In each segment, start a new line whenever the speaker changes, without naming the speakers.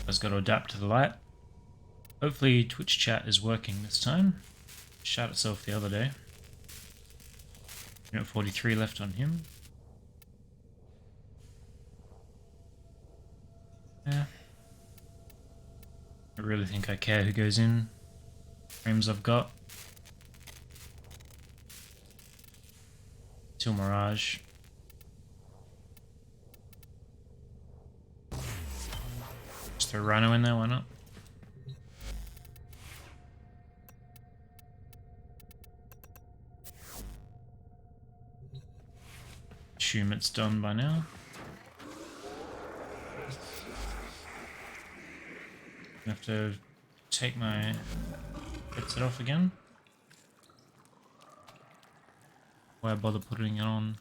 I've got to adapt to the light. Hopefully Twitch chat is working this time. It shot itself the other day. 43 left on him. Yeah. I really think I care who goes in. Frames I've got. Till Mirage. Just throw Rhino in there, why not? Assume it's done by now. I have to take my headset off again. Why bother putting it on?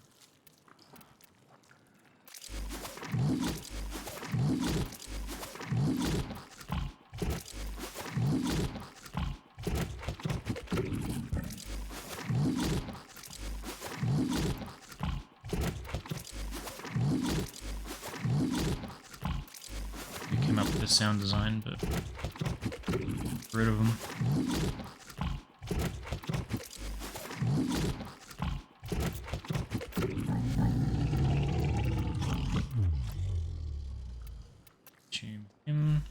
We came up with the sound design, but get rid of them. Tune him.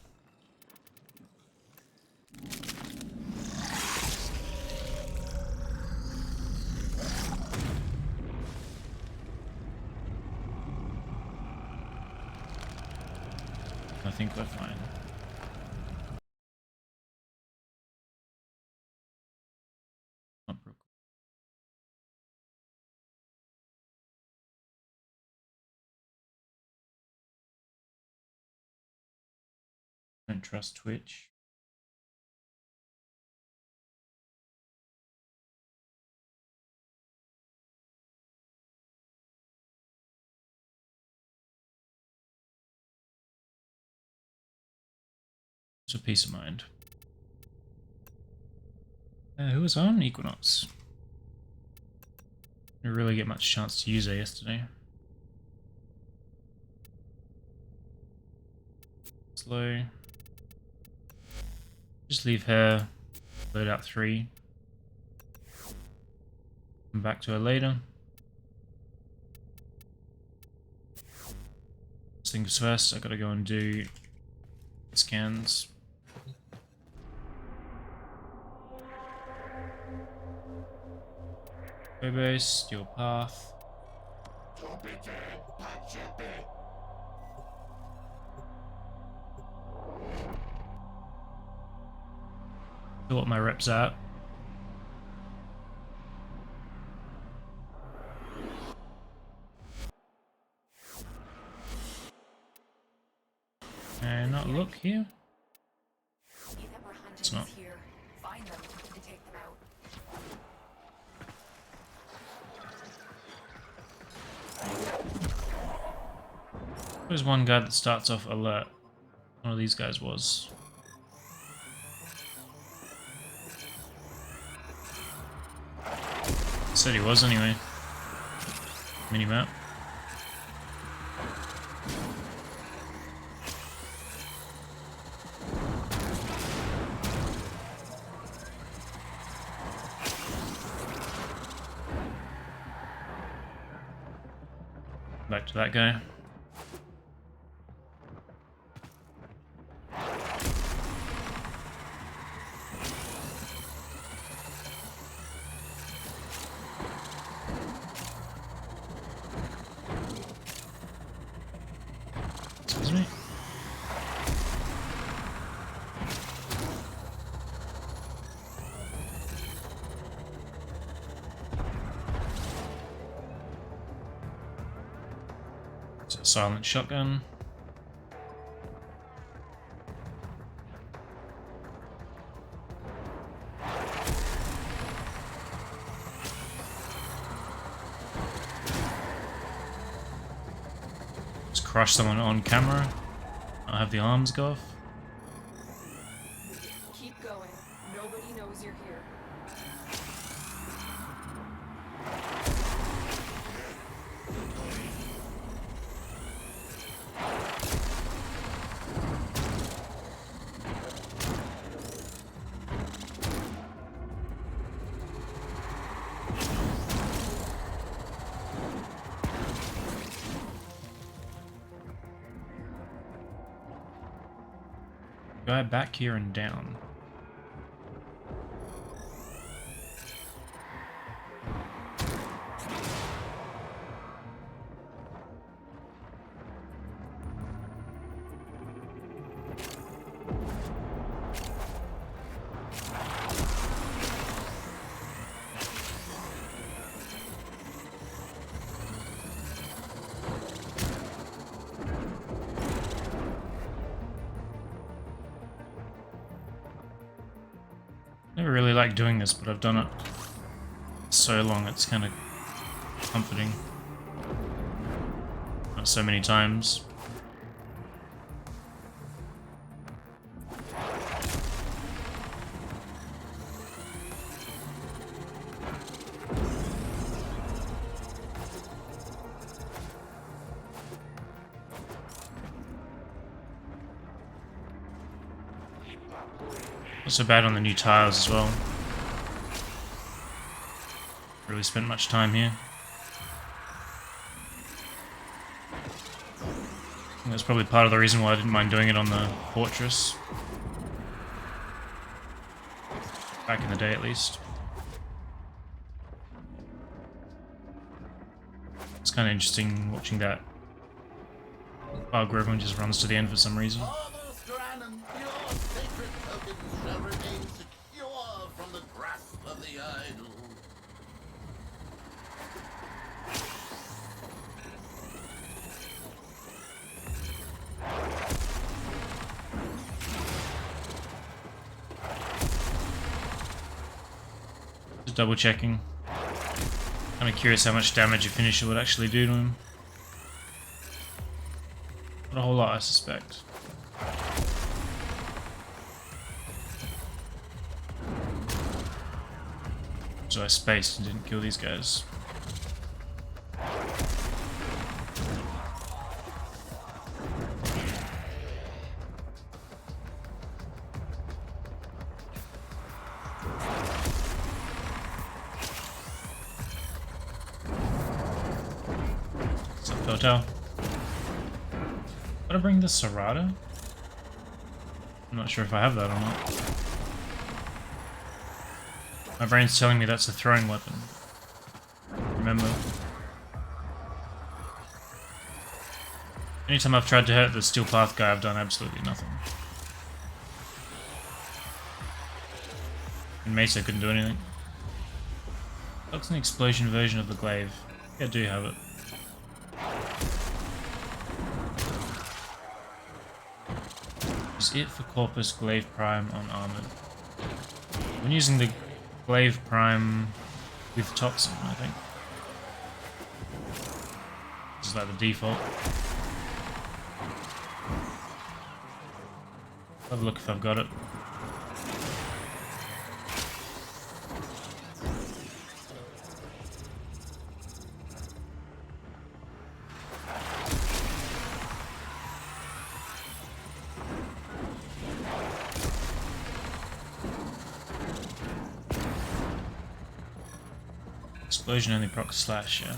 I think we're fine. Not broken. Don't trust Twitch. It's a peace of mind. Who was on? Equinox. Didn't really get much chance to use her yesterday. Slow. Just leave her. Loadout 3. Come back to her later. First things first, I gotta go and do scans. Bobo, steal path. Know what my rep's at. And not look here. It's not. There's one guy that starts off alert. One of these guys was. Said he was anyway. Minimap. Back to that guy. Excuse me. It's a silent shotgun. Crush someone on camera. I'll have the arms go off.
Keep going. Nobody knows you're here.
Guy back here and down. Never really like doing this, but I've done it so long it's kind of comforting. Not so many times. Not so bad on the new tiles as well. Really spent much time here. I think that's probably part of the reason why I didn't mind doing it on the fortress. Back in the day, at least. It's kind of interesting watching that bug where everyone just runs to the end for some reason. Just double checking. Kind of curious how much damage a finisher would actually do to him. Not a whole lot, I suspect. So I spaced and didn't kill these guys. What's up, Hotel? Gotta bring the Serrata? I'm not sure if I have that or not. My brain's telling me that's a throwing weapon. Remember? Anytime I've tried to hurt the Steel Path guy, I've done absolutely nothing. And Mesa couldn't do anything. That's an explosion version of the glaive. Yeah, I do have it. Is it for Corpus Glaive Prime on Armored? I'm using the Glaive Prime with Toxin, I think. This is like the default. Have a look if I've got it. Explosion only procs slash, yeah.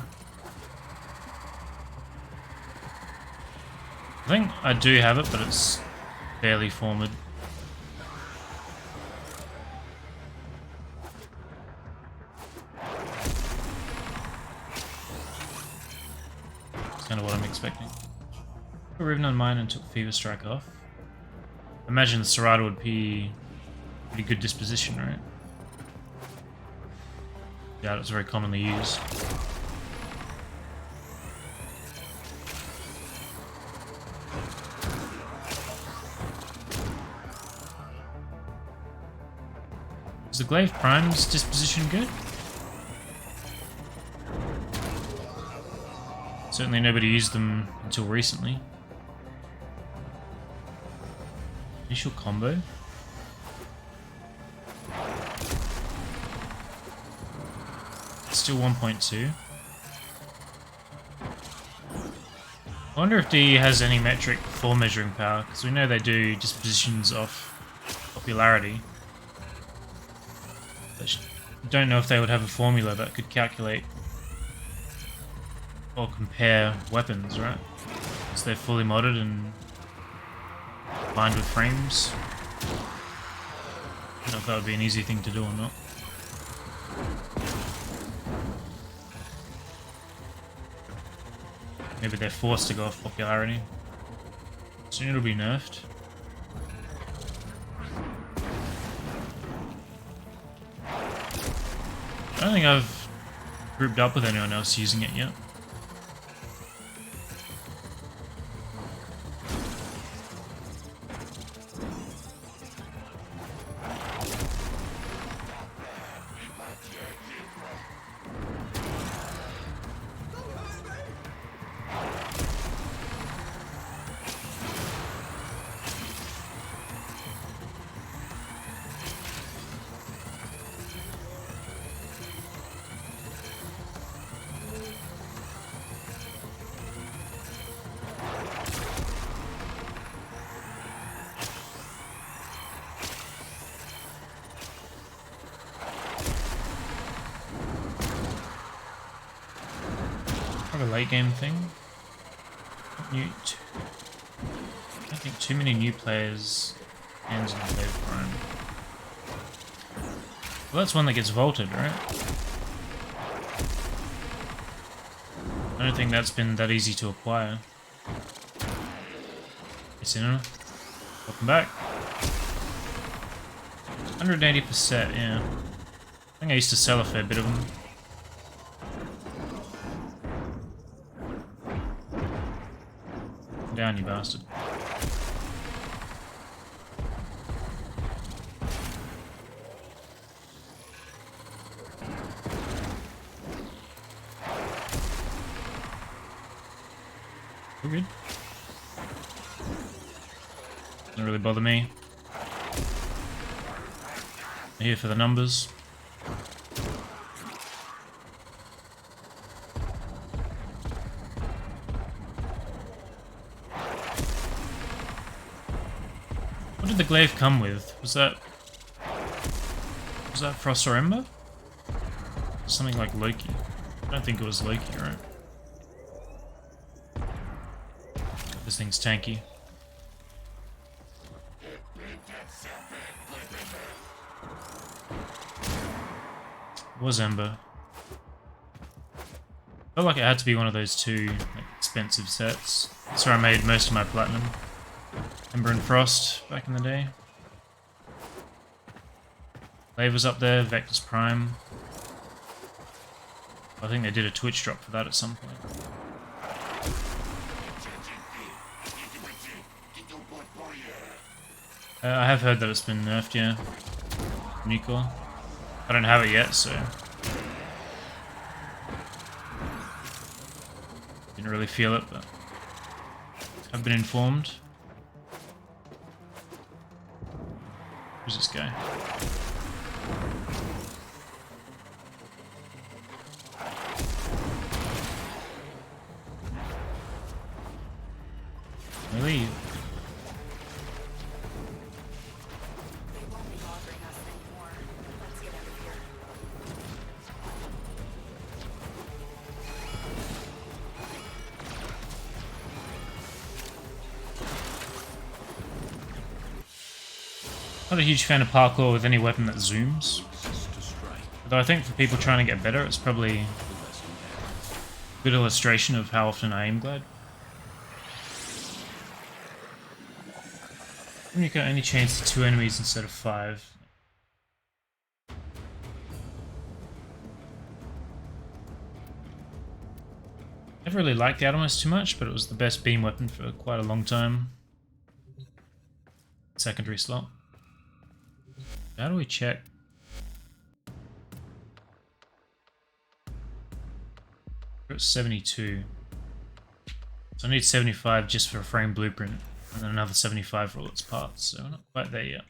I think I do have it, but it's barely formed. That's kind of what I'm expecting. Put Riven on mine and took Fever Strike off. Imagine the Serrata would be pretty good disposition, right? Yeah, it's very commonly used. Is the Glaive Prime's disposition good? Certainly nobody used them until recently. Initial combo? Still 1.2. I wonder if D has any metric for measuring power, because we know they do dispositions off popularity. But I don't know if they would have a formula that could calculate or compare weapons, right? Because they're fully modded and combined with frames. I don't know if that would be an easy thing to do or not. Maybe they're forced to go off popularity. Soon it'll be nerfed. I don't think I've grouped up with anyone else using it yet. A late game thing. I don't think too many new players ends in Glaive Prime. Well, that's one that gets vaulted, right? I don't think that's been that easy to acquire. Yes, you know. Welcome back. 180%, yeah. I think I used to sell a fair bit of them. Down, you bastard. We're good. Doesn't really bother me. I'm here for the numbers. What did the glaive come with? Was that Frost or Ember? Something like Loki. I don't think it was Loki, right? This thing's tanky. It was Ember. Felt like it had to be one of those two like, expensive sets. That's where I made most of my platinum. Ember and Frost back in the day. Glaive was up there, Vector's Prime. I think they did a Twitch drop for that at some point. I have heard that it's been nerfed, yeah. Nuclear. I don't have it yet, so... Didn't really feel it, but... I've been informed. Who's this guy? Really?
They won't be bothering us anymore. Let's get out of here.
Not a huge fan of parkour with any weapon that zooms. Although I think for people trying to get better, it's probably a good illustration of how often I aim glide. When you can only chains to 2 enemies instead of 5. Never really liked the Atomist too much, but it was the best beam weapon for quite a long time. Secondary slot. How do we check? We're at 72. So I need 75 just for a frame blueprint, and then another 75 for all its parts, so we're not quite there yet.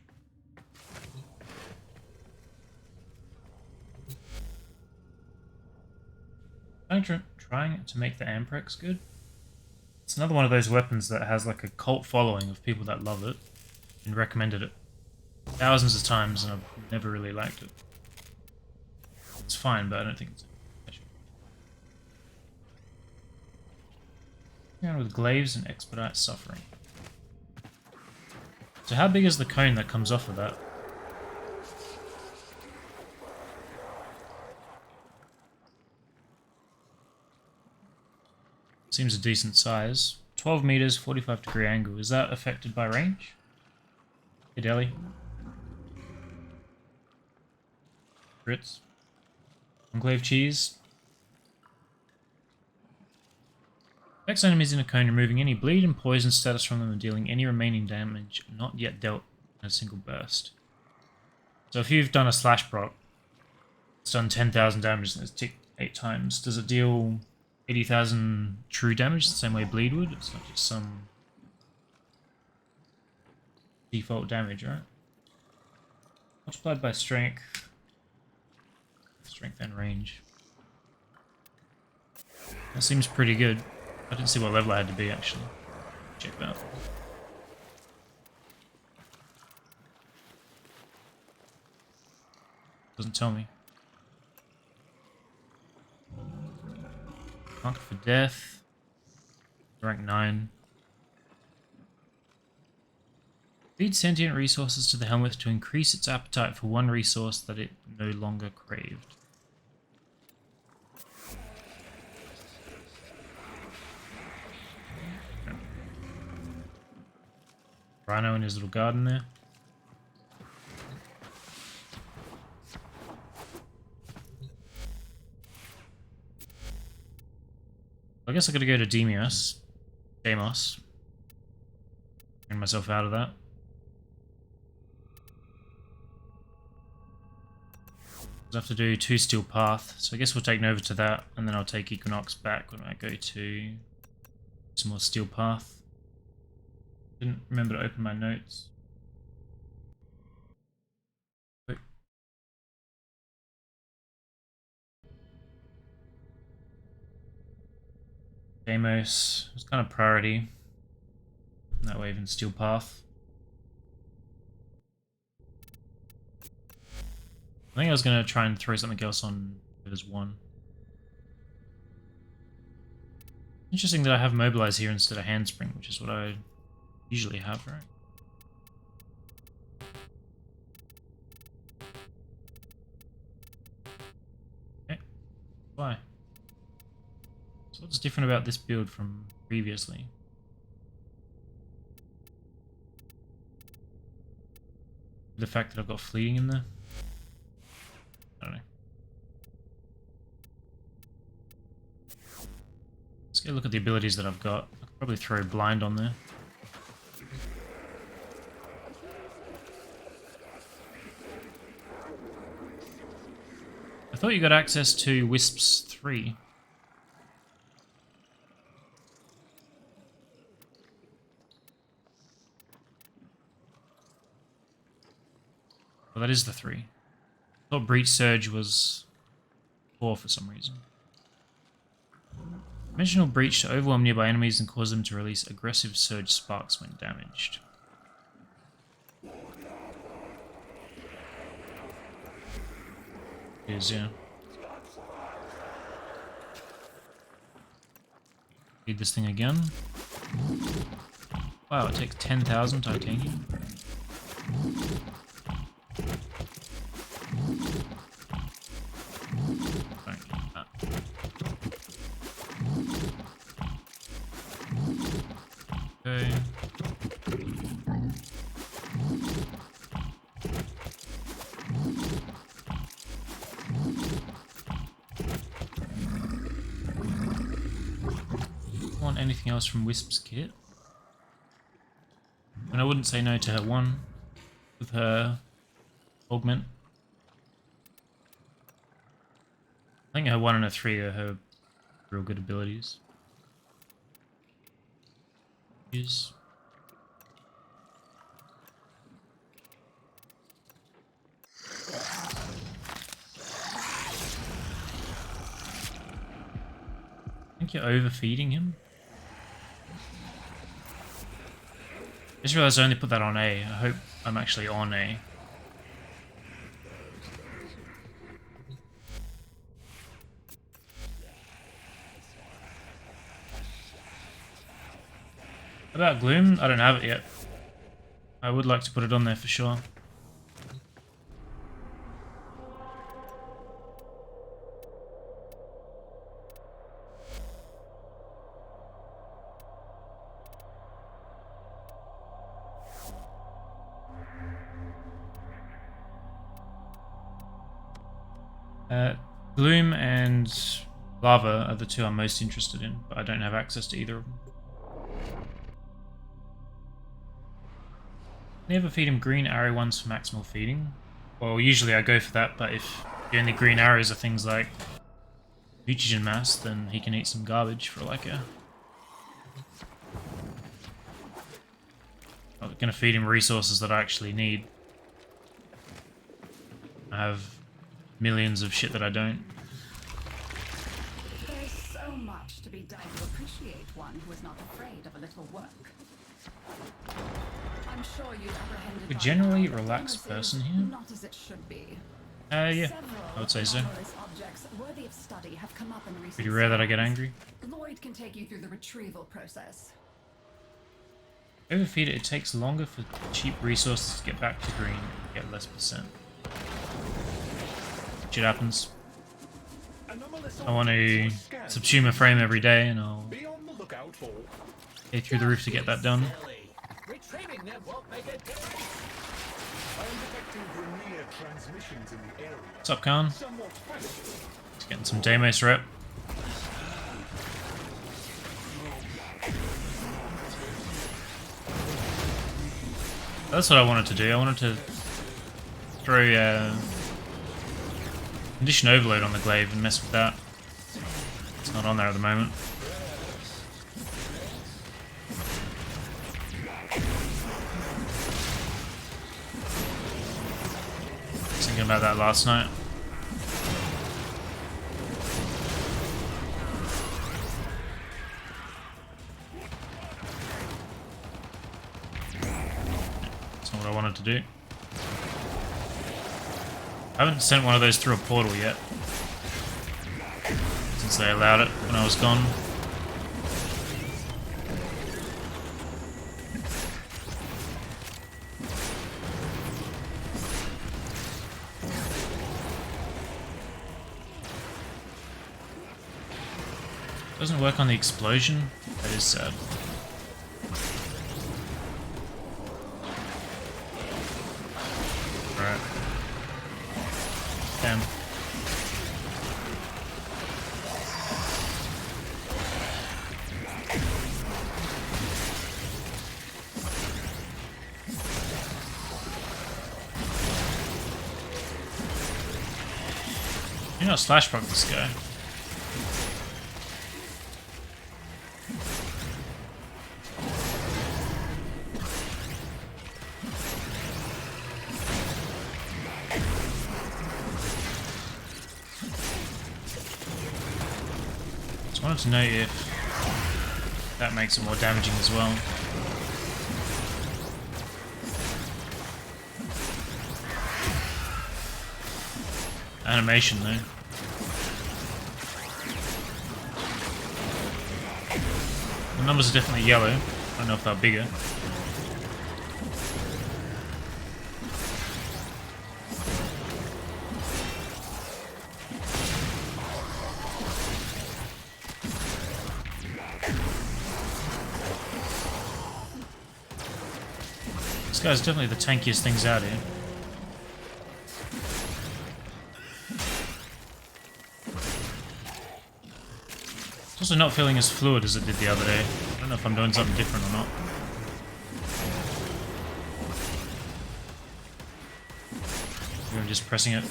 Trying to make the Amprex good. It's another one of those weapons that has like a cult following of people that love it and recommended it thousands of times, and I've never really liked it. It's fine, but I don't think it's special. With glaives and expedite suffering. So how big is the cone that comes off of that? Seems a decent size. 12 meters, 45-degree angle. Is that affected by range? Hey, Deli. Grits. Enclave cheese. Affects enemies in a cone, removing any bleed and poison status from them and dealing any remaining damage not yet dealt in a single burst. So if you've done a slash proc, it's done 10,000 damage and it's ticked 8 times. Does it deal 80,000 true damage the same way bleed would? It's not just some default damage, right? Multiplied by strength. Strength and range. That seems pretty good. I didn't see what level I had to be, actually. Check that. Doesn't tell me. Conquer for death. Rank 9. Feed sentient resources to the Helminth to increase its appetite for one resource that it no longer craved. Rhino in his little garden there. I guess I gotta go to Deimos. Bring myself out of that. I have to do 2 Steel Path, so I guess we'll take Nova to that, and then I'll take Equinox back when I go to some more Steel Path. Didn't remember to open my notes. Quick. Deimos was kind of priority. That way, even Steel Path. I think I was going to try and throw something else on as 1. Interesting that I have Mobilize here instead of Handspring, which is what I usually have, right? Okay. Why? So what's different about this build from previously? The fact that I've got fleeting in there? I don't know. Let's go look at the abilities that I've got. I could probably throw blind on there. I thought you got access to Wisps 3. Well, that is the 3. I thought Breach Surge was 4 for some reason. Dimensional Breach to overwhelm nearby enemies and cause them to release aggressive surge sparks when damaged. It is, yeah. Need this thing again. Wow, it takes 10,000 titanium. Okay. Want anything else from Wisp's kit? And I wouldn't say no to her 1 with her augment. I think her 1 and her 3 are her real good abilities. Use. I think you're overfeeding him. Just realized I only put that on A. I hope I'm actually on A. About Gloom? I don't have it yet. I would like to put it on there for sure. Gloom and Lava are the two I'm most interested in, but I don't have access to either of them. Never feed him green arrow ones for maximal feeding. Well, usually I go for that, but if the only green arrows are things like nutrition mass, then he can eat some garbage for like a... I'm gonna feed him resources that I actually need. I have millions of shit that I don't.
There's so much to be done to appreciate one who is not afraid of a little work. I'm sure you've apprehended
A
by
generally
now that
relaxed
Venus
person
is
here?
Not as it should be.
Yeah, I would say so.
Anomalous objects worthy of study have come up in recent
Pretty rare that I get
science.
angry.
Lloyd can take you through the retrieval process.
Overfeed it, it takes longer for cheap resources to get back to green and get less %. Shit happens. I want to subsume a frame every day and I'll get through the roof to get that done.
Retrieving them won't make a difference. I am detecting Vernier transmissions in the area.
What's up, Khan?
Somewhat fascinating.
Just getting some Deimos rep. That's what I wanted to do. I wanted to throw condition overload on the glaive and mess with that. It's not on there at the moment. Thinking about that last night. That's not what I wanted to do. I haven't sent one of those through a portal yet, since they allowed it when I was gone. Doesn't work on the explosion? That is sad. Right. Damn. You're not slash proc this guy. I wanted to know if that makes it more damaging as well. Animation though. The numbers are definitely yellow. I don't know if they're bigger. This guy's definitely the tankiest things out here. It's also not feeling as fluid as it did the other day. I don't know if I'm doing something different or not. Maybe I'm just pressing it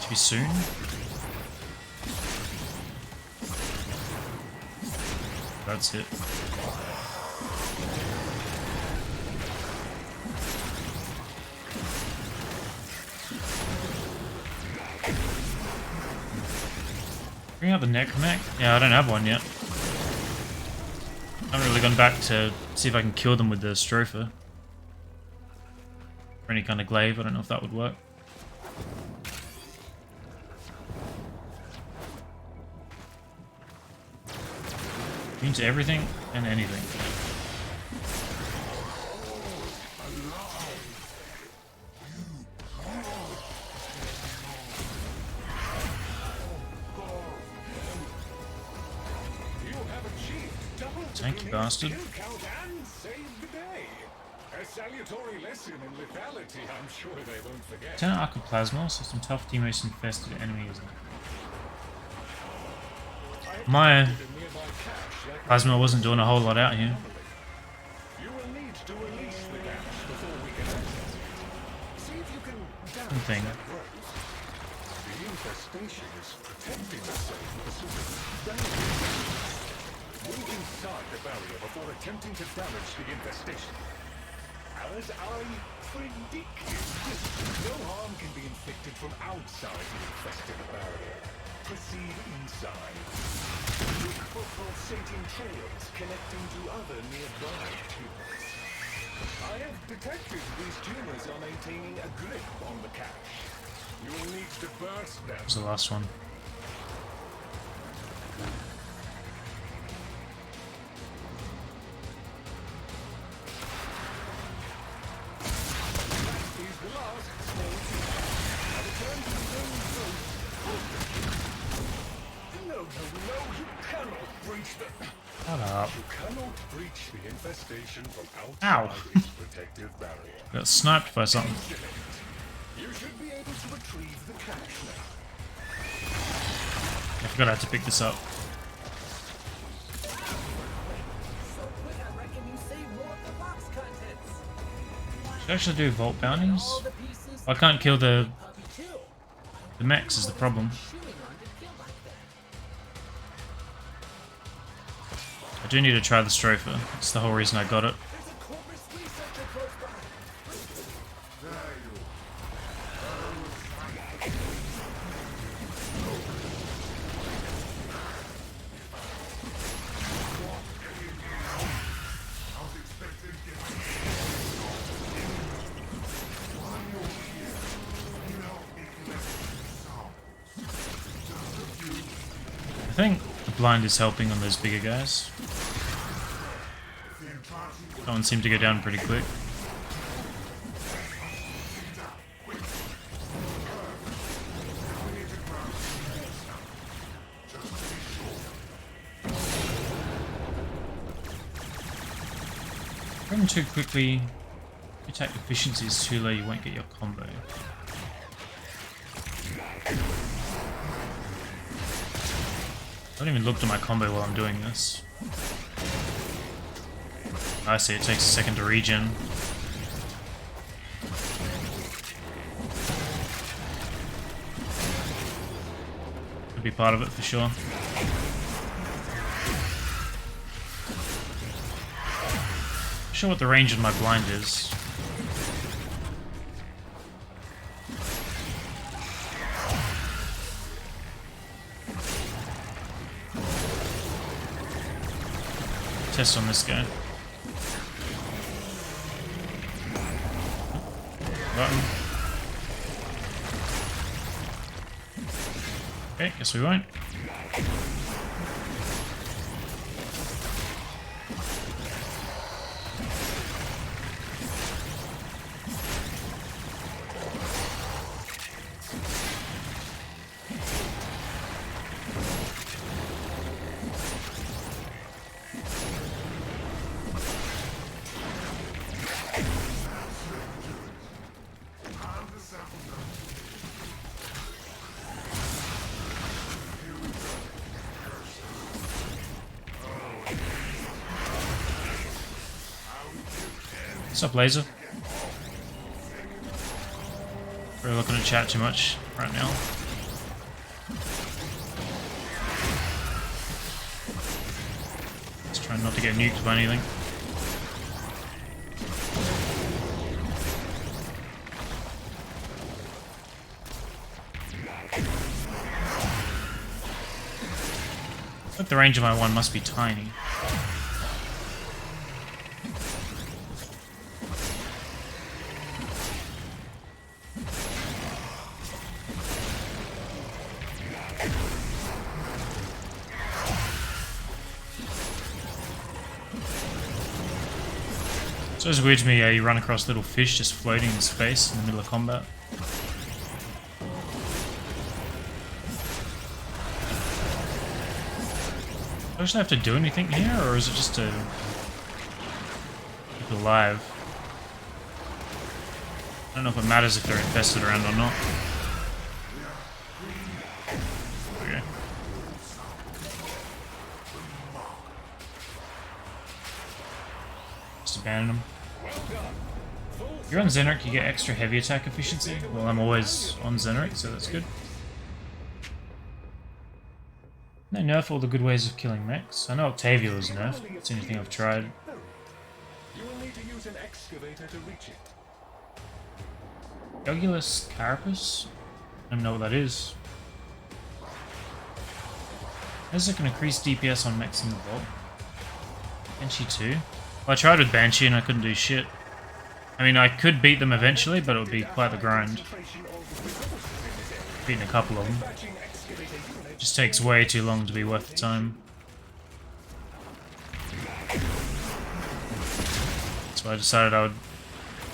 too soon. That's it. Bring out the necromech? Yeah, I don't have one yet. I haven't really gone back to see if I can kill them with the stropher. Or any kind of glaive, I don't know if that would work. Immune to everything and anything. tanky bastard.
Kill count and save the day. A salutary lesson in lethality, I'm sure they won't forget.
10 Arcoplasma, so some tough Demos infested enemies. My plasma wasn't doing a whole lot out here.
You will need to release the cache before we can access it. See if you can damage
Thing.
that growth. The infestation is protecting itself with a sort of barrier. Move inside the barrier before attempting to damage the infestation. As I predicted, no harm can be inflicted from outside the infested barrier. Proceed inside. Look for pulsating trails connecting to other nearby tumors. I have detected these tumors are maintaining a grip on the cache. You will need to burst them.
That was the last one.
That is the last small tumor. Now return to the zone zone. No, you cannot breach the...
Shut up.
You cannot breach the infestation from
Ow.
outside its protective barrier.
Got sniped by something.
Excellent. You should be able to retrieve the cache now.
I forgot I had to pick this up. Should I actually do vault bounties? I can't kill the mechs is the problem. I do need to try the Stropher. That's the whole reason I got it. I think the blind is helping on those bigger guys. That one seemed to go down pretty quick. Run too quickly. If you take efficiency is too low, you won't get your combo. I don't even look at my combo while I'm doing this. I see, it takes a second to regen. Could be part of it for sure. Not sure what the range of my blind is. Test on this guy. Button. Okay, guess we won't. What's up, Laser? We're looking at chat too much right now. Just trying not to get nuked by anything. I think the range of my one must be tiny. It's always weird to me how you run across little fish just floating in space in the middle of combat. I actually have to do anything here, or is it just to keep alive? I don't know if it matters if they're infested around or not. Okay. Just abandon them. If you're on Xenric, you get extra heavy attack efficiency. Well, I'm always on Xenric, so that's good. They nerf all the good ways of killing mechs. I know Octavia was nerfed. It's the only thing I've tried.
You will need to use an excavator to reach it.
Jugulus Carapace? I don't know what that is. Is it can increase DPS on mechs in the vault? Banshee 2? Well, I tried with Banshee and I couldn't do shit. I mean, I could beat them eventually, but it would be quite the grind. Beating a couple of them. Just takes way too long to be worth the time. So I decided I would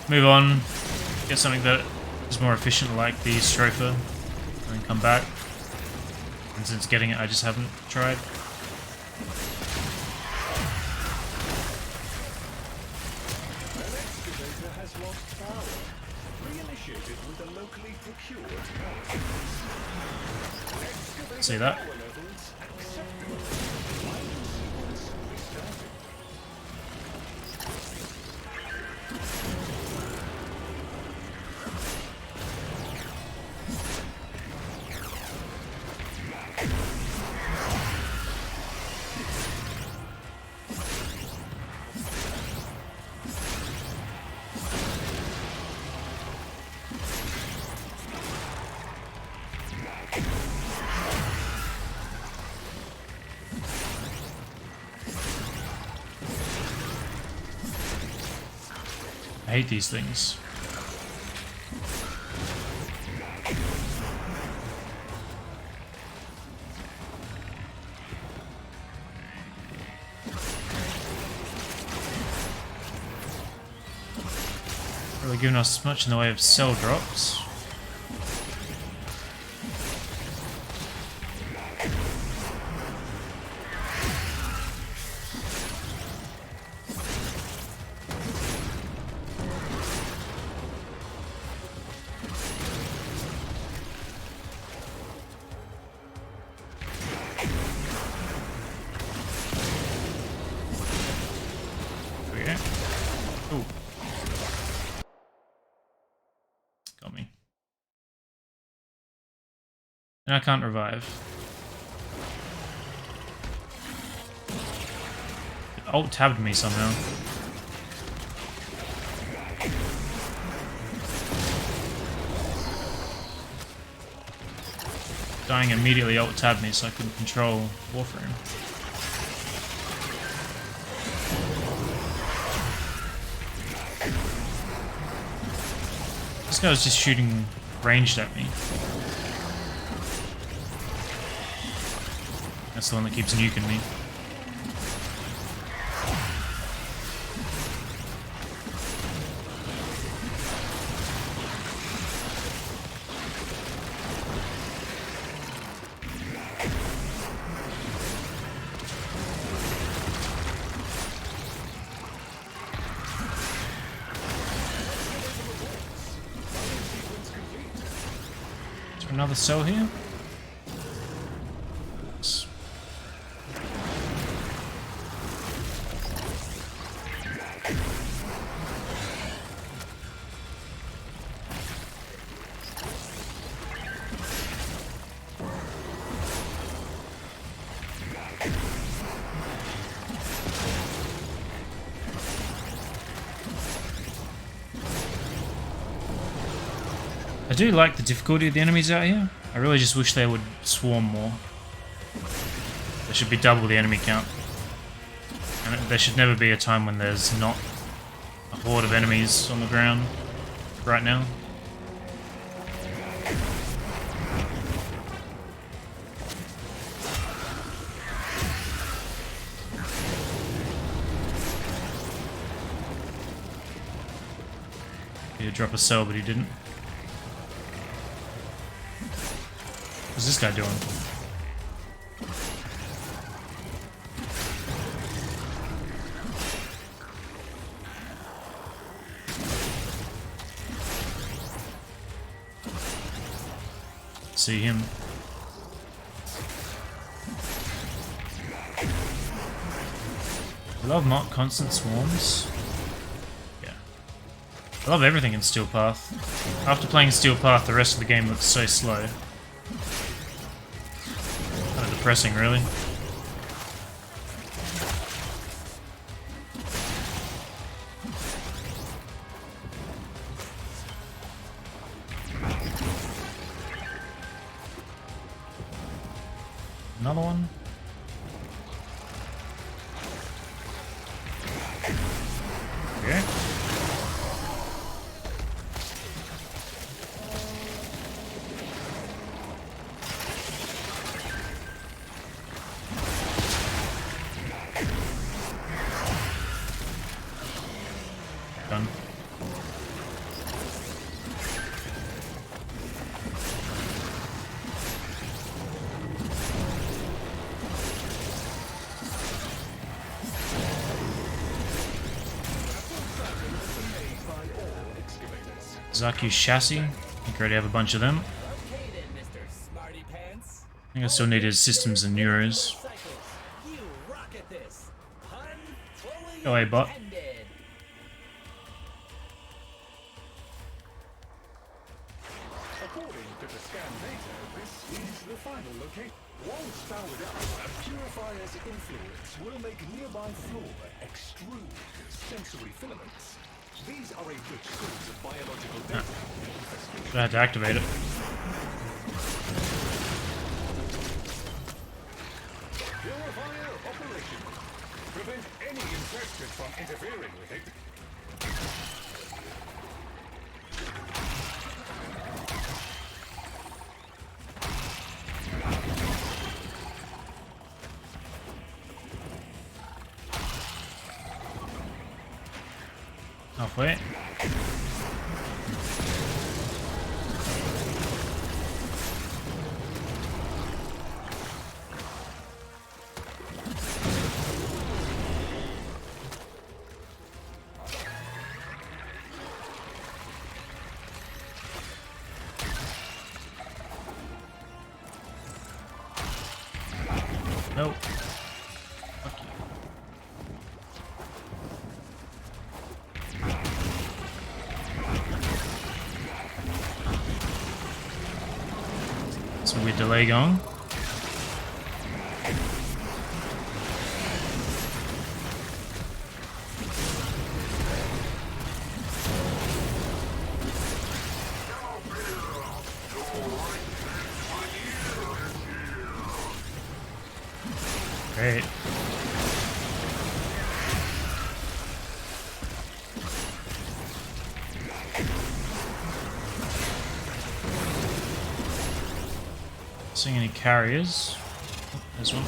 move on, get something that is more efficient like the Stropher, and then come back. And since getting it I just haven't tried. See that? I hate these things. Really giving us much in the way of cell drops. And I can't revive. It alt-tabbed me somehow. Dying immediately alt-tabbed me so I couldn't control warframe. This guy was just shooting ranged at me. That's the one that keeps nuking me. Is there another cell here? I do like the difficulty of the enemies out here. I really just wish they would swarm more. There should be double the enemy count. And there should never be a time when there's not a horde of enemies on the ground right now. He'd drop a cell, but he didn't. What's this guy doing? see him. I love not constant swarms. Yeah. I love everything in Steel Path. After playing Steel Path, the rest of the game looks so slow. Kind of depressing, really. Another one. Okay. Done. Zaku's chassis. I think I already have a bunch of them. I think I still need his systems and neuros. Go away, bot.
According to the scan data, this is the final location. Once powered up, a purifier's influence will make nearby flora extrude sensory filaments. These are a rich source of biological data.
I had to activate it.
Purifier operational. Prevent any infested from interfering with it.
Halfway. Nope. Fuck you. Some weird delay going. Great. Seeing any carriers? Oh, there's one.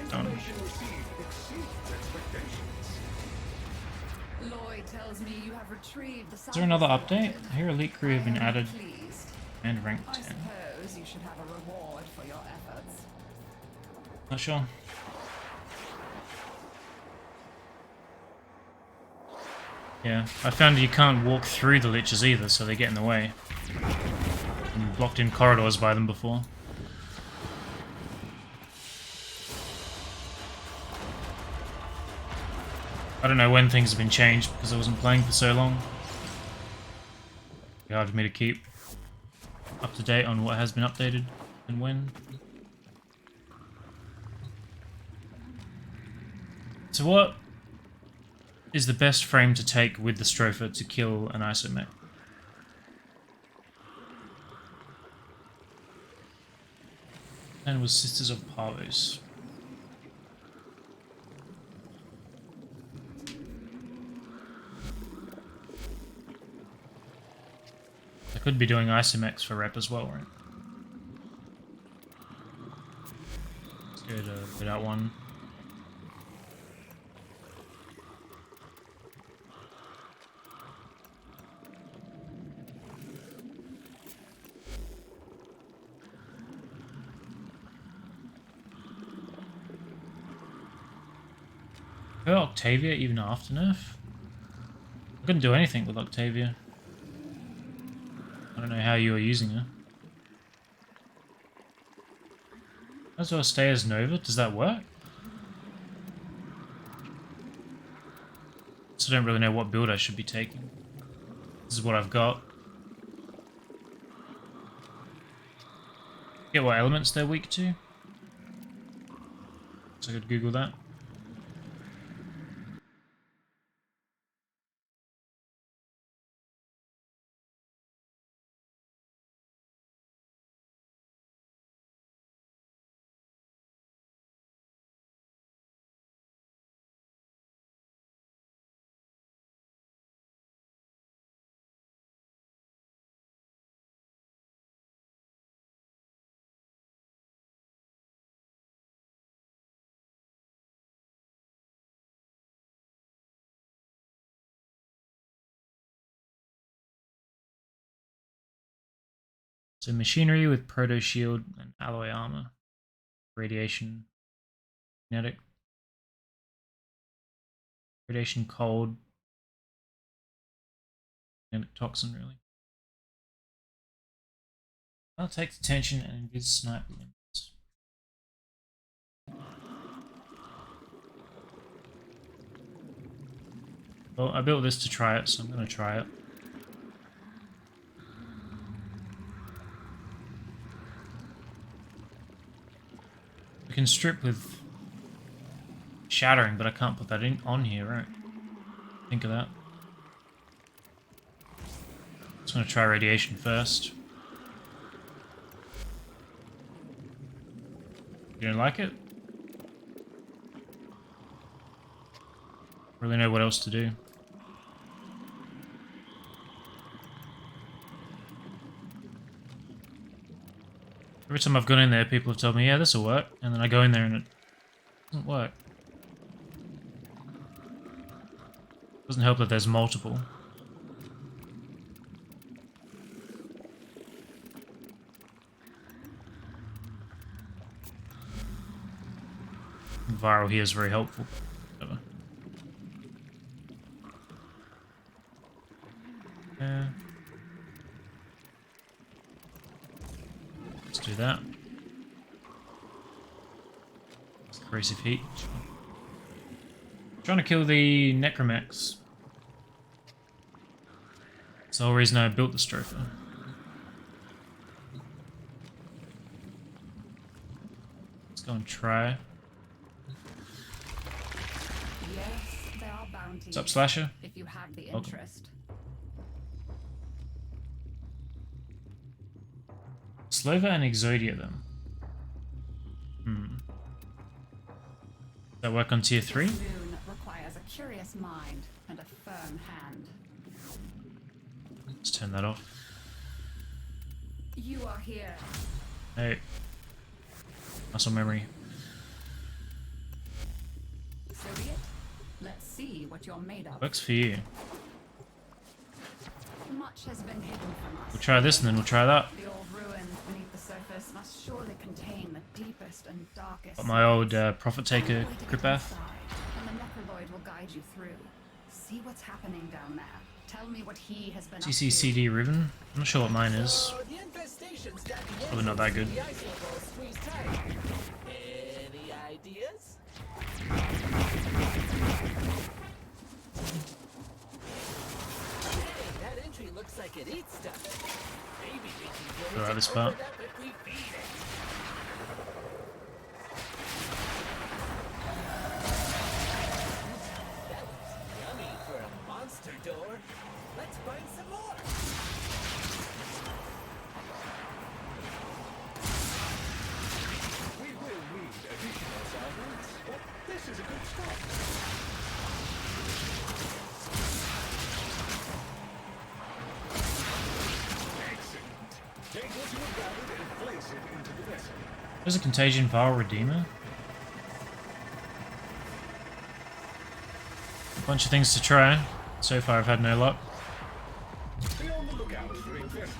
Done.
Lloyd tells me you have retrieved the.
Is there another update? I hear Elite Crew have been added
Pleased.
and rank
I
10.
suppose you should have a reward for your efforts.
Not sure. Yeah, I found you can't walk through the liches either, so they get in the way. I'm blocked in corridors by them before. I don't know when things have been changed because I wasn't playing for so long. It's hard for me to keep up to date on what has been updated and when. So what is the best frame to take with the Stropher to kill an isomech? And was Sisters of Parvos. I could be doing isomechs for rep as well, right? Let's go to that one. Go Octavia even after nerf? I couldn't do anything with Octavia. I don't know how you were using her. Might as well stay as Nova. Does that work? So I don't really know what build I should be taking. This is what I've got. Get what elements they're weak to. So I could Google that. So machinery with proto shield and alloy armor, radiation, kinetic, radiation cold, kinetic toxin really. I'll take detention and invis snipe limits. Well, I built this to try it, so I'm going to try it. We can strip with shattering, but I can't put that in on here, right? Think of that. Just going to try radiation first. You don't like it? Really know what else to do. Every time I've gone in there, people have told me, yeah, this will work. And then I go in there and it doesn't work. Doesn't help that there's multiple. Viral here is very helpful. Whatever. Yeah. Let's do that. Corrosive heat. Trying to kill the necromechs. That's the whole reason I built the Stropher. Let's go and try.
Yes, there are bounties.
What's up, Slasher?
If you have the
Welcome.
interest.
Slova and Exodia then. Does that work on tier 3?
This moon requires a curious mind and a firm hand.
Let's turn that off.
You are here.
Hey. Muscle memory.
So be it. Let's see what you're made of.
Works for you.
Much has been hidden from us.
We'll try this and then we'll try that.
The old ruins beneath the surface must surely contain the deepest and darkest.
Got my old Prophet Taker
Find a way to get
Gripath.
inside, and the Necroloid will guide you through. See what's happening down there. Tell me what he has been up to.
CCCD Ribbon. I'm not sure what mine is. Probably not that good.
Any ideas? Hey, that entry looks like it eats stuff. Maybe we can get
Go
it
out
to
this part.
open up if we feed it. That looks yummy for a monster door. Let's find some more.
We will need additional samples, but this is a good start. Excellent. Take what you have gathered and place it into the vessel.
There's a Contagion Viral Redeemer. A bunch of things to try. So far I've had no luck.
Be on the lookout for investors.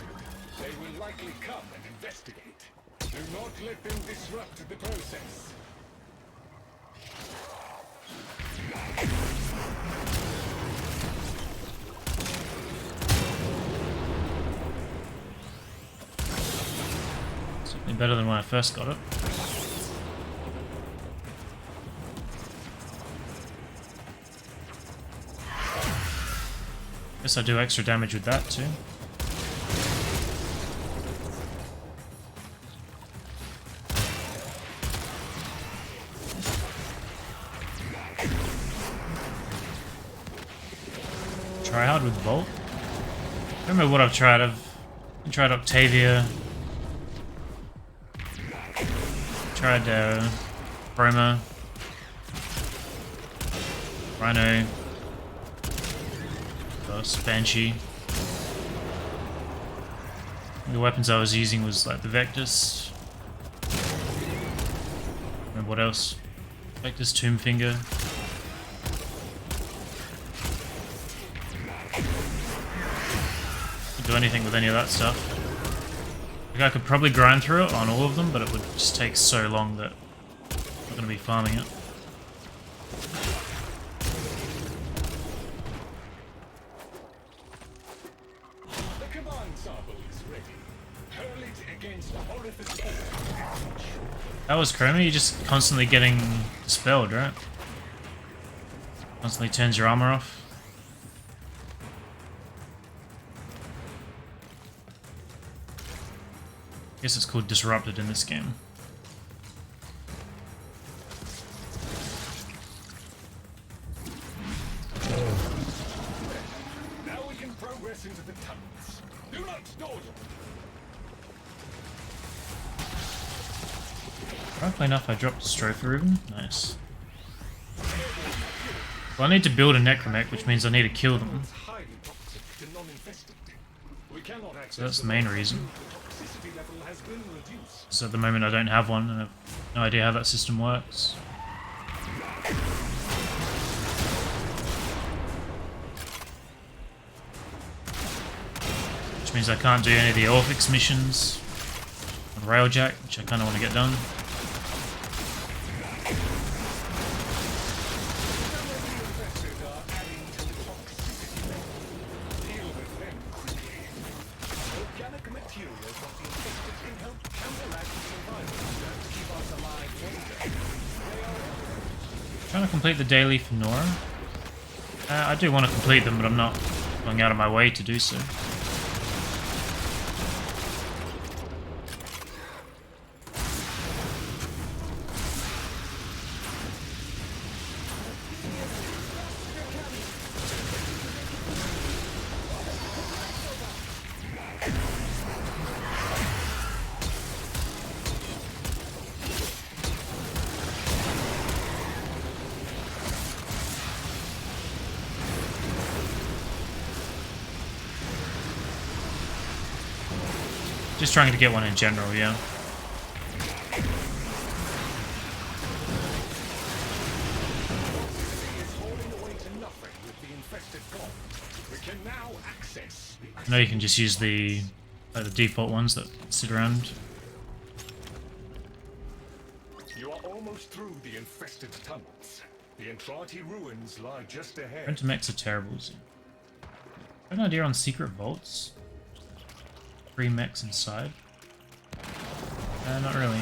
They will likely come and investigate. Do not let them disrupt the process.
Certainly better than when I first got it. Guess I do extra damage with that too. Try hard with Bolt. I don't remember what I've tried. I've tried Octavia. Tried Chroma. Rhino. Banshee. The weapons I was using was like the Vectus. Remember what else? Vectus, Tomb Finger. Could do anything with any of that stuff. Like I could probably grind through it on all of them, but it would just take so long that I'm not going to be farming it. That was Chroma, you're just constantly getting dispelled, right? Constantly turns your armor off. I guess it's called Disrupted in this game.
Now we can progress into the tunnels. Do not dawdle.
Roughly enough, I dropped a Stropher Ribbon. Nice. Well, I need to build a necromech, which means I need to kill them. So that's the main reason. So at the moment I don't have one, and I have no idea how that system works. Which means I can't do any of the Orphix missions on Railjack, which I kind of want to get done. Trying to complete the daily for Nora. I do want to complete them, but I'm not going out of my way to do so. Just trying to get one in general, yeah. I know you can just use the default ones that sit around.
You are almost through the infested tunnels. The Entrati ruins lie just ahead.
Rentamechs are terrible. Got an idea on secret vaults? 3 mechs inside? Not really.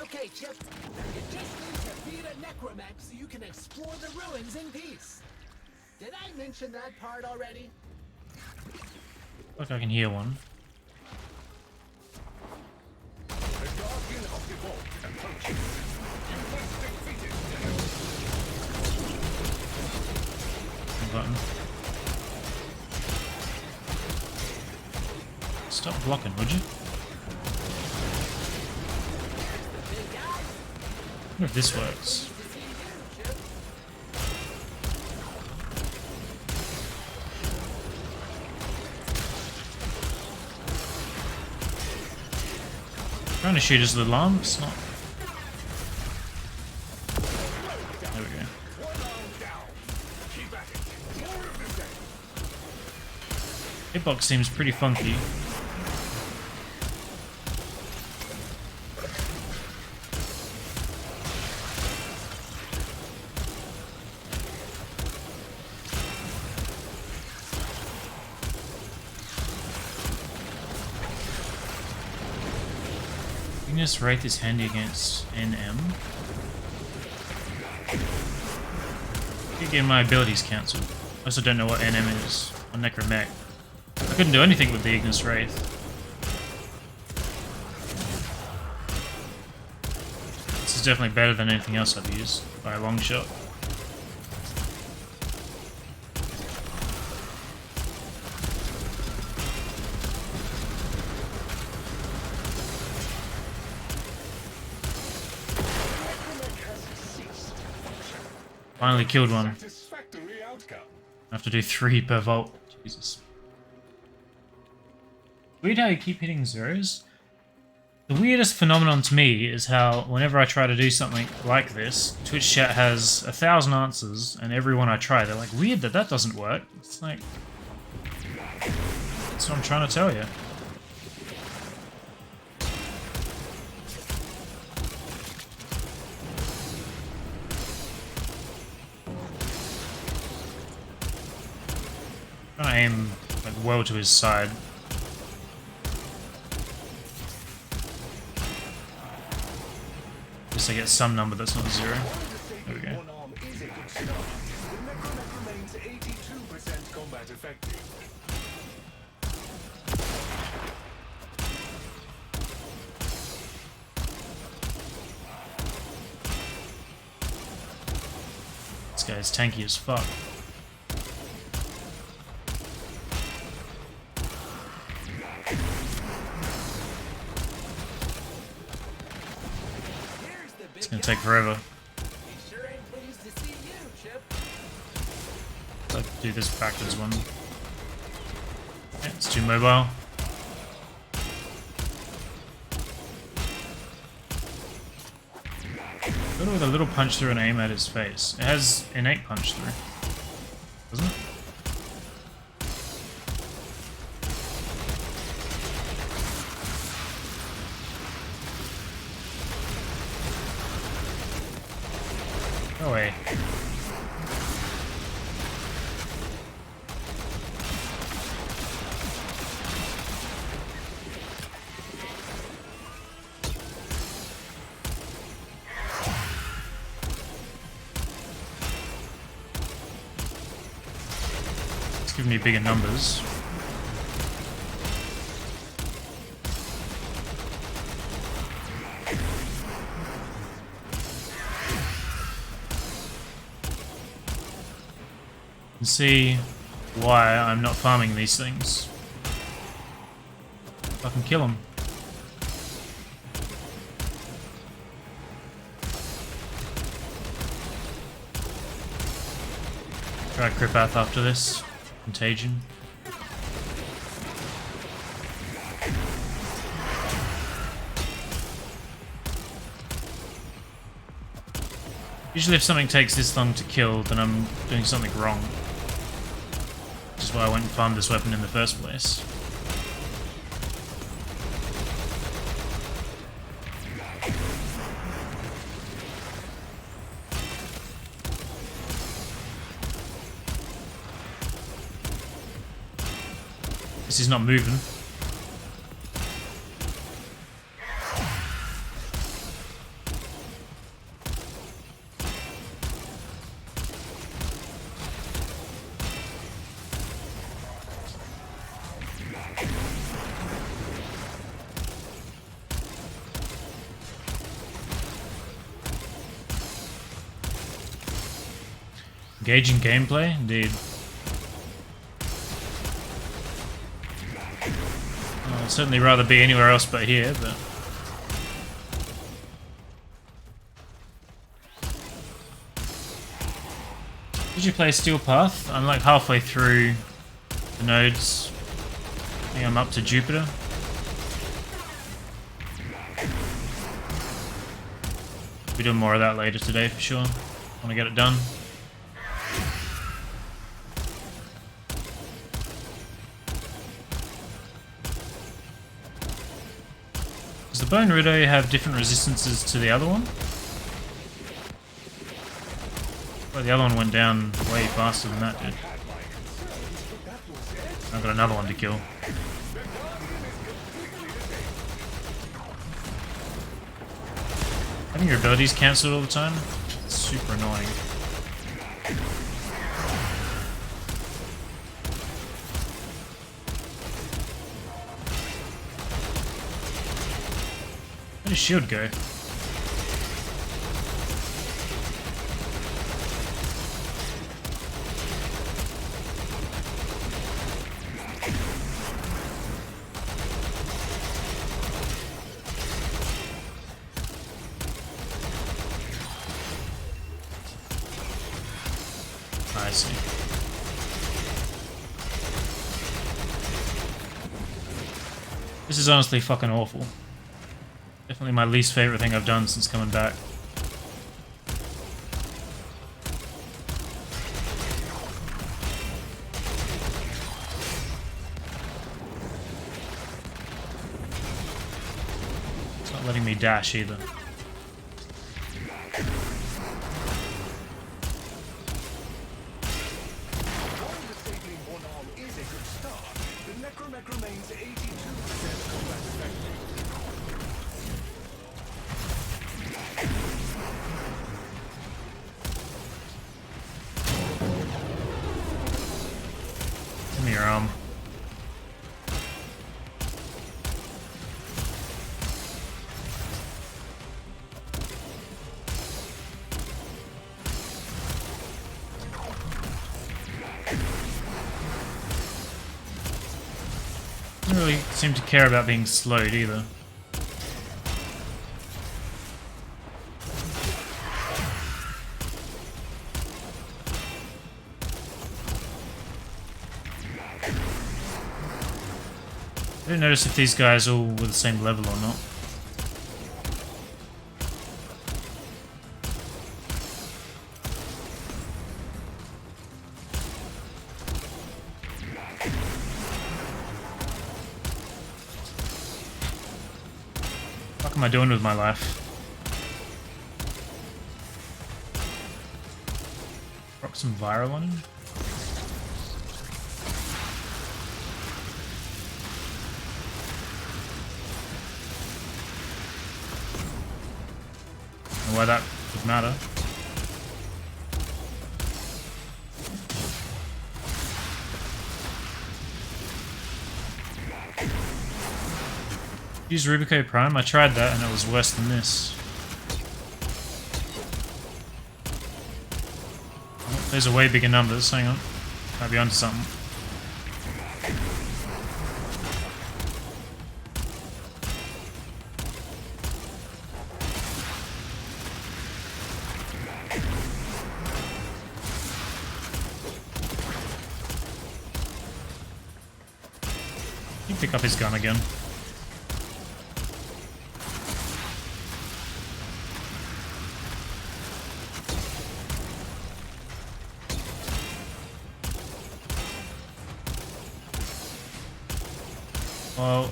Okay, Chip. You just need to feed a necromech so you can explore the ruins in peace. Did I mention that part already?
Look, I can hear one.
The Guardian of the Vault approaches. You must defeat it.
Button. Stop blocking, would you? I wonder if this works. Trying to shoot his little arm, it's not. There we go. Hitbox seems pretty funky. Ignis Wraith is handy against NM. I keep getting my abilities cancelled. I also don't know what NM is on necromech. I couldn't do anything with the Ignis Wraith. This is definitely better than anything else I've used by a long shot. Finally killed one.
Satisfactory outcome.
I have to do 3 per volt. Jesus. Weird how you keep hitting zeros. The weirdest phenomenon to me is how whenever I try to do something like this, Twitch chat has 1,000 answers, and every one I try, they're like, weird that doesn't work. It's like, that's what I'm trying to tell you. I'm trying to aim like well to his side. Just to get some number that's not 0. There we go.
One arm is a good start. The necromech remains 82% combat effective.
This guy's tanky as fuck. It's gonna take forever.
Sure ain't pleased to see you, Chip.
Let's do this backwards one. Yeah, it's too mobile. Go with a little punch through and aim at his face. It has innate punch through, doesn't it? Go away. It's giving me bigger numbers. And see why I'm not farming these things. Fucking kill them. Try Kripath after this. Contagion. Usually if something takes this long to kill, then I'm doing something wrong. Which is why I went and farmed this weapon in the first place. This is not moving. Engaging gameplay, indeed. I'd certainly rather be anywhere else but here, but... Did you play Steel Path? I'm like halfway through the nodes. I think I'm up to Jupiter. We'll be doing more of that later today for sure. Want to get it done. Does the Bone Rideau have different resistances to the other one? Well, the other one went down way faster than that did. I've got another one to kill. Having your abilities cancelled all the time? It's super annoying. Where did shield go? I see. This is honestly fucking awful. Definitely my least favorite thing I've done since coming back. It's not letting me dash either.
While disabling one arm is a good start, the necromech remains 82% combat effective.
Give me your arm. Don't really seem to care about being slowed either. I didn't notice if these guys all were the same level or not. What am I doing with my life? Rock some viral on him? Why that would matter. Use Rubico Prime? I tried that and it was worse than this. Oh, those are way bigger numbers, hang on. Might be onto something. You pick up his gun again. Well,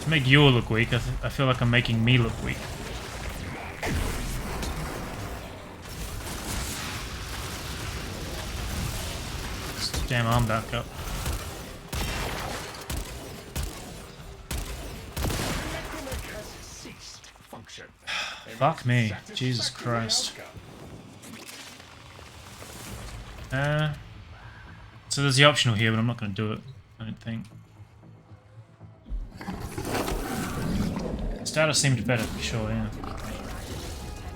to make you look weak, I feel like I'm making me look weak. Damn arm back up. Fuck me. Jesus Christ. So there's the optional here, but I'm not going to do it, I don't think. Status seemed better for sure, yeah.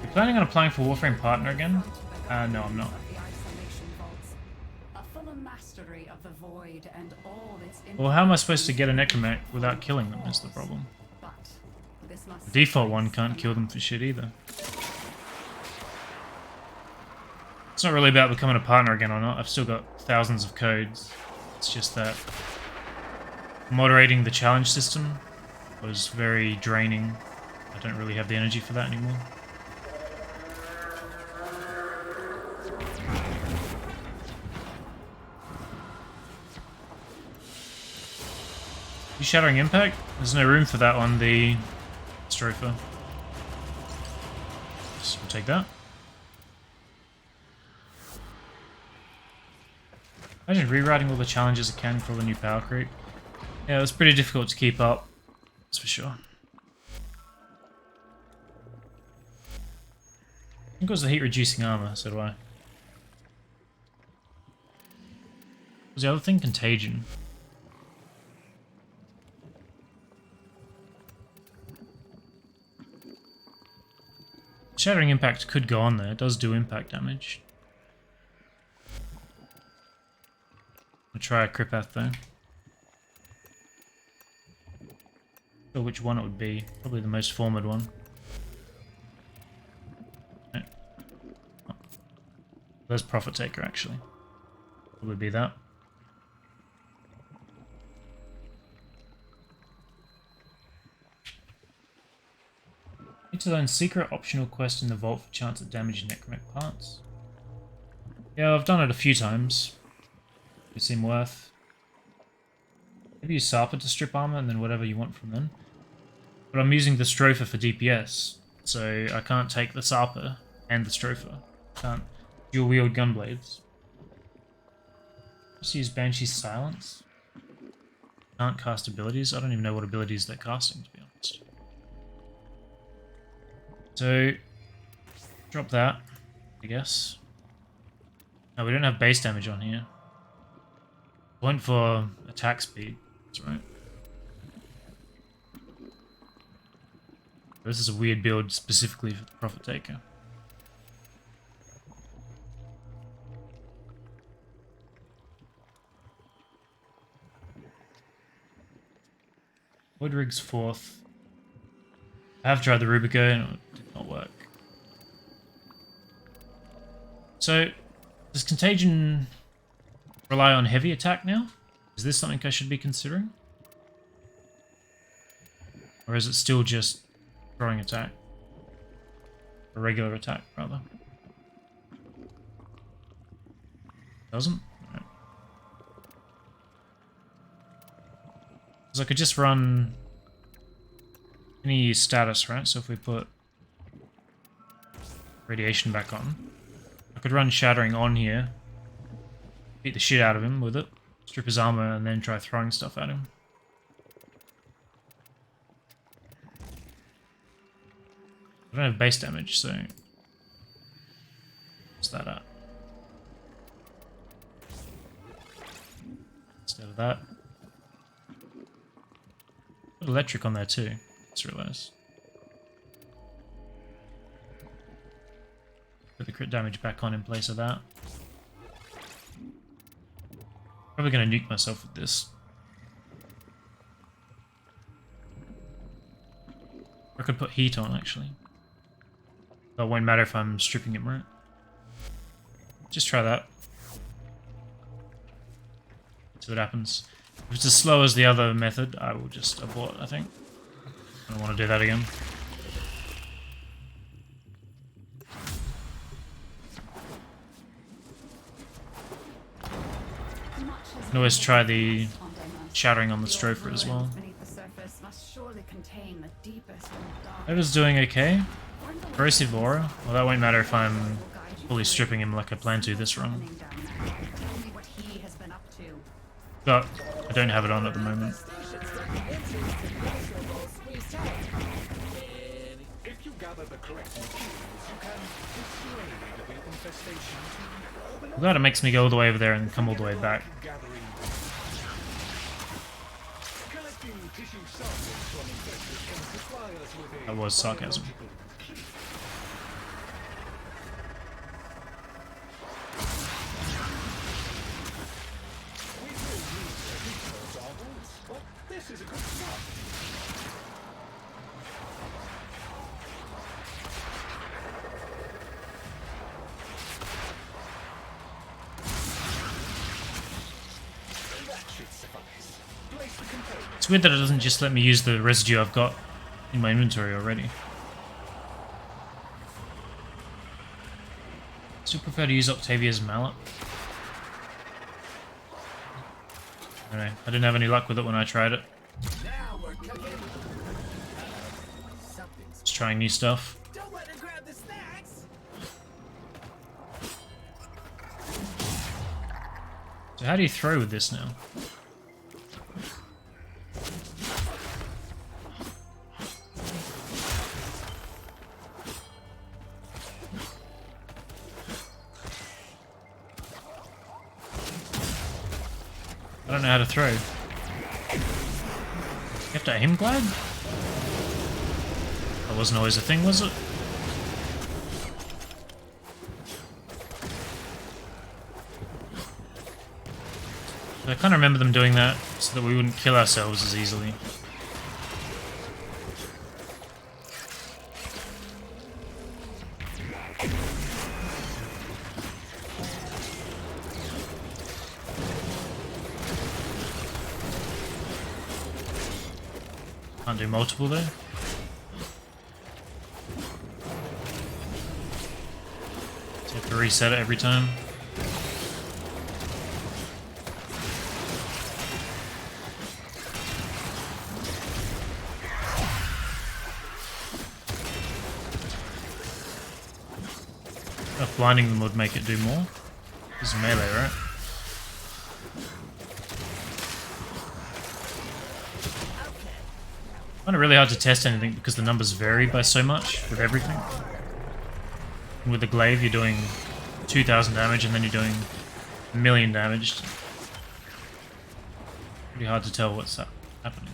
You planning on applying for Warframe Partner again? No, I'm not.
A fuller mastery of the void and all its
Well, how am I supposed to get a necromech without killing them is the problem.
But this must
The default one can't kill them for shit either. It's not really about becoming a partner again or not. I've still got thousands of codes. It's just that moderating the challenge system was very draining. I don't really have the energy for that anymore. You Shattering Impact? There's no room for that on the Stropher. So we'll take that. Imagine rewriting all the challenges I can for all the new power creep. Yeah, it was pretty difficult to keep up. That's for sure. I think it was the heat reducing armor, so do I. Was the other thing contagion? Shattering impact could go on there. It does do impact damage. I'll try a Kripath though. Not sure which one it would be. Probably the most forward one. No. Oh. There's Profit Taker actually. Probably be that. Need to learn secret optional quest in the vault for chance at damaging necromech parts. Yeah, I've done it a few times. They seem worth. Maybe use Sarpa to strip armor and then whatever you want from them. But I'm using the Stropher for DPS, so I can't take the Sarpa and the Stropher. Can't dual wield gunblades. Just use Banshee's Silence. Can't cast abilities. I don't even know what abilities they're casting, to be honest. So, drop that, I guess. No, we don't have base damage on here. Went for attack speed, that's right. This is a weird build specifically for the Profit Taker. Woodrig's 4th. I have tried the Rubico and it did not work. So, does Contagion rely on heavy attack now? Is this something I should be considering? Or is it still just throwing attack? A regular attack, rather. Doesn't? No. Because I could just run any status, right? So if we put radiation back on, I could run Shattering on here, beat the shit out of him with it, strip his armor, and then try throwing stuff at him. I don't have base damage, so what's that at? Instead of that, put electric on there too. Just realized. Put the crit damage back on in place of that. Probably gonna nuke myself with this. Or I could put heat on actually. That won't matter if I'm stripping him, right? Just try that. See what happens. If it's as slow as the other method, I will just abort, I think. I don't want to do that again. You can always try the Shattering on the Stropher as well. That is doing okay. Corrosive Aura. Well, that won't matter if I'm fully stripping him like I plan to this run. But I don't have it on at the moment.
If you gather the correct materials, you can dissuade the infestation.
I'm glad it makes me go all the way over there and come all the way back. That was sarcasm.
This is a good start.
It's weird that it doesn't just let me use the residue I've got in my inventory already. Still prefer to use Octavia's mallet. I don't know, I didn't have any luck with it when I tried it.
Now we're cooking.
Just trying new stuff.
Don't let her grab the snacks.
So how do you throw with this now? don't know how to throw. You have to aim glide? That wasn't always a thing, was it? I kind of remember them doing that so that we wouldn't kill ourselves as easily. Can't do multiple there. So you have to reset it every time. Blinding them would make it do more. This is melee, right? I find it really hard to test anything because the numbers vary by so much with everything. And with the glaive, you're doing 2,000 damage and then you're doing 1,000,000 damage. Pretty hard to tell what's happening.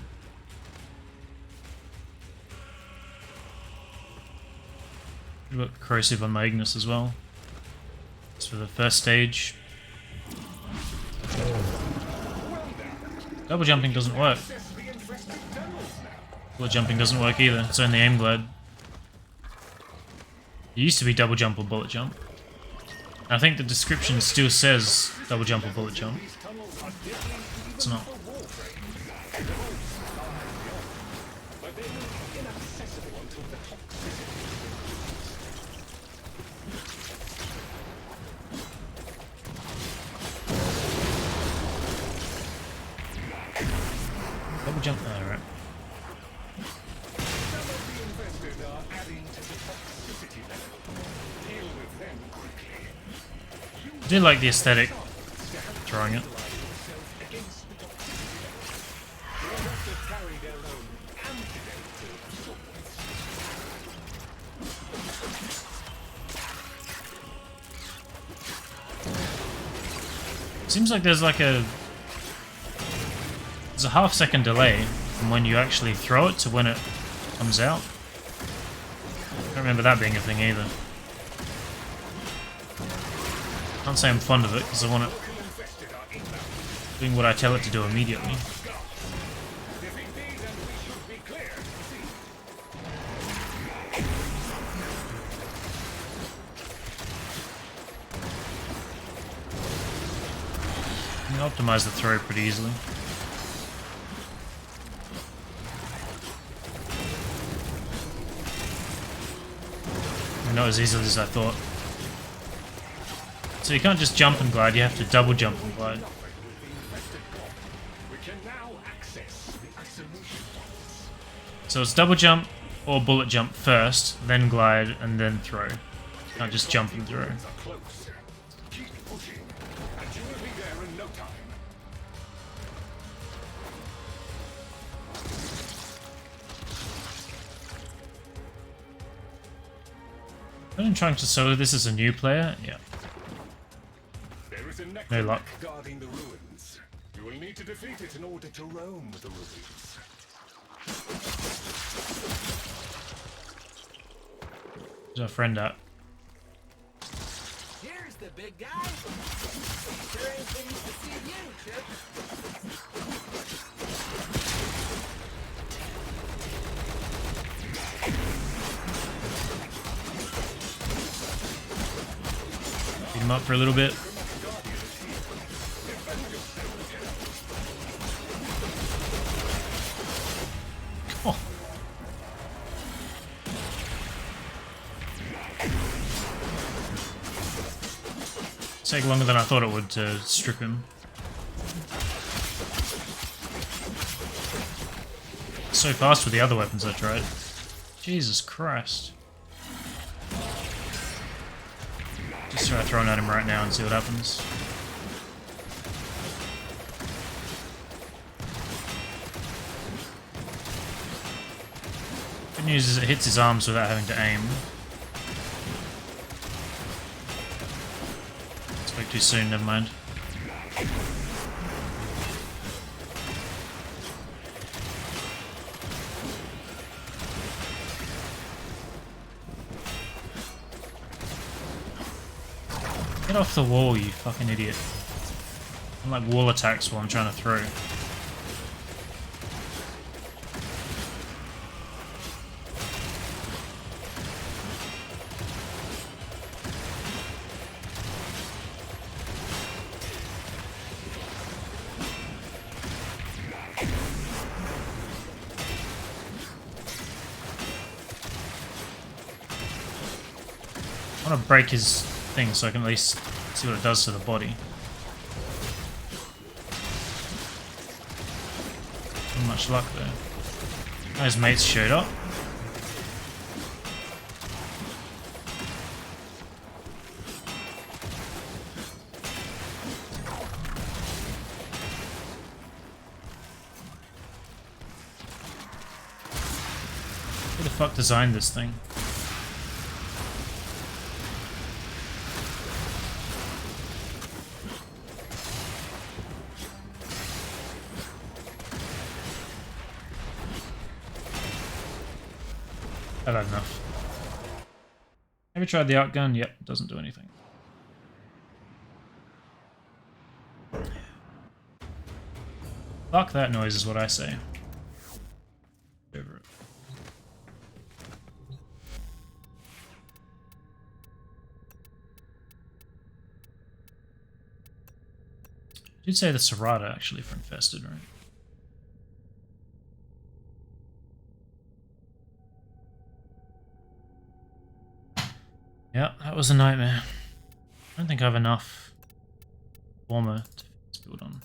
We've got corrosive on my Ignis as well. For the first stage. Double jumping doesn't work. Bullet jumping doesn't work either. It's only aim glide. It used to be double jump or bullet jump. I think the description still says double jump or bullet jump. It's not. Double jump there, right? I do like the aesthetic throwing it. Seems like there's like a half-second delay from when you actually throw it to when it comes out. I don't remember that being a thing either. Can't say I'm fond of it because I want it doing what I tell it to do immediately. You can optimize the throw pretty easily. Not as easily as I thought. So you can't just jump and glide, you have to double jump and glide. So it's double jump or bullet jump first, then glide, and then throw. You can't just jump and throw. I've been trying to solo this as a new player, yeah.
There is a
No luck.
guarding the ruins. You will need to defeat it in order to roam the ruins.
Where's our friend at?
Here's the big guy. Sure ain't pleased to see you, Chip.
Beat him up for a little bit. Oh. Take longer than I thought it would to strip him. So fast with the other weapons I tried. Jesus Christ. Just try throwing at him right now and see what happens. Good news is it hits his arms without having to aim. Spoke too soon, never mind. Get off the wall, you fucking idiot. I'm like wall attacks while I'm trying to throw. I want to break his thing so I can at least see what it does to the body. Not much luck there. His mates showed up. Who the fuck designed this thing? I've had enough. Have you tried the outgun? Yep, doesn't do anything. Fuck that noise is what I say. Over it. You'd say the Serrata actually for infested, right? Yeah, that was a nightmare. I don't think I have enough armor to build on.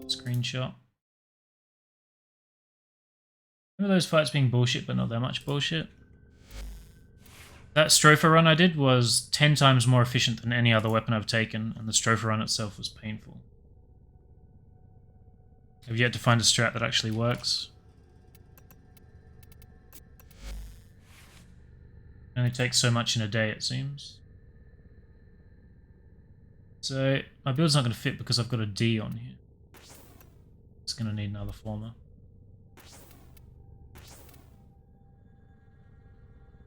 Screenshot. Remember those fights being bullshit, but not that much bullshit? That Stropher run I did was 10 times more efficient than any other weapon I've taken, and the Stropher run itself was painful. I've yet to find a strat that actually works. It only takes so much in a day, it seems. So, my build's not going to fit because I've got a D on here. It's going to need another former.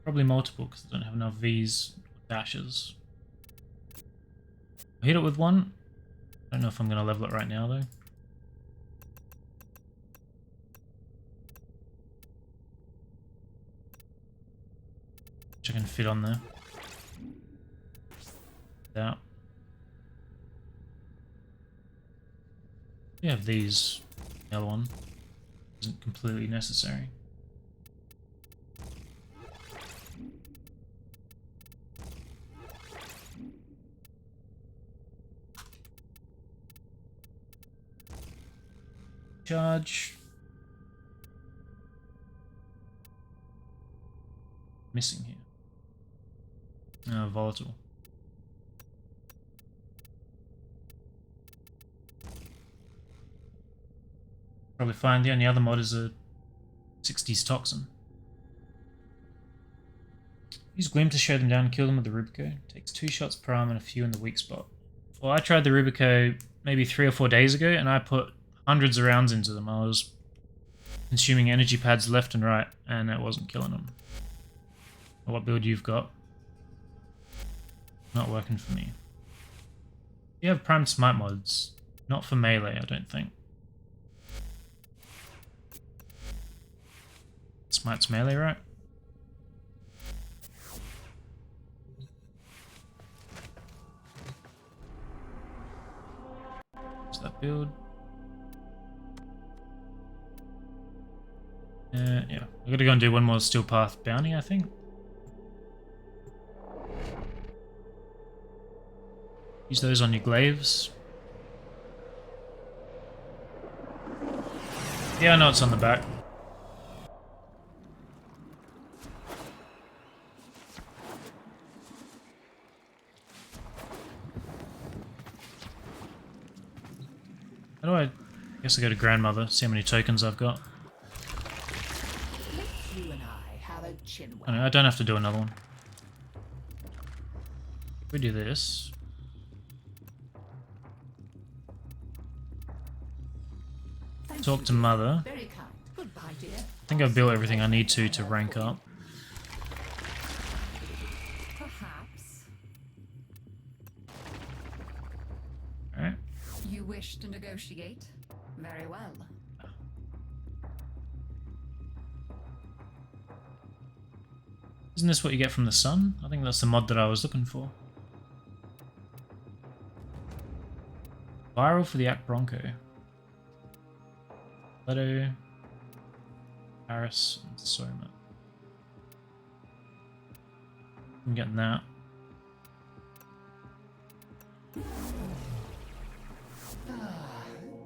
Probably multiple because I don't have enough V's or dashes. I'll hit it with one. I don't know if I'm going to level it right now though. Which I can fit on there. That. You have these. The other one isn't completely necessary. Charge. Missing here. Volatile. Probably fine. The only other mod is a 60s toxin. Use Glim to show them down and kill them with the Rubico. Takes 2 shots per arm and a few in the weak spot. Well, I tried the Rubico maybe 3 or 4 days ago and I put hundreds of rounds into them. I was consuming energy pads left and right and it wasn't killing them. What build you've got? Not working for me. You have Prime Smite mods. Not for melee, I don't think. Smite's melee, right? What's that build? Yeah. I've got to go and do one more Steel Path bounty, I think. Use those on your glaives. Yeah, I know it's on the back. How do I guess I go to Grandmother, see how many tokens I've got.
You and I have a chin
I know, I don't have to do another one. If we do this. Talk to Mother.
Very kind. Goodbye, dear.
I think I've built everything I need to rank up.
Oh, wish to negotiate? Very well.
Isn't this what you get from the sun? I think that's the mod that I was looking for. Viral for the Act Bronco. Leto, Paris, and Soma. I'm getting that.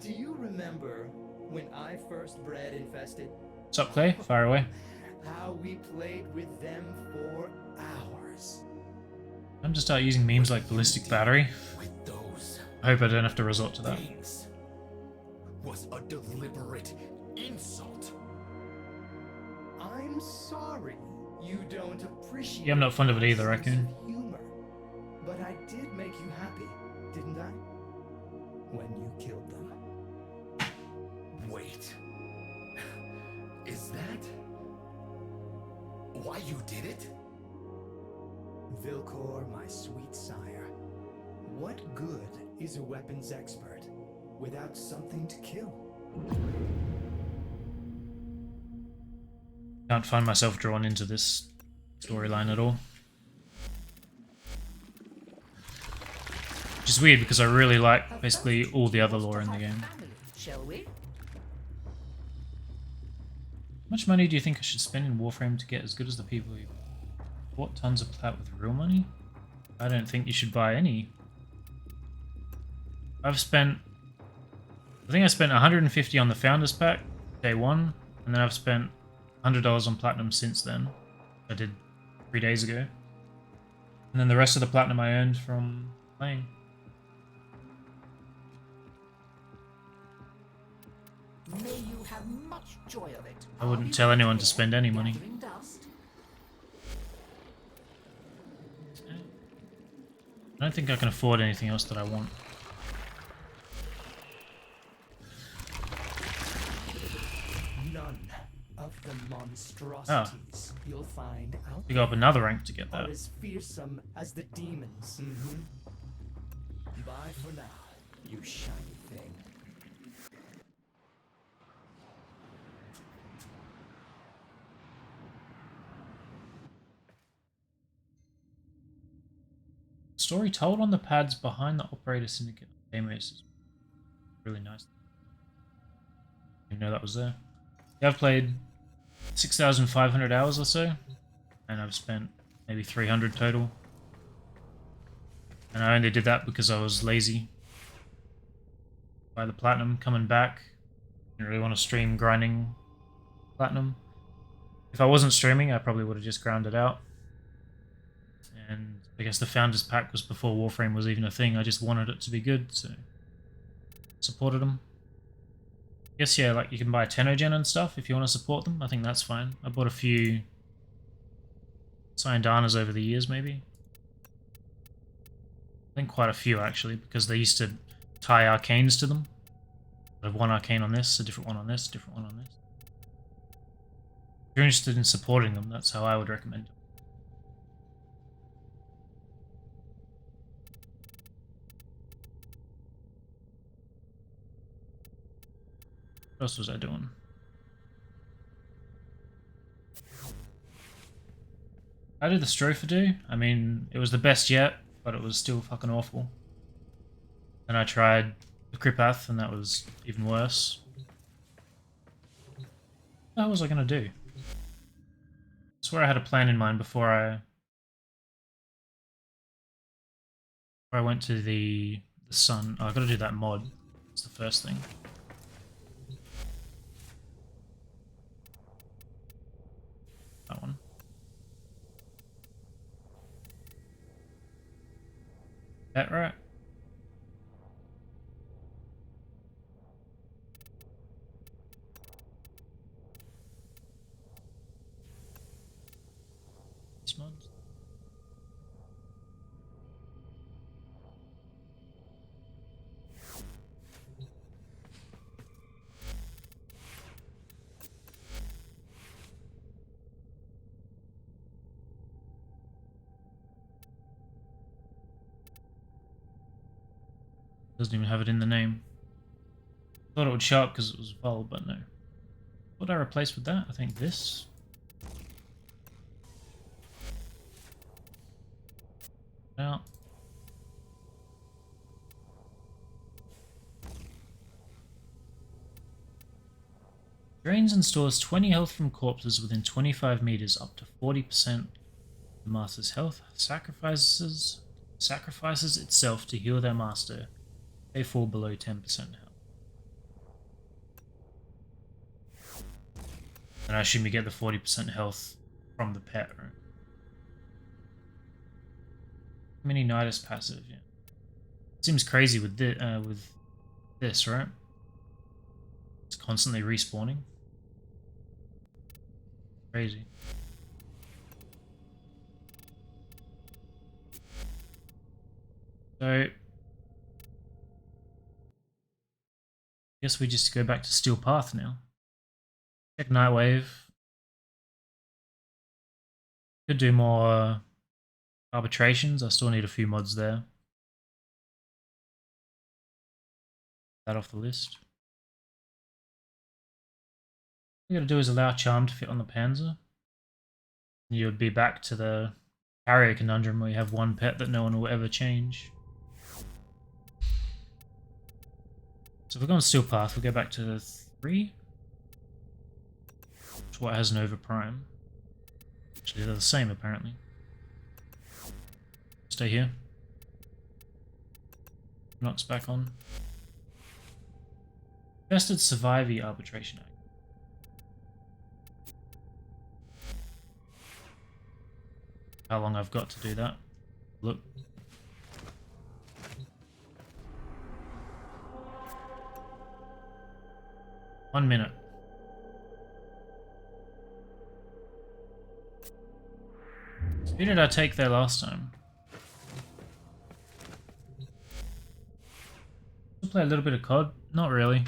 Do you remember when I first bred Infested?
What's up, Clay? Fire away.
How we played with them for hours.
I'm just start using memes like ballistic battery.
With those
I hope I don't have to resort to that.
things was a deliberate insult.
I'm sorry you don't appreciate.
Yeah, I'm not fond of it either,
my
I reckon.
sense of humor. But I did make you happy, didn't I? When you killed them.
Wait. Is that why you did it?
Vilcor, my sweet sire. What good is a weapons expert without something to kill?
Can't find myself drawn into this storyline at all. Which is weird because I really like basically all the other lore in the game.
Shall we?
How much money do you think I should spend in Warframe to get as good as the people who bought tons of plat with real money? I don't think you should buy any. I think I spent 150 on the Founders Pack, day one, and then I've spent $100 on Platinum since then. I did 3 days ago. And then the rest of the Platinum I earned from playing.
May you have much joy of it.
I wouldn't tell anyone to spend any money.
Gathering dust.
I don't think I can afford anything else that I want.
None of the monstrosities you'll find out
You go up another rank to get
are
that.
as fearsome as the demons. Bye for now, you shiny thing.
Story told on the pads behind the Operator Syndicate demos is really nice. Didn't know that was there. Yeah, I've played 6,500 hours or so, and I've spent maybe 300 total. And I only did that because I was lazy. By the Platinum coming back, didn't really want to stream grinding Platinum. If I wasn't streaming, I probably would have just ground it out. And I guess the Founders Pack was before Warframe was even a thing. I just wanted it to be good, so supported them. I guess, yeah, like you can buy Tenogen and stuff if you want to support them. I think that's fine. I bought a few Cyandanas over the years, maybe. I think quite a few, actually, because they used to tie arcanes to them. I have one arcane on this, a different one on this, a different one on this. If you're interested in supporting them, that's how I would recommend it. What else was I doing? How did the Stropher do? I mean, it was the best yet, but it was still fucking awful. And I tried the Kripath, and that was even worse. What was I gonna do? I swear I had a plan in mind before I went to the sun. Oh, I gotta do that mod. That's the first thing. That one. That right? These mods. Doesn't even have it in the name. Thought it would show up because it was vol, but no. What did I replace with that? I think this. Now. Drains and stores 20 health from corpses within 25 meters, up to 40% of the master's health. Sacrifices itself to heal their master. They fall below 10% health. And I assume you get the 40% health from the pet, right? Mini Nidus passive, yeah. Seems crazy with this, right? It's constantly respawning. Crazy. So, I guess we just go back to Steel Path now. Check Nightwave. Could do more arbitrations. I still need a few mods there. That off the list. What you gotta do is allow Charm to fit on the Panzer. You would be back to the Carrier conundrum where you have one pet that no one will ever change. So if we're going to Steel Path, we'll go back to 3. Which is what has Nova Prime. Actually, they're the same apparently. Stay here. Knocks back on. Vested Survivee Arbitration Act. How long I've got to do that. Look. One minute. Who did I take there last time? Still play a little bit of COD? Not really.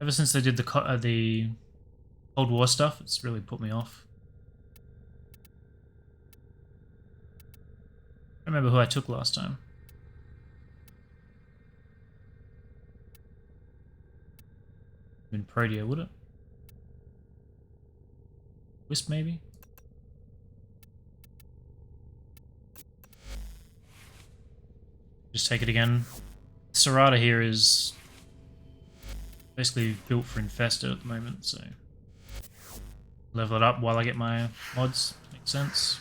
Ever since they did the Cold War stuff, it's really put me off. I don't remember who I took last time. Been Protea, would it? Wisp, maybe? Just take it again. Serrata here is basically built for Infested at the moment, so level it up while I get my mods. Makes sense.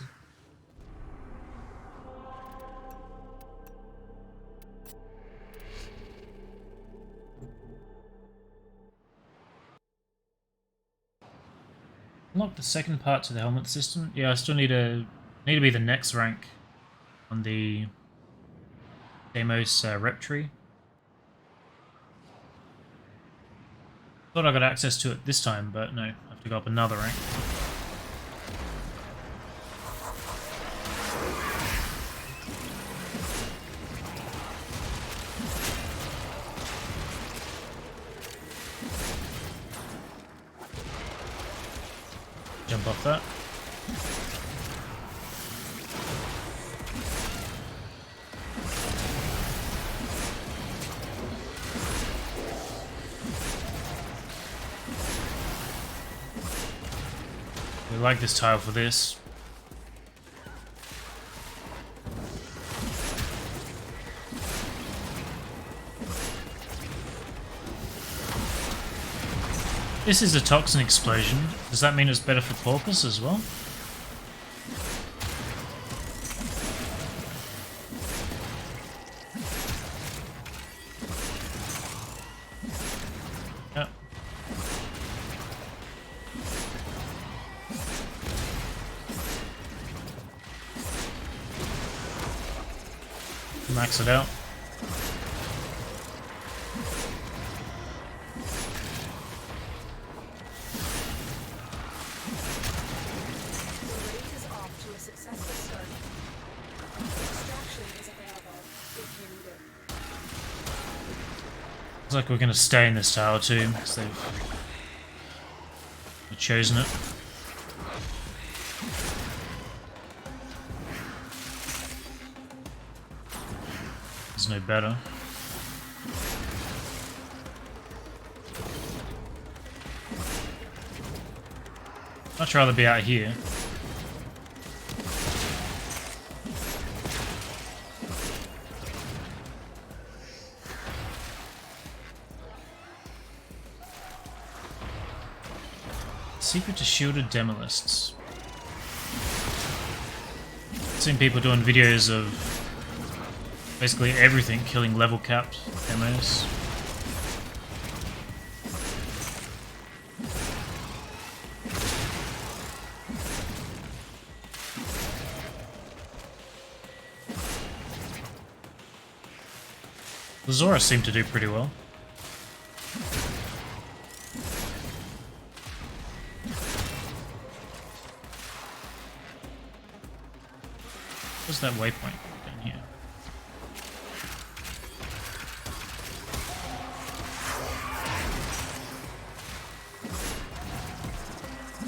Unlock the second part to the Helminth system. Yeah, I still need to be the next rank on the Deimos rep tree. Thought I got access to it this time, but no, I have to go up another rank. Jump off that. We like this tile for this. This is a toxin explosion. Does that mean it's better for Porpoise as well? Yep. Max it out. Looks like we're going to stay in this tower too, because they've chosen it. There's no better. Much rather be out here. Secret to shielded demolists. I've seen people doing videos of basically everything killing level capped demos. The Zora seem to do pretty well. Where's that waypoint? Down here.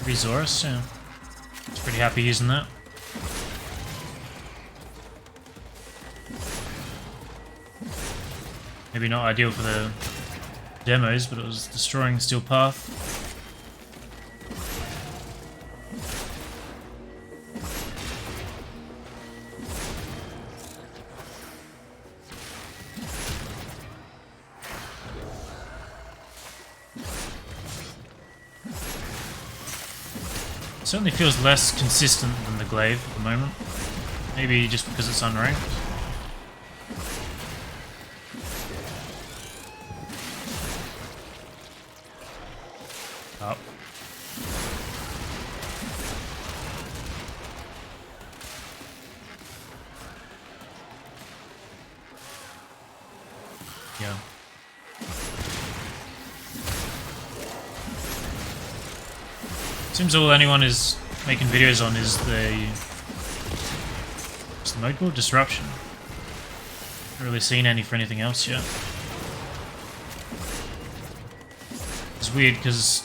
Resource, yeah. It's pretty happy using that. Maybe not ideal for the demos, but it was destroying the steel path. Certainly feels less consistent than the glaive at the moment. Maybe just because it's unranked. Up. Yeah. Seems all anyone is making videos on is what's the mode called? Disruption. Haven't really seen any for anything else yet. It's weird because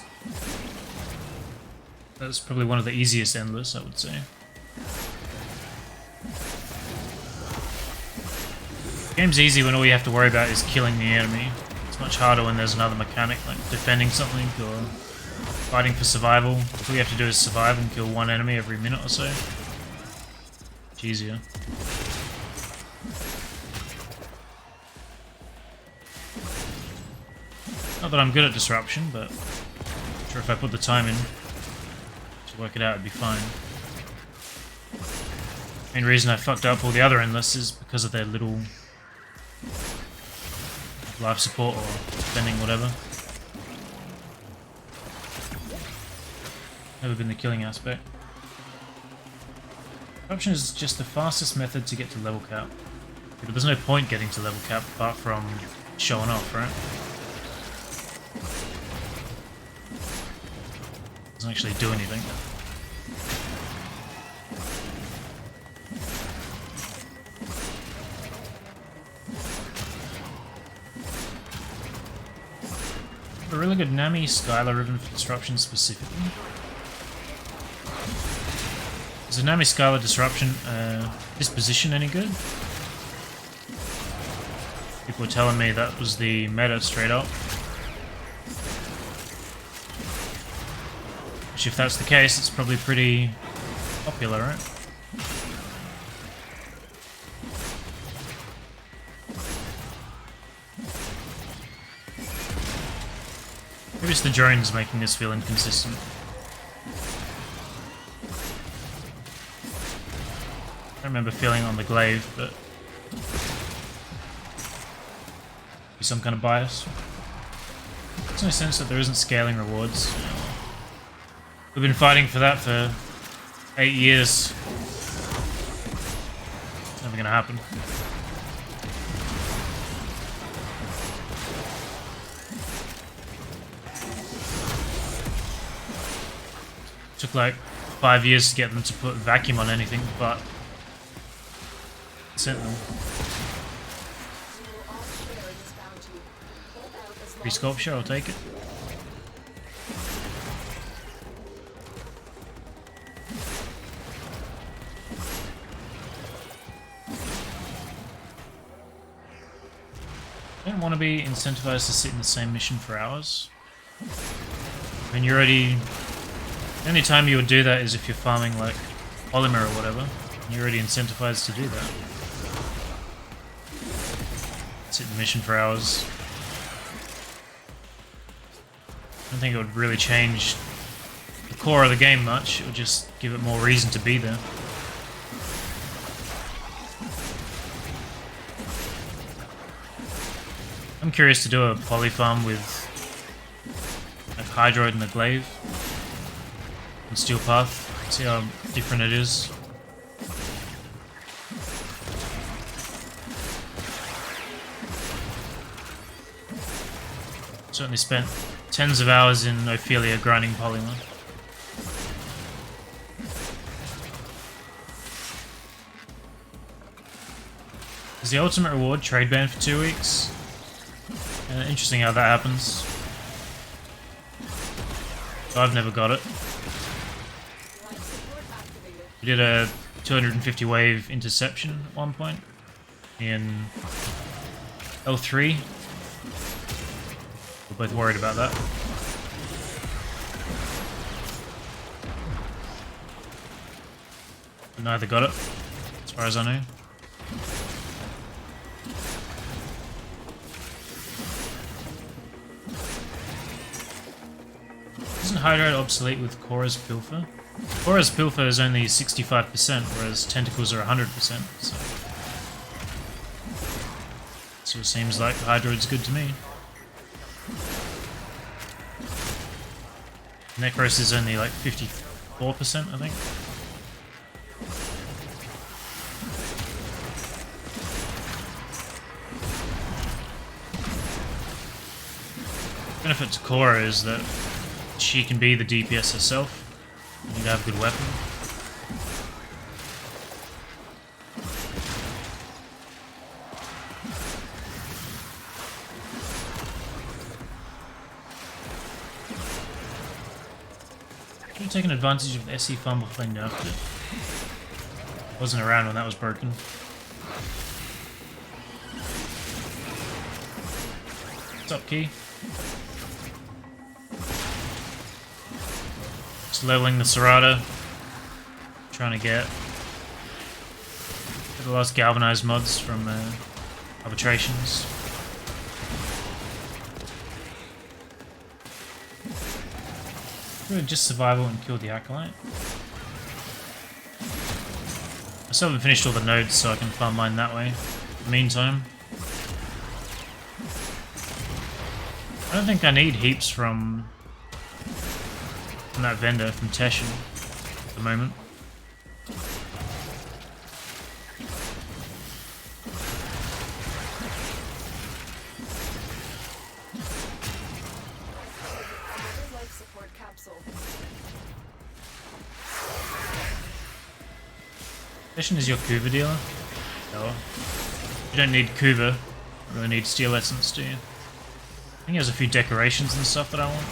that's probably one of the easiest endless, I would say. The game's easy when all you have to worry about is killing the enemy. It's much harder when there's another mechanic like defending something or fighting for survival. All you have to do is survive and kill one enemy every minute or so. It's easier. Not that I'm good at disruption, but I'm sure if I put the time in to work it out, it'd be fine. Main reason I fucked up all the other endless is because of their little life support or defending whatever. Never been the killing aspect. Disruption is just the fastest method to get to level cap. But there's no point getting to level cap apart from showing off, right? Doesn't actually do anything. A really good Nami Skylar ribbon for disruption specifically. Is the Nami Skylar disruption disposition any good? People were telling me that was the meta straight up. Which, if that's the case, it's probably pretty popular, right? Maybe it's the drones making this feel inconsistent. I don't remember feeling on the glaive, but be some kind of bias. There's no sense that there isn't scaling rewards. We've been fighting for that for 8 years. It's never gonna happen. Took like 5 years to get them to put vacuum on anything, but Sentinel. Free sculpture, I'll take it. I don't want to be incentivized to sit in the same mission for hours. I mean, you're already The only time you would do that is if you're farming like polymer or whatever. And you're already incentivized to do that. Sit in the mission for hours. I don't think it would really change the core of the game much. It would just give it more reason to be there. I'm curious to do a poly farm with like Hydroid and the Glaive and Steel Path. See how different it is. Certainly spent tens of hours in Ophelia grinding polymer. Is the ultimate reward trade ban for 2 weeks? Interesting how that happens. I've never got it. We did a 250 wave interception at one point in L3. We're both worried about that. But neither got it, as far as I know. Isn't Hydroid obsolete with Korra's Pilfer? Korra's Pilfer is only 65%, whereas Tentacles are 100%, so it seems like Hydroid's good to me. Necros is only like 54%, I think. Benefit to Korra is that she can be the DPS herself. You need to have a good weapon. Should have taken advantage of the SE farm before they nerfed it. Wasn't around when that was broken. What's up, Key? Just leveling the Serrata. Trying to get the last galvanized mods from Arbitrations. Really just survival and kill the Acolyte. I still haven't finished all the nodes, so I can farm mine that way. In the meantime, I don't think I need heaps from that vendor, from Teshin, at the moment. Teshin is your Kuva dealer? No. You don't need Kuva. You really need Steel Essence, do you? I think he has a few decorations and stuff that I want.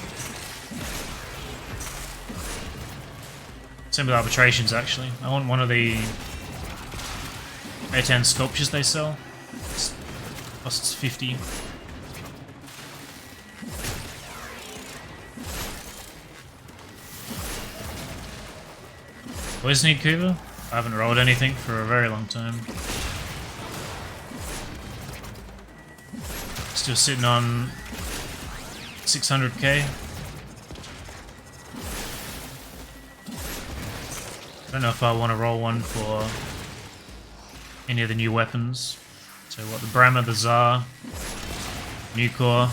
Same with Arbitrations, actually. I want one of the A10 sculptures they sell. It costs 50. Always need Kuva? I haven't rolled anything for a very long time. Still sitting on 600k. I don't know if I want to roll one for any of the new weapons. So what, the Brahma, the Tsar, Nucor,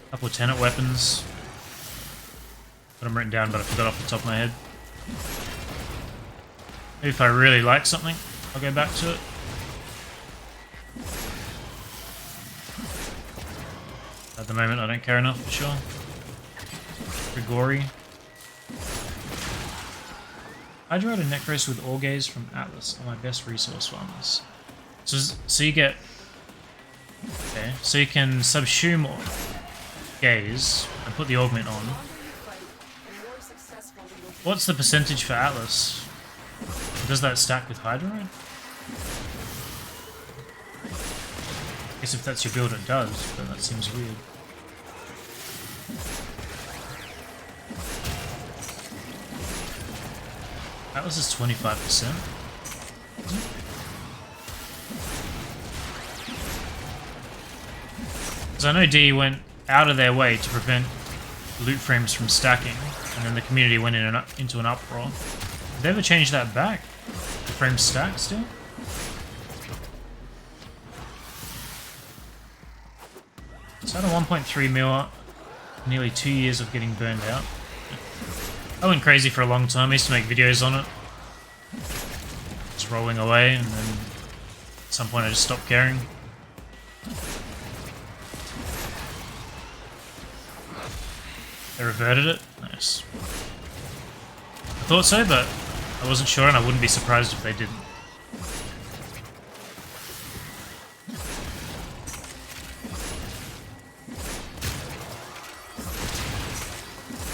a couple of Tenet weapons. Got them written down, but I forgot off the top of my head. Maybe if I really like something, I'll go back to it. At the moment, I don't care enough for sure. Grigori. Hydroid and Necros with Orgaze from Atlas are my best resource farmers. So you get... Okay, so you can subsume Gaze and put the augment on. What's the percentage for Atlas? Does that stack with Hydroid? I guess if that's your build it does, but that seems weird. Atlas is 25%. Because I know D went out of their way to prevent loot frames from stacking, and then the community went into an uproar. Did they ever change that back? The frames stack still? So out of 1.3 mil, nearly 2 years of getting burned out. I went crazy for a long time. I used to make videos on it. Just rolling away, and then at some point I just stopped caring. They reverted it? Nice. I thought so, but I wasn't sure, and I wouldn't be surprised if they didn't.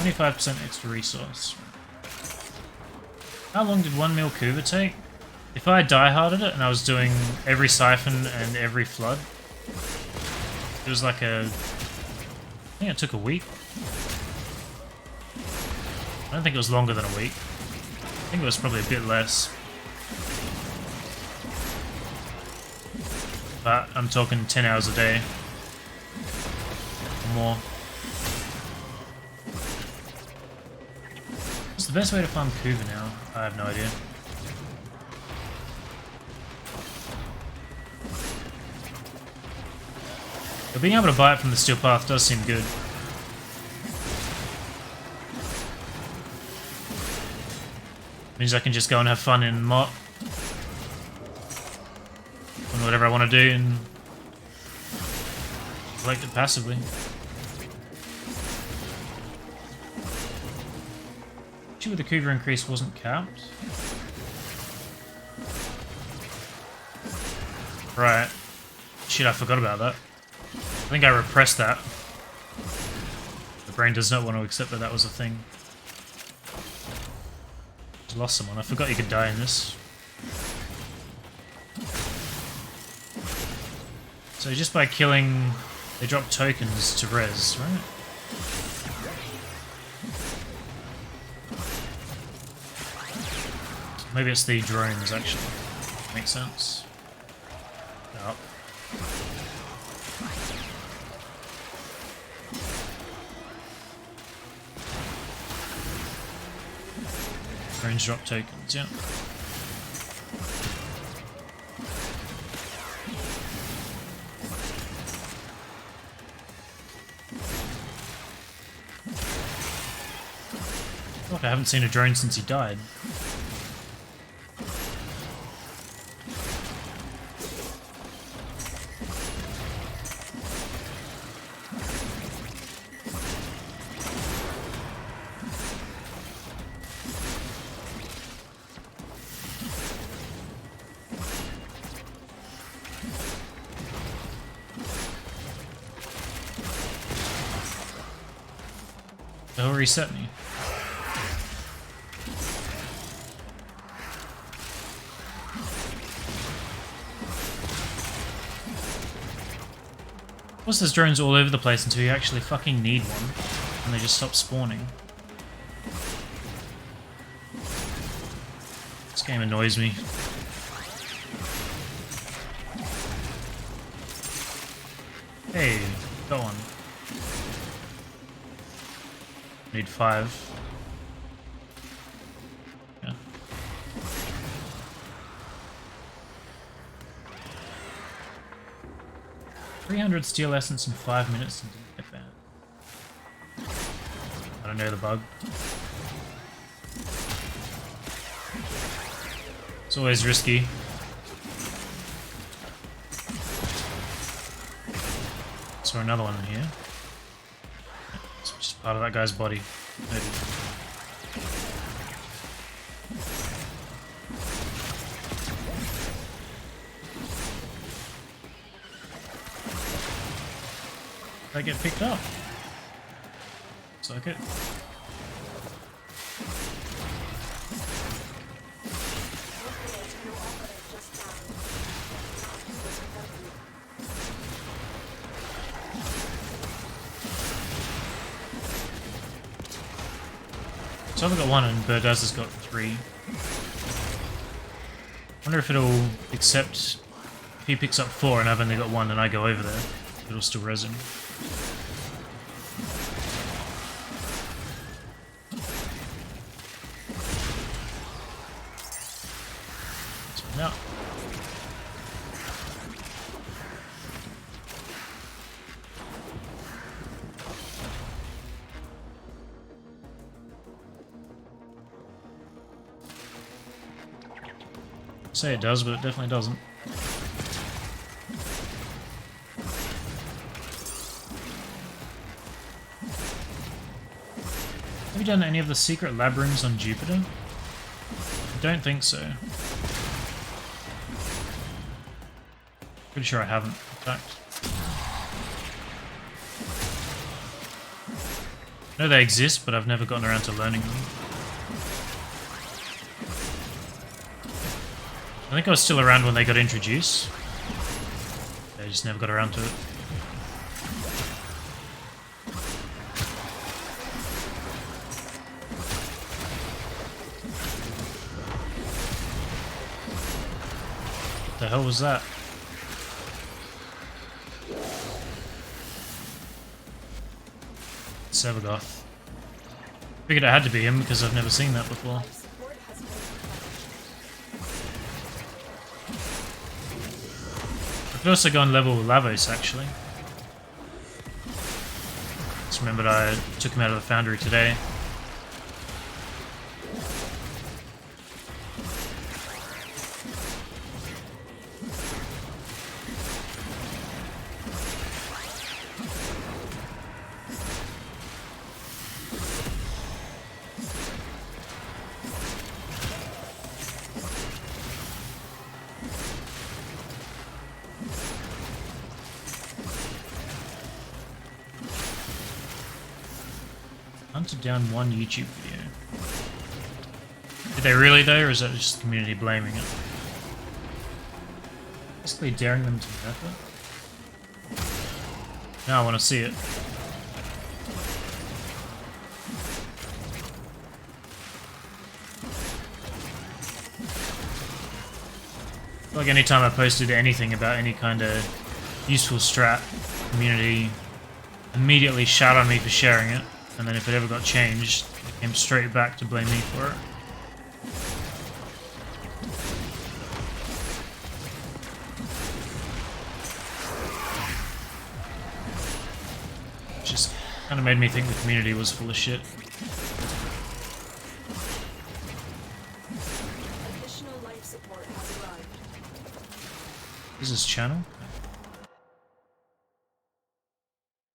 %, extra resource. How long did 1 mil Kuba take? If I die-harded it and I was doing every siphon and every flood, it was like I think it took a week. I don't think it was longer than a week. I think it was probably a bit less. But I'm talking 10 hours a day. Or more. What's the best way to farm Kuba now? I have no idea. But being able to buy it from the Steel Path does seem good. Means I can just go and have fun in Mott. And whatever I want to do and collect it passively. Actually, with the Kuba increase wasn't capped. Right. Shit, I forgot about that. I think I repressed that. The brain does not want to accept that that was a thing. Lost someone. I forgot you could die in this. So just by killing, they drop tokens to res, right? Maybe it's the drones actually. Makes sense. Oh. Drones drop tokens, yeah. Look, I haven't seen a drone since he died. They'll reset me. Plus there's drones all over the place until you actually fucking need one, and they just stop spawning. This game annoys me. Hey, go on. Need 5. Yeah. $300 steel essence in 5 minutes and didn't get that. I don't know the bug. It's always risky. So another one in here. It's just part of that guy's body. Maybe. Did I get picked up? Looks like it. So I've got 1 and Birdaz has got 3. Wonder if it'll accept if he picks up 4 and I've only got 1 and I go over there. It'll still res him. No. Say it does, but it definitely doesn't. Have you done any of the secret lab rooms on Jupiter? I don't think so. Pretty sure I haven't, in fact. I know they exist, but I've never gotten around to learning them. I think I was still around when they got introduced. I just never got around to it. What the hell was that? Sevagoth. Figured it had to be him because I've never seen that before. I could also go and level Lavos actually. Just remembered I took him out of the foundry today. Hunted down 1 YouTube video. Did they really though, or is that just the community blaming it? Basically daring them to death it? Now I want to see it. I feel like anytime I posted anything about any kind of useful strat, community immediately shout on me for sharing it. And then if it ever got changed, it came straight back to blame me for it. Just kind of made me think the community was full of shit.
Additional life support has arrived.
Is this channel?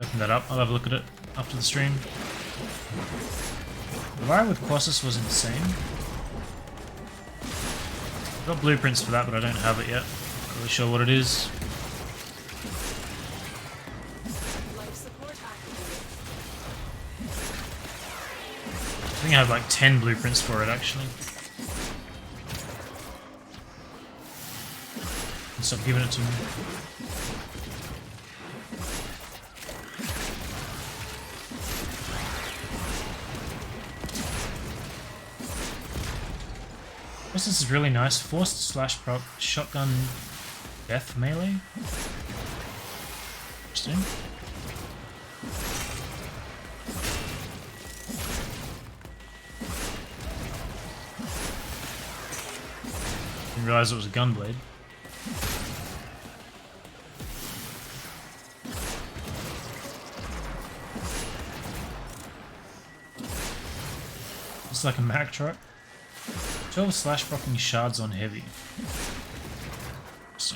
Open that up, I'll have a look at it after the stream. The wire with Colossus was insane. I've got blueprints for that, but I don't have it yet. Not really sure what it is.
Life support activated.
I think I have like 10 blueprints for it actually. Stop giving it to me. This is really nice. Forced slash prop shotgun death melee. Interesting. Didn't realize it was a gunblade. It's like a Mack truck. 12 slash proccing shards on heavy. So.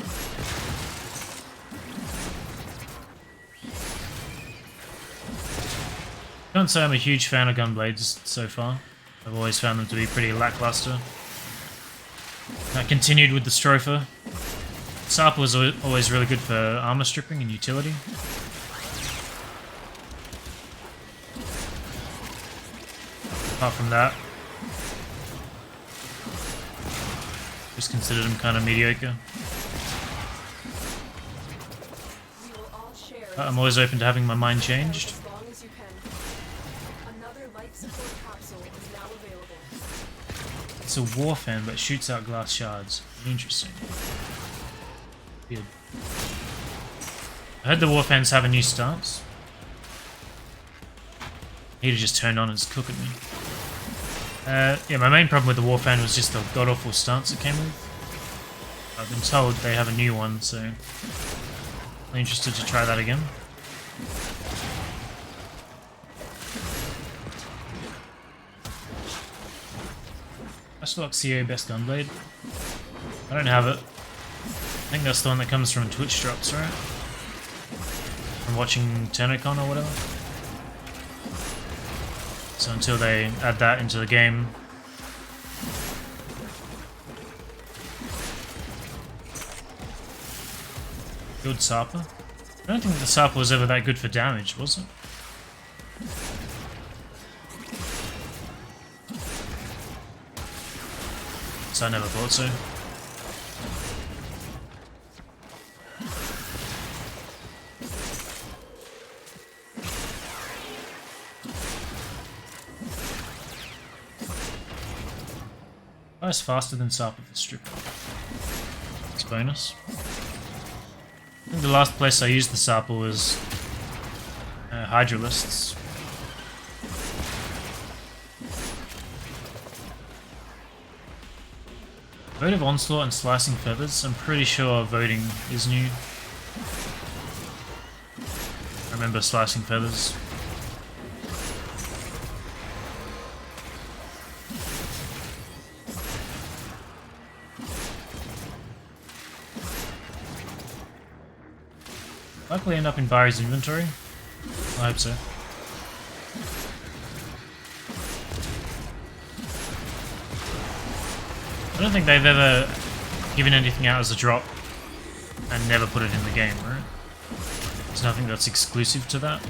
Can't say I'm a huge fan of gunblades so far. I've always found them to be pretty lackluster. That continued with the Stropher. Sarpa was always really good for armor stripping and utility. Apart from that, just considered him kind of mediocre.
We will all share
But I'm always open to having my mind changed.
as long as you can. Another life support support capsule is now available.
It's a war fan, but shoots out glass shards. Interesting. Weird. I heard the war fans have a new stance. Heater just turned on and it's cooking me. Yeah, my main problem with the war fan was just the god awful stance it came with. I've been told they have a new one, so I'm interested to try that again. I still like CO Best Gunblade. I don't have it. I think that's the one that comes from Twitch drops, right? From watching TennoCon or whatever. So until they add that into the game. Good Sarpa. I don't think the Sarpa was ever that good for damage, was it? So I never thought so. Oh, it's faster than Sarpa for stripper. It's a bonus. I think the last place I used the Sarpa was Hydralists. Vote of Onslaught and Slicing Feathers. I'm pretty sure voting is new. I remember Slicing Feathers. Likely end up in Barry's inventory. I hope so. I don't think they've ever given anything out as a drop and never put it in the game, right? There's nothing that's exclusive to that.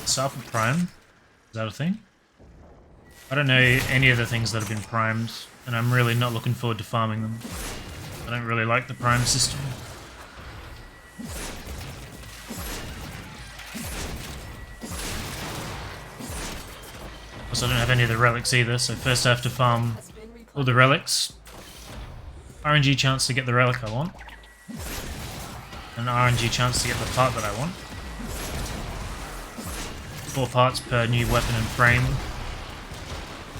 Sarpa Prime? Is that a thing? I don't know any of the things that have been primed, and I'm really not looking forward to farming them. I don't really like the prime system. Also, I don't have any of the relics either, so first I have to farm all the relics. RNG chance to get the relic I want. And RNG chance to get the part that I want. 4 parts per new weapon and frame.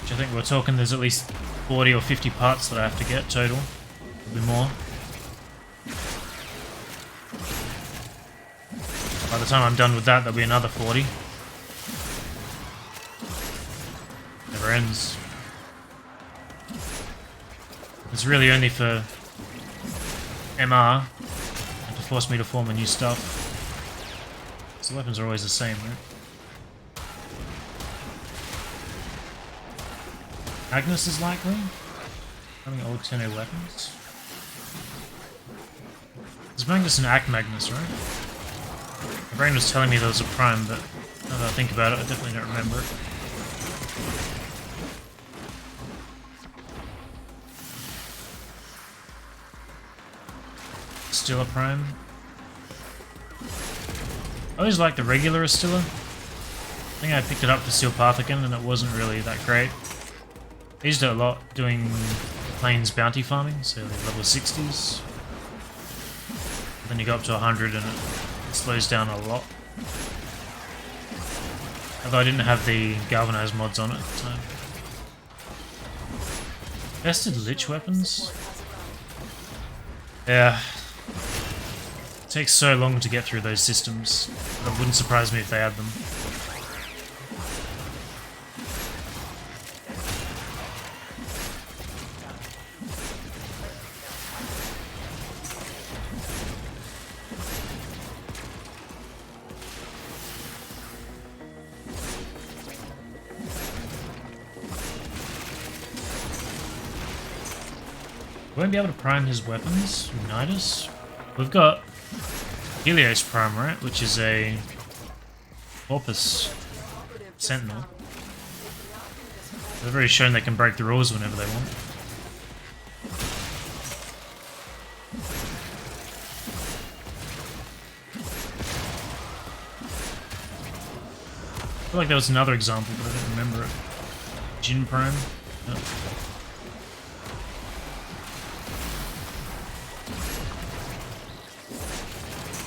Which I think we're talking there's at least 40 or 50 parts that I have to get total. Probably more. By the time I'm done with that, there'll be another 40. Never ends. It's really only for MR and to force me to form a new stuff. So weapons are always the same, right? Magnus is likely. Having old Tenno weapons. Is Magnus an Act Magnus, right? My brain was telling me there was a Prime, but now that I think about it, I definitely don't remember it. Astilla Prime. I always liked the regular Astilla. I think I picked it up for Steel Parthican and it wasn't really that great. I used it a lot doing Plains bounty farming, so level 60s. Then you go up to 100 and it slows down a lot. Although I didn't have the galvanized mods on it at the time. Vested Lich weapons? Yeah. It takes so long to get through those systems. It wouldn't surprise me if they add them. Won't be able to prime his weapons. Unitus. We've got Helios Prime, right? Which is a Corpus Sentinel. They've already shown they can break the rules whenever they want. I feel like there was another example, but I don't remember it. Jin Prime? No.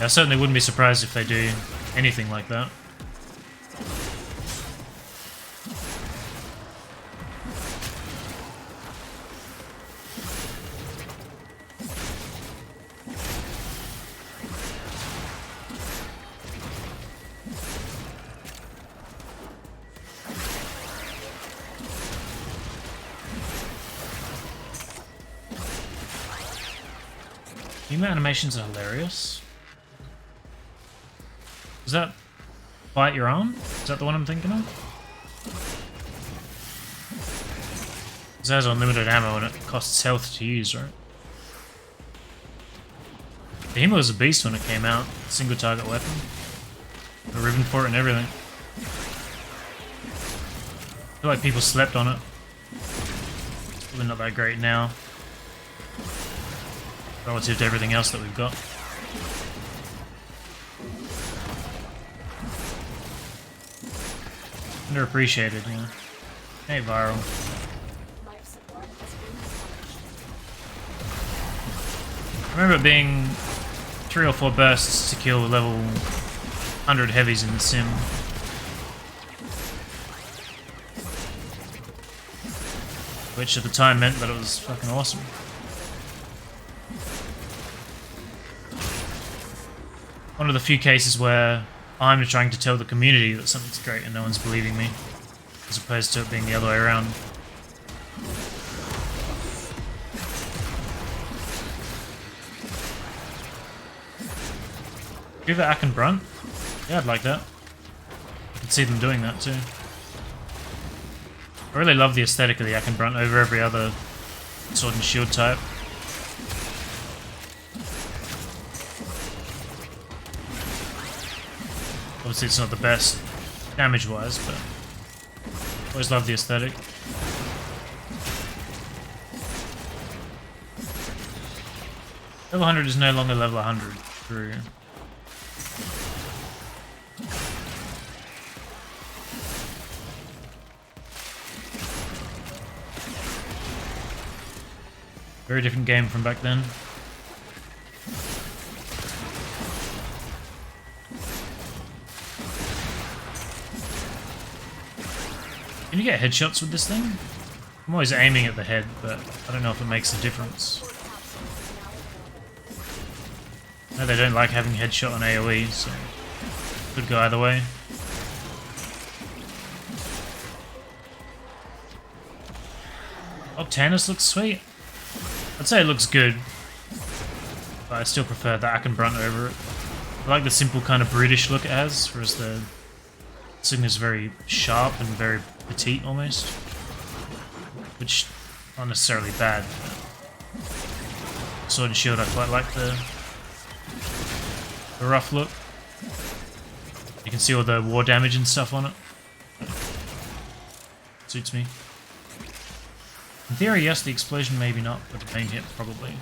I certainly wouldn't be surprised if they do anything like that. Human animations are hilarious. Is that bite your arm? Is that the one I'm thinking of? It has unlimited ammo and it costs health to use, right? The Hemo was a beast when it came out. Single target weapon. A ribbon for it and everything. I feel like people slept on it. It's probably not that great now. Relative to everything else that we've got. Underappreciated, yeah. Hey, Viral. I remember it being 3 or 4 bursts to kill level 100 heavies in the sim. Which at the time meant that it was fucking awesome. One of the few cases where I'm trying to tell the community that something's great and no one's believing me, as opposed to it being the other way around. Give it Ack and Brunt? Yeah, I'd like that. I could see them doing that too. I really love the aesthetic of the Ack and Brunt over every other sword and shield type. Obviously it's not the best damage-wise, but always love the aesthetic. Level 100 is no longer level 100. True. Very different game from back then. Can you get headshots with this thing? I'm always aiming at the head, but I don't know if it makes a difference. No, they don't like having headshot on AoE, so could go either way. Octanus looks sweet. I'd say it looks good, but I still prefer the Ack and Brunt over it. I like the simple kind of brutish look it has, whereas the Sigma is very sharp and very petite almost, which not necessarily bad. Sword and Shield, I quite like the rough look. You can see all the war damage and stuff on it. Suits me. In theory, yes, the explosion maybe not, but the main hit probably.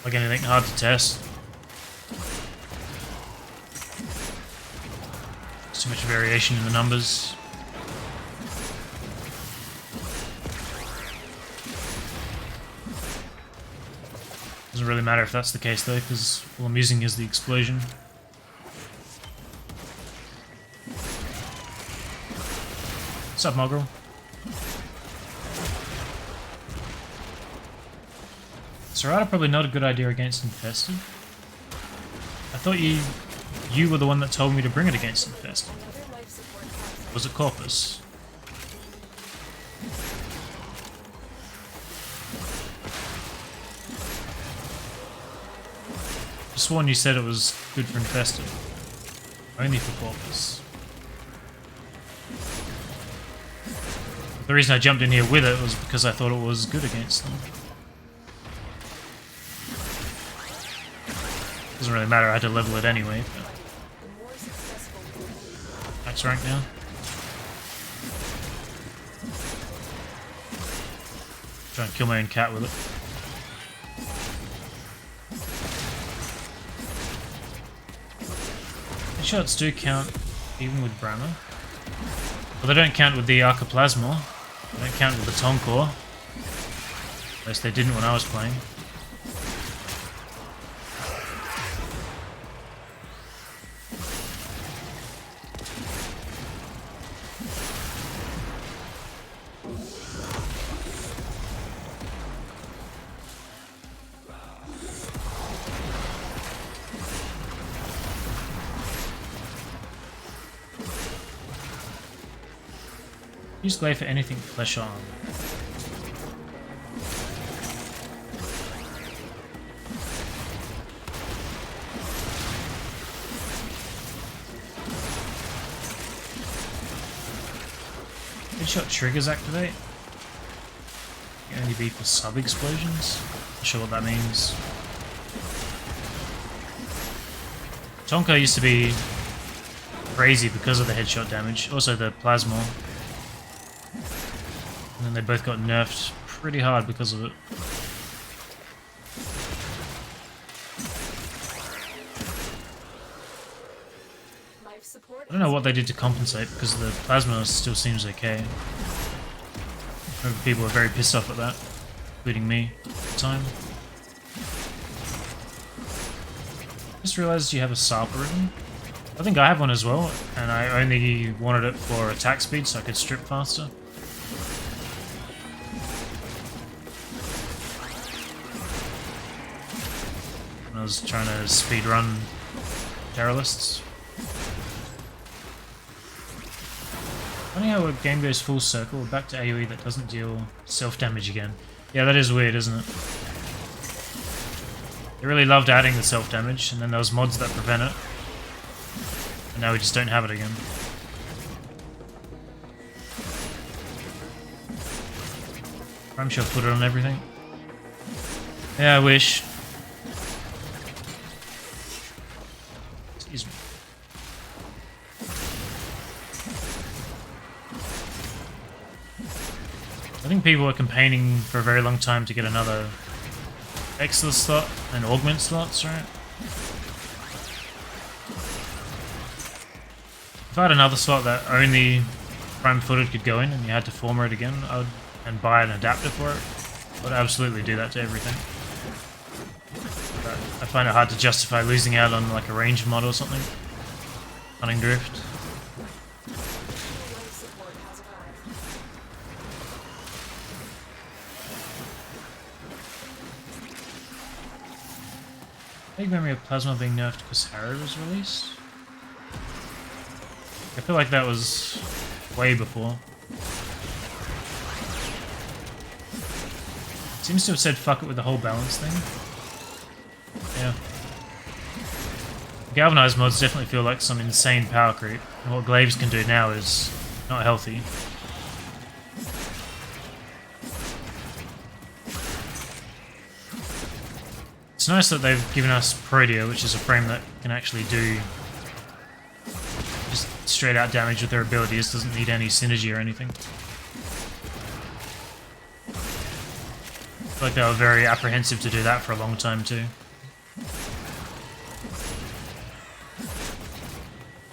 Like anything hard to test. There's too much variation in the numbers. Doesn't really matter if that's the case though, because all I'm using is the explosion. What's up, Mogrel? Serrata probably not a good idea against Infested. I thought you were the one that told me to bring it against Infested. Was it Corpus? I sworn you said it was good for Infested. Only for Corpus. The reason I jumped in here with it was because I thought it was good against them. Doesn't really matter, I had to level it anyway. Max rank now. Try and kill my own cat with it. Headshots do count even with Brammer. Well, they don't count with the Arcoplasma. They don't count with the Tonkor. At least they didn't when I was playing. Use glaive for anything flesh on. Headshot triggers activate. Can only be for sub explosions. Not sure what that means. Tonka used to be crazy because of the headshot damage. Also the plasma. And then they both got nerfed pretty hard because of it. I don't know what they did to compensate because the plasma still seems okay. I remember people were very pissed off at that, including me at the time. Just realized you have a Sarpa ribbon. I think I have one as well, and I only wanted it for attack speed so I could strip faster. I was trying to speedrun terrorists. Funny how a game goes full circle, back to AoE that doesn't deal self-damage again. Yeah, that is weird, isn't it? They really loved adding the self-damage, and then there was mods that prevent it. And now we just don't have it again. I'm sure I'll put it on everything. Yeah, I wish. Excuse me. I think people were campaigning for a very long time to get another Exilus slot and Augment slots, right? If I had another slot that only Prime Footed could go in and you had to former it again, and buy an adapter for it, I would absolutely do that to everything. But I find it hard to justify losing out on like a range mod or something. Hunting Drift. Vague memory of Plasma being nerfed because Harrow was released. I feel like that was way before. It seems to have said fuck it with the whole balance thing. Yeah. Galvanized mods definitely feel like some insane power creep, and what Glaives can do now is not healthy. It's nice that they've given us Protea, which is a frame that can actually do just straight out damage with their abilities, doesn't need any synergy or anything. I feel like they were very apprehensive to do that for a long time too.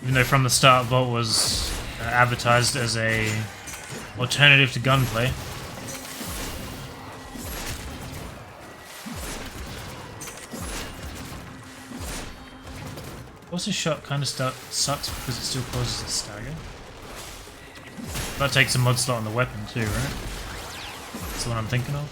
Even though from the start Vault was advertised as a alternative to gunplay. Also, shot kind of sucks because it still causes a stagger. That takes a mod slot on the weapon too, right? That's the one I'm thinking of.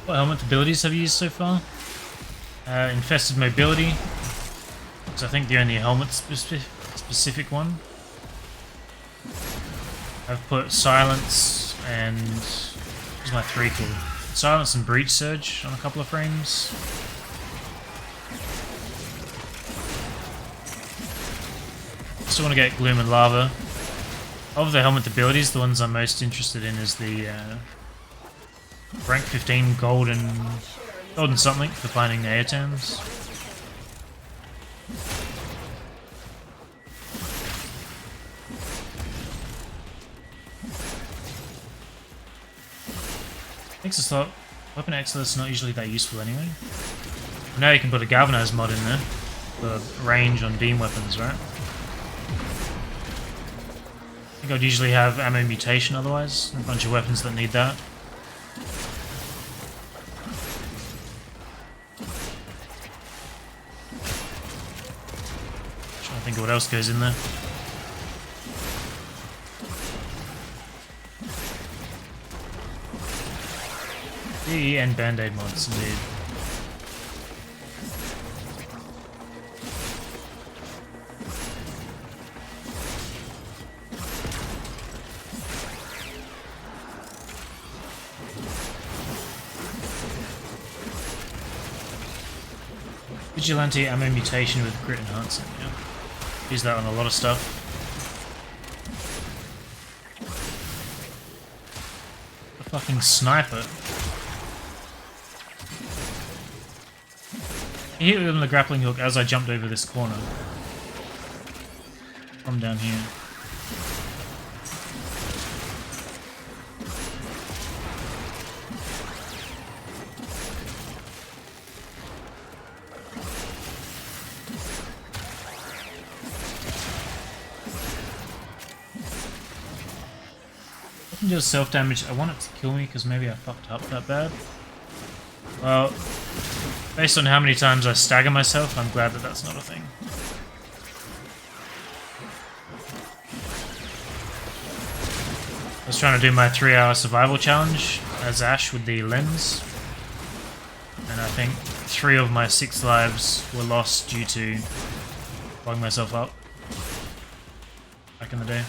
What Helminth abilities have you used so far? Infested Mobility. Because I think the only Helminth specific one. I've put Silence and... what's my 3 called? silence and breach surge on a couple of frames. Still want to get gloom and lava. Of the Helminth abilities, the ones I'm most interested in is the rank 15 golden something for finding the Aetams. Takes a slot. Weapon excellence is not usually that useful anyway. Now you can put a galvanized mod in there for range on beam weapons, right? I think I'd usually have ammo mutation otherwise. A bunch of weapons that need that. Trying to think of what else goes in there. And band-aid mods, indeed. Vigilante ammo mutation with grit enhancing, yeah. Use that on a lot of stuff. A fucking sniper. He hit me with the grappling hook as I jumped over this corner. From down here. I can just self-damage. I want it to kill me because maybe I fucked up that bad. Well, based on how many times I stagger myself, I'm glad that that's not a thing. I was trying to do my 3-hour survival challenge as Ash with the lens, and I think 3 of my 6 lives were lost due to blowing myself up back in the day.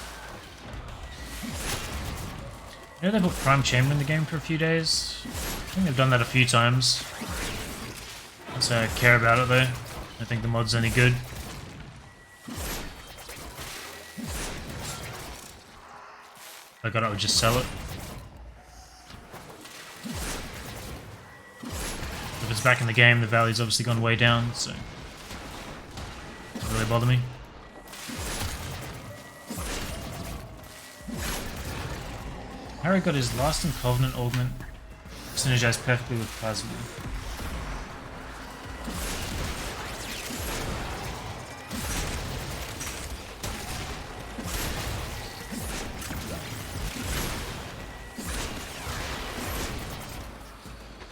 You know they put Prime Chamber in the game for a few days? I think they've done that a few times. So I care about it though. I think the mod's any good. I got it, I would just sell it. If it's back in the game, the value's obviously gone way down, so doesn't really bother me. Harry got his Last and Covenant augment synergized perfectly with Plasma.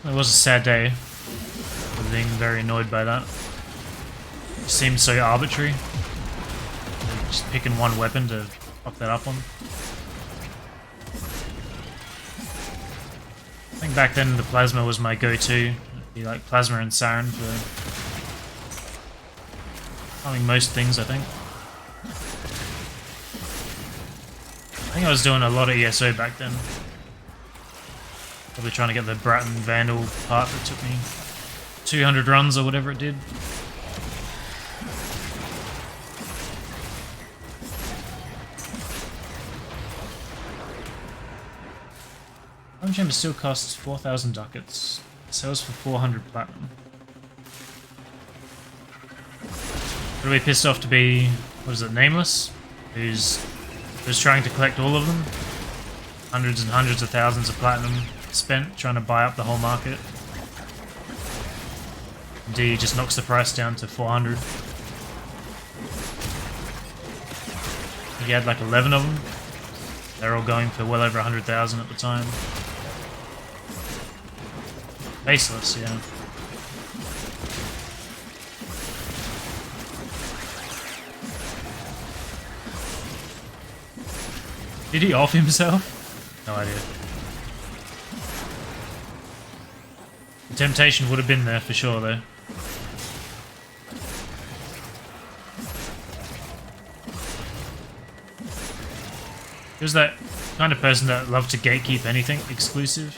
It was a sad day. I was being very annoyed by that. It seemed so arbitrary. Just picking one weapon to fuck that up on. I think back then the Plasma was my go-to. It'd be like Plasma and Siren for farming most things, I think. I think I was doing a lot of ESO back then. Probably trying to get the Bratton Vandal part that took me 200 runs or whatever it did. Prime Chamber still costs 4,000 ducats. It sells for 400 platinum. Really pissed off to be, what is it, Nameless? Who's trying to collect all of them. Hundreds and hundreds of thousands of platinum spent trying to buy up the whole market. D just knocks the price down to 400. He had like 11 of them. They're all going for well over 100,000 at the time. Faceless, yeah. Did he off himself? No idea. The temptation would have been there for sure, though. He was that kind of person that loved to gatekeep anything exclusive.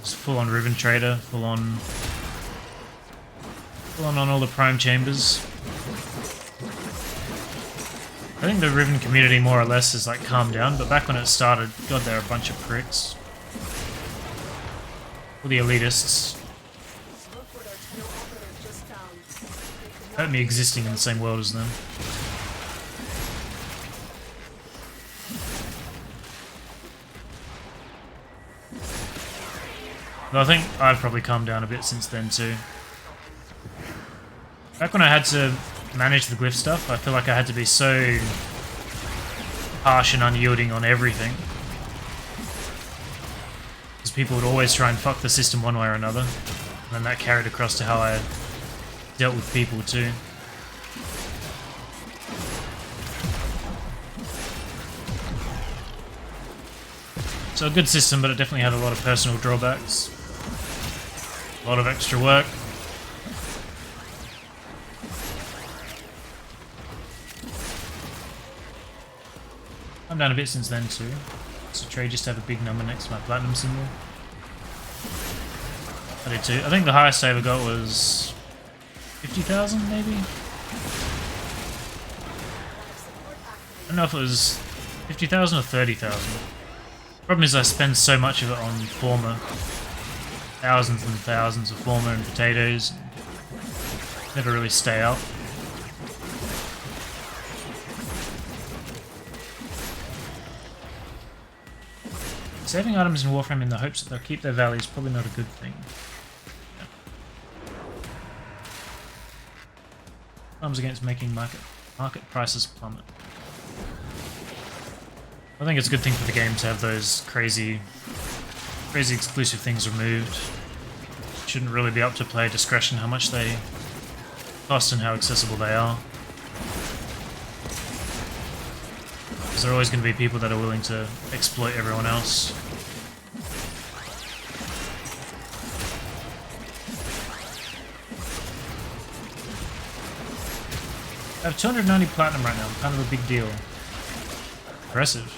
Just full on Riven Trader, full on all the Prime Chambers. I think the Riven community more or less is like calmed down, but back when it started, god, they're a bunch of pricks. All the elitists. Hurt me existing in the same world as them. But I think I've probably calmed down a bit since then too. Back when I had to manage the glyph stuff, I feel like I had to be so harsh and unyielding on everything. Because people would always try and fuck the system one way or another. And then that carried across to how I dealt with people too. So a good system, but it definitely had a lot of personal drawbacks. A lot of extra work. I'm down a bit since then too. So trade just have a big number next to my platinum symbol. I did too. I think the highest I ever got was 50,000 maybe? I don't know if it was 50,000 or 30,000. Problem is I spend so much of it on former. Thousands and thousands of former and potatoes. Never really stay out. Saving items in Warframe in the hopes that they'll keep their value is probably not a good thing. Yeah. Comes against making market prices plummet. I think it's a good thing for the game to have those crazy exclusive things removed. Shouldn't really be up to player discretion how much they cost and how accessible they are. Because there are always going to be people that are willing to exploit everyone else. I have 290 platinum right now, kind of a big deal. Impressive.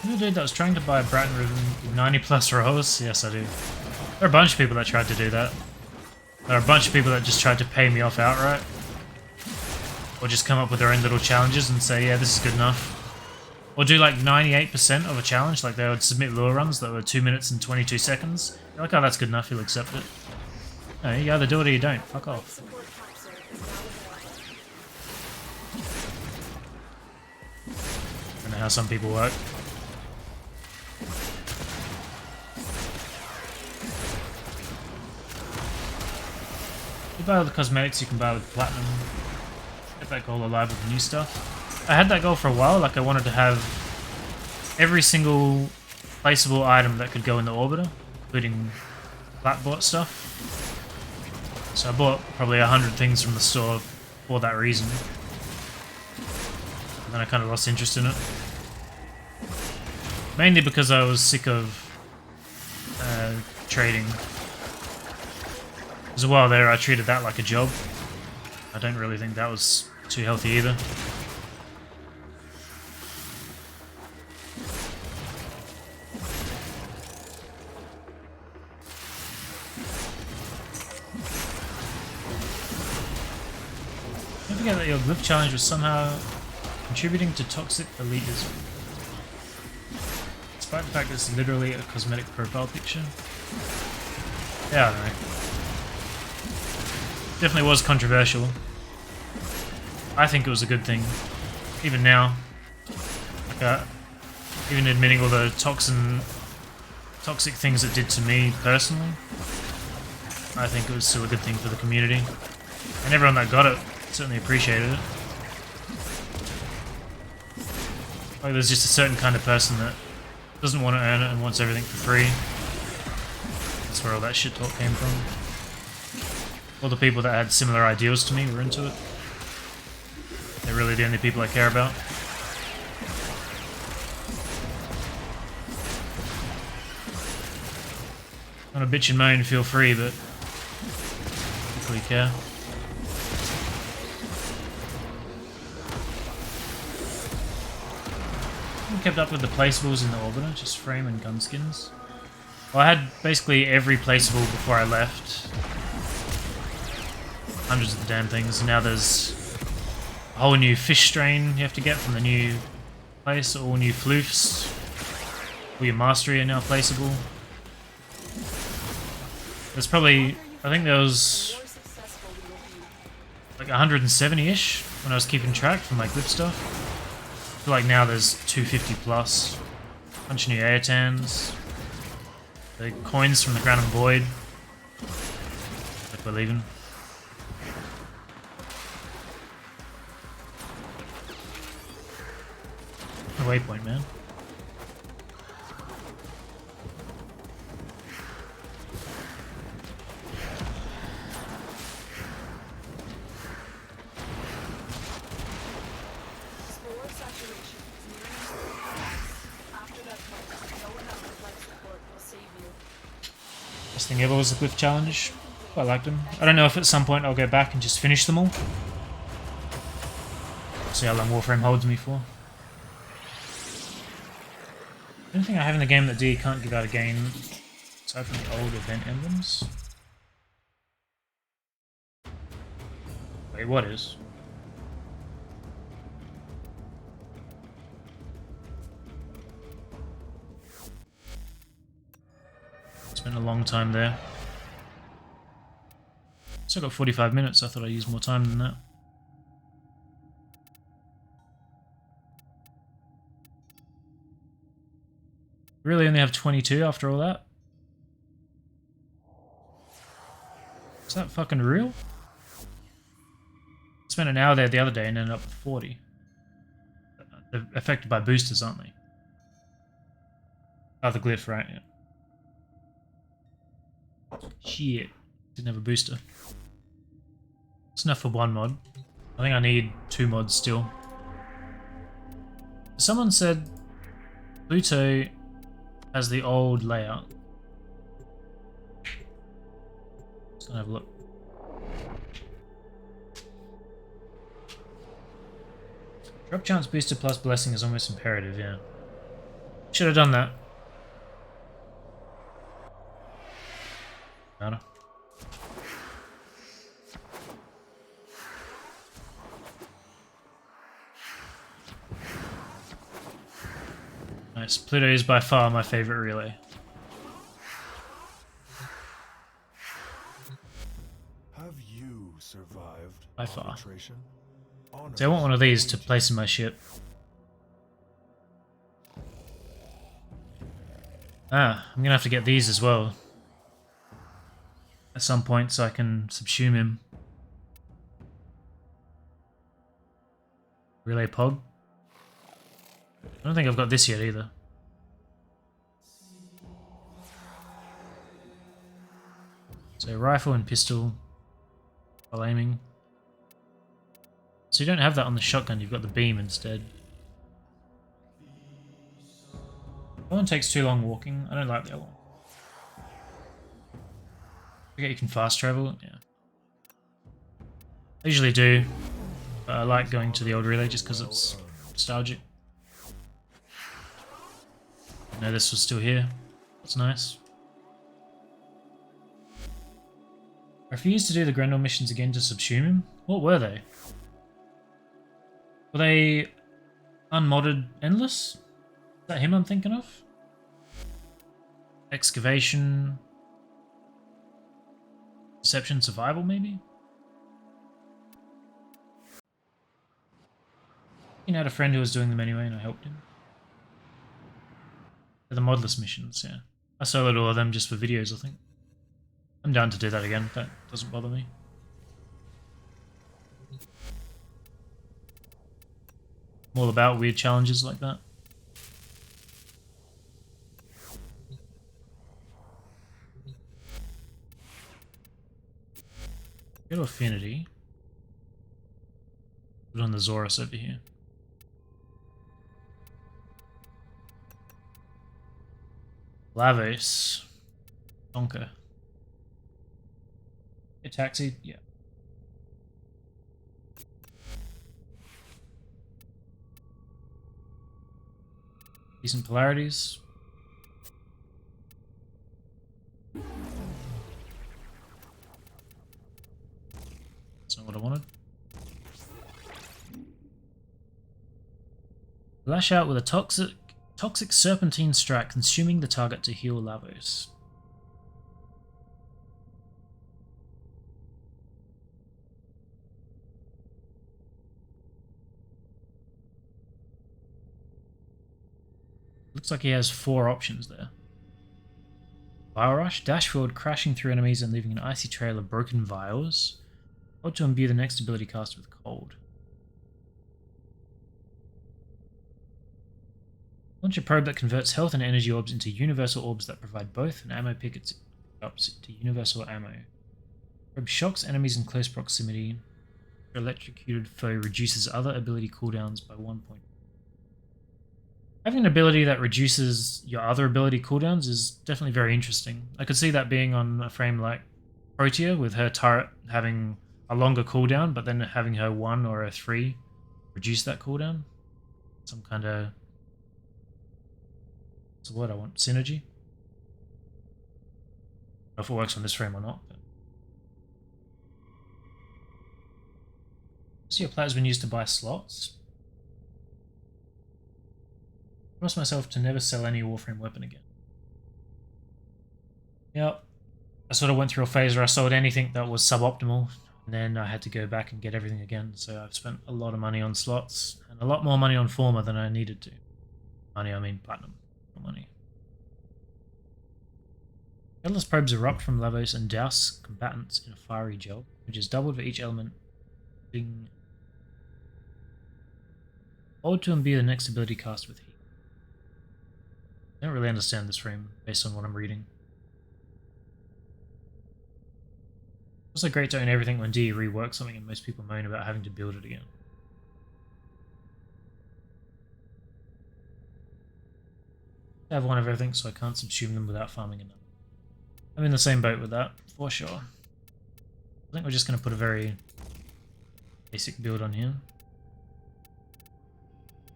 You dude that was trying to buy a Bratton Ribbon with 90 plus rolls? Yes, I do. There are a bunch of people that tried to do that. There are a bunch of people that just tried to pay me off outright. Or just come up with their own little challenges and say, yeah, this is good enough. Or do like 98% of a challenge, like they would submit lure runs that were 2 minutes and 22 seconds. You're like, oh, that's good enough, you'll accept it. No, you either do it or you don't. Fuck off. I don't know how some people work. You buy all the cosmetics you can buy with platinum. Get that goal alive with the new stuff. I had that goal for a while, like I wanted to have every single placeable item that could go in the orbiter, including flatbot stuff. So I bought probably 100 things from the store for that reason. And then I kind of lost interest in it. Mainly because I was sick of trading. As a while there, I treated that like a job. I don't really think that was too healthy either. Don't forget that your glyph challenge was somehow contributing to toxic elitism. Despite the fact that it's literally a cosmetic profile picture. Yeah, I don't know. Definitely was controversial. I think it was a good thing. Even now. Like, even admitting all the toxic things it did to me personally. I think it was still a good thing for the community. And everyone that got it certainly appreciated it. Like there's just a certain kind of person that doesn't want to earn it and wants everything for free. That's where all that shit talk came from. All the people that had similar ideals to me were into it. They're really the only people I care about. Want to bitch and moan, feel free, but I don't really care. I kept up with the placeables in the orbiter, just frame and gun skins. Well, I had basically every placeable before I left. Hundreds of the damn things, and now there's a whole new fish strain you have to get from the new place, all new floofs. All your mastery are now placeable. There's probably, I think there was
The more successful we will be.
like 170-ish when I was keeping track from my grip stuff. I feel like now there's 250 plus. Bunch of new Aetans. The coins from the Ground and Void. Like we're leaving. The waypoint, man.
Spore saturation is nearing After that point, no amount of life support will save you.
Best thing ever was the Glyph Challenge. I liked them. I don't know if at some point I'll go back and just finish them all. See how long Warframe holds me for. The only thing I have in the game that D can't give out again, aside from the old event emblems. Wait, what is? Spent a long time there. Still got 45 minutes, I thought I'd use more time than that. Really only have 22 after all that? Is that fucking real? Spent an hour there the other day and ended up with 40. They're affected by boosters, aren't they? Oh, the glyph, right? Yeah. Shit. Didn't have a booster. It's enough for one mod. I think I need 2 mods still. Someone said Pluto has the old layout. Let's go have a look. Drop chance booster plus blessing is almost imperative, yeah. Should have done that. Matter. Nice. Pluto is by far my favorite relay.
Have you survived
By far.
arbitration?
So I want one of these to place in my ship. Ah, I'm gonna have to get these as well. At some point so I can subsume him. Relay Pog? I don't think I've got this yet either. So rifle and pistol while aiming. So you don't have that on the shotgun, you've got the beam instead. That one takes too long walking. I don't like the other one. I forget you can fast travel. Yeah. I usually do. But I like going to the old relay just because it's nostalgic. No, this was still here. That's nice. I refused to do the Grendel missions again to subsume him. What were they? Were they unmodded endless? Is that him I'm thinking of? Excavation. Deception survival maybe? I had a friend who was doing them anyway and I helped him. They're the modless missions, yeah. I soloed all of them just for videos, I think. I'm down to do that again, that doesn't bother me. I'm all about weird challenges like that. Go to Affinity. Put on the Zorus over here. Lavos. Donker. A taxi? Yeah. Decent polarities. That's not what I wanted. Lash out with a toxic serpentine strike, consuming the target to heal Lavos. Looks like he has 4 options there. Vial Rush, dash forward, crashing through enemies and leaving an icy trail of broken vials. Or to imbue the next ability cast with cold. Launch a probe that converts health and energy orbs into universal orbs that provide both, and ammo pickups to universal ammo. Probe shocks enemies in close proximity. Your electrocuted foe reduces other ability cooldowns by 1 point. Having an ability that reduces your other ability cooldowns is definitely very interesting. I could see that being on a frame like Protea, with her turret having a longer cooldown, but then having her 1 or a 3 reduce that cooldown. Some kind of... what's the word I want? Synergy? I don't know if it works on this frame or not. But... see, your plat's been used to buy slots. I promised myself to never sell any warframe weapon again. Yep. I sort of went through a phase where I sold anything that was suboptimal, and then I had to go back and get everything again. So I've spent a lot of money on slots, and a lot more money on Former than I needed to. Money, I mean platinum. Money. Endless probes erupt from Lavos and douse combatants in a fiery gel, which is doubled for each element. Hold to imbue the next ability cast with heat. I don't really understand this frame based on what I'm reading. It's also great to own everything when DE reworks something and most people moan about having to build it again. I have one of everything, so I can't subsume them without farming enough. I'm in the same boat with that, for sure. I think we're just going to put a very basic build on here.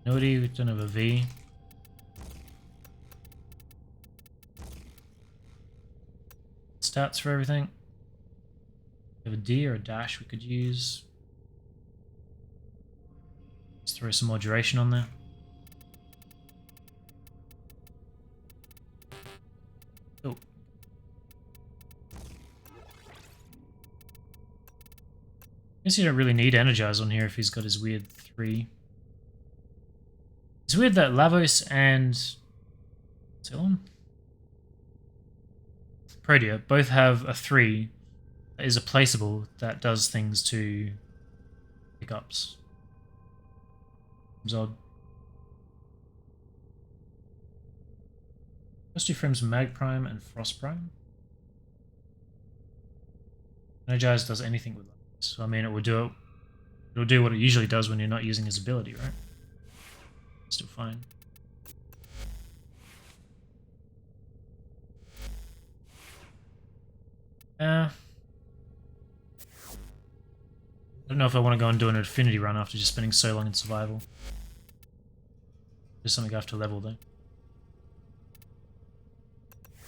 Noti, we don't have a V. Stats for everything. We have a D or a dash we could use. Let's throw some more duration on there. Oh. Guess you don't really need Energize on here if he's got his weird 3. It's weird that Lavos and Zilon? Protea both have a 3 that is a placeable that does things to pickups. It's odd. First 2 frames Mag Prime and Frost Prime. Energize does anything with that. So I mean, it'll do what it usually does when you're not using his ability, right? Still fine. I don't know if I want to go and do an affinity run after just spending so long in survival. There's something I have to level though.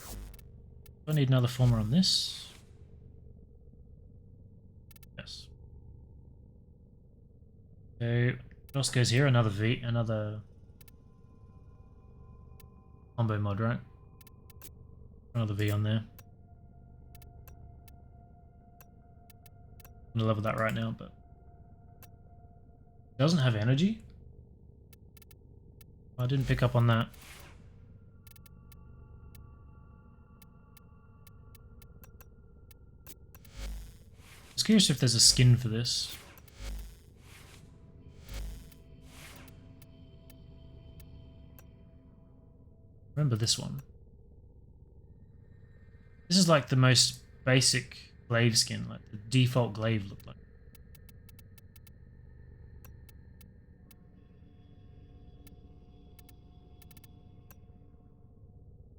Do I need another former on this? Yes. So what else goes here? Another V, another combo mod, right? Another V on there. I'm gonna level that right now, but it doesn't have energy. I didn't pick up on that. Just curious if there's a skin for this. Remember this one. This is like the most basic glaive skin, like the default glaive looked like.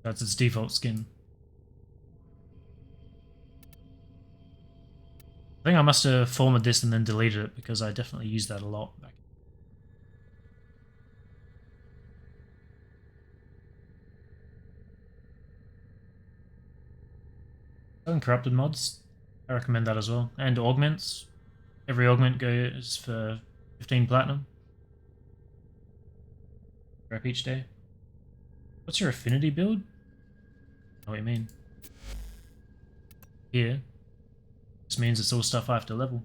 That's its default skin. I think I must have formatted this and then deleted it because I definitely used that a lot back. Uncorrupted mods, I recommend that as well. And augments. Every augment goes for 15 platinum. Rep each day. What's your affinity build? I know what you mean. Here. This means it's all stuff I have to level.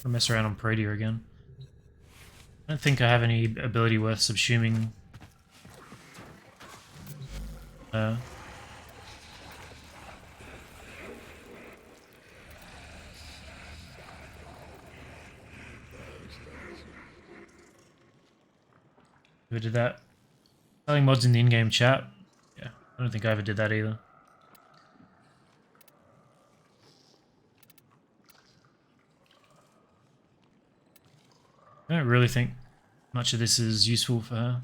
I'll mess around on Praetor again. I don't think I have any ability worth subsuming. Who did that? Selling mods in the in-game chat? Yeah, I don't think I ever did that either. I don't really think much of this is useful for her.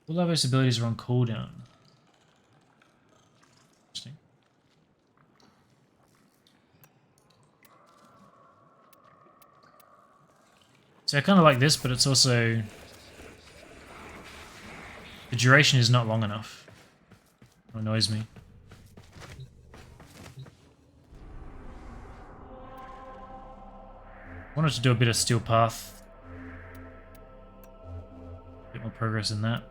All Lavos abilities are on cooldown. Interesting. So I kind of like this, but it's also... the duration is not long enough. It annoys me. I wanted to do a bit of Steel Path. A bit more progress in that.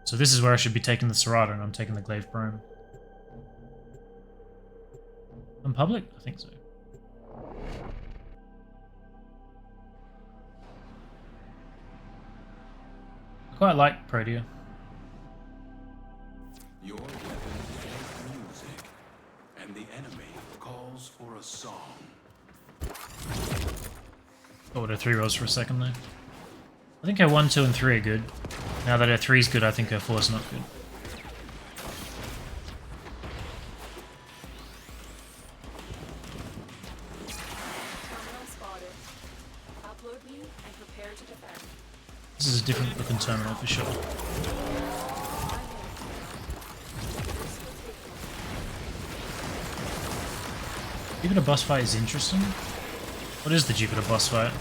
So this is where I should be taking the Serrata, and I'm taking the Glaive Brome. On public? I think so. I quite like Praetor.
Your weapon plays music, and the enemy calls for a song.
Oh, her 3 rolls for a second though. I think her 1, 2, and 3 are good. Now that her 3's good, I think her 4's not good.
Terminal spotted. Upload me and prepare to defend.
This is a different looking terminal for sure. Jupiter boss fight is interesting. What is the Jupiter boss fight?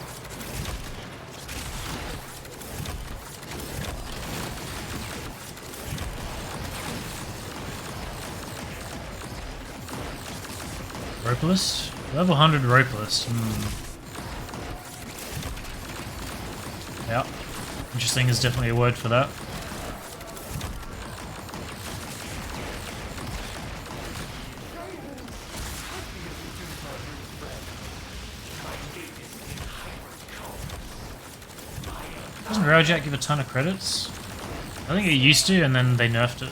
Ropeless? Level 100 Ropeless. Yeah. Interesting is definitely a word for that. Doesn't Railjack give a ton of credits? I think it used to, and then they nerfed it.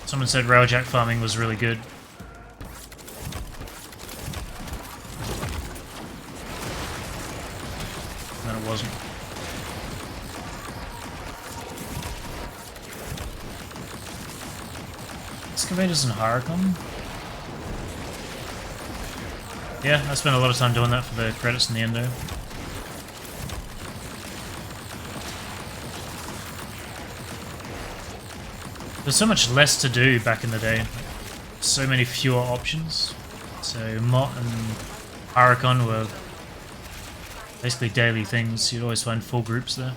Someone said Railjack farming was really good. And then it wasn't. Excavators and Hyricon? Yeah, I spent a lot of time doing that for the credits in the endo. There's so much less to do back in the day. So many fewer options. So Mott and Hyricon were basically daily things. You'd always find full groups there.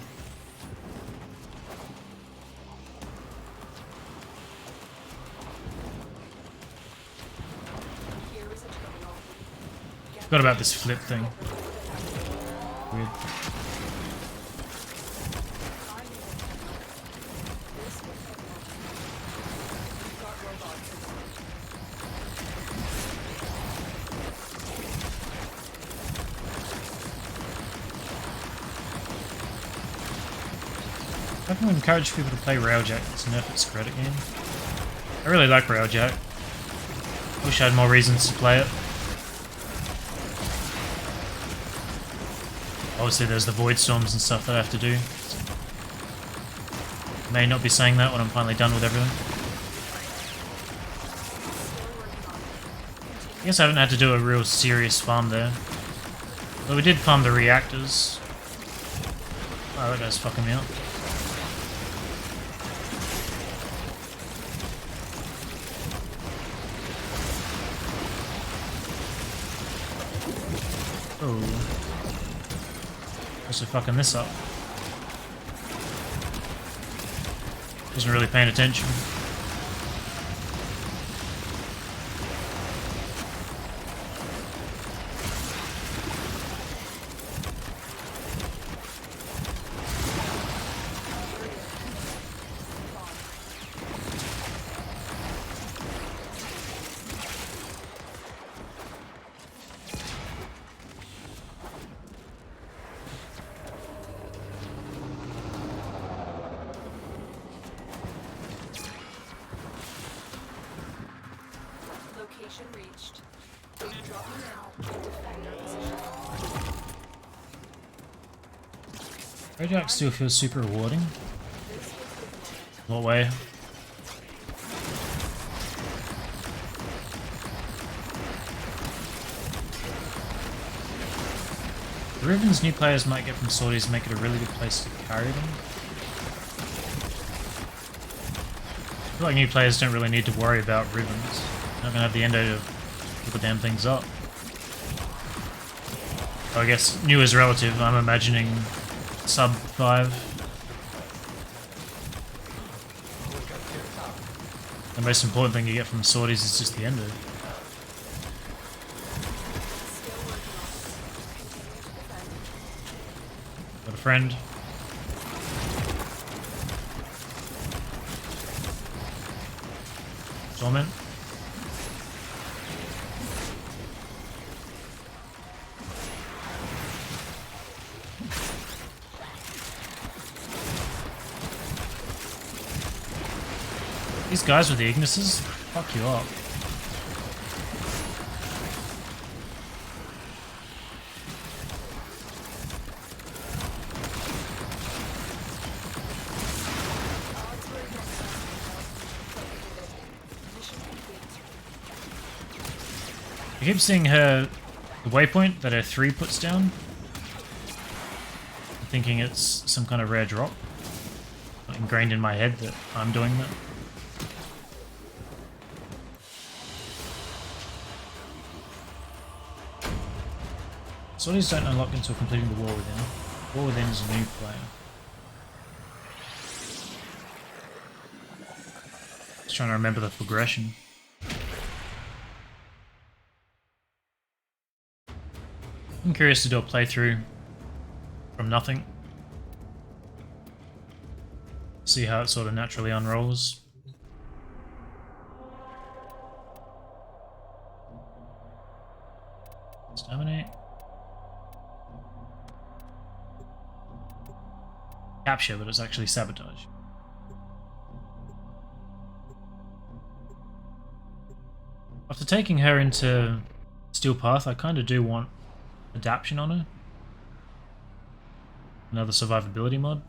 Forgot about this flip thing. Weird. I can encourage people to play Railjack. It's nerf its credit game. I really like Railjack. Wish I had more reasons to play it. Obviously there's the void storms and stuff that I have to do. May not be saying that when I'm finally done with everything. I guess I haven't had to do a real serious farm there. But we did farm the reactors. Oh, that guy's fucking me up. Oh. Also fucking this up. Wasn't really paying attention.
Location reached. Drop now and defend our position.
Railjack still feels super rewarding. What way? The ribbons new players might get from sorties make it a really good place to carry them. I feel like new players don't really need to worry about ribbons. They're not gonna have the endo to put the damn things up. So I guess new is relative. I'm imagining sub 5. The most important thing you get from sorties is just the endo. Got a friend. Torment. These guys with the Ignises, fuck you up. I keep seeing the waypoint that her 3 puts down. I'm thinking it's some kind of rare drop. Ingrained in my head that I'm doing that. Sorties don't unlock until completing the War Within. War Within is a new player. Just trying to remember the progression. I'm curious to do a playthrough from nothing. See how it sort of naturally unrolls. Exterminate. Capture, but it's actually sabotage. After taking her into Steel Path, I kind of do want adaption on her. Another survivability mod.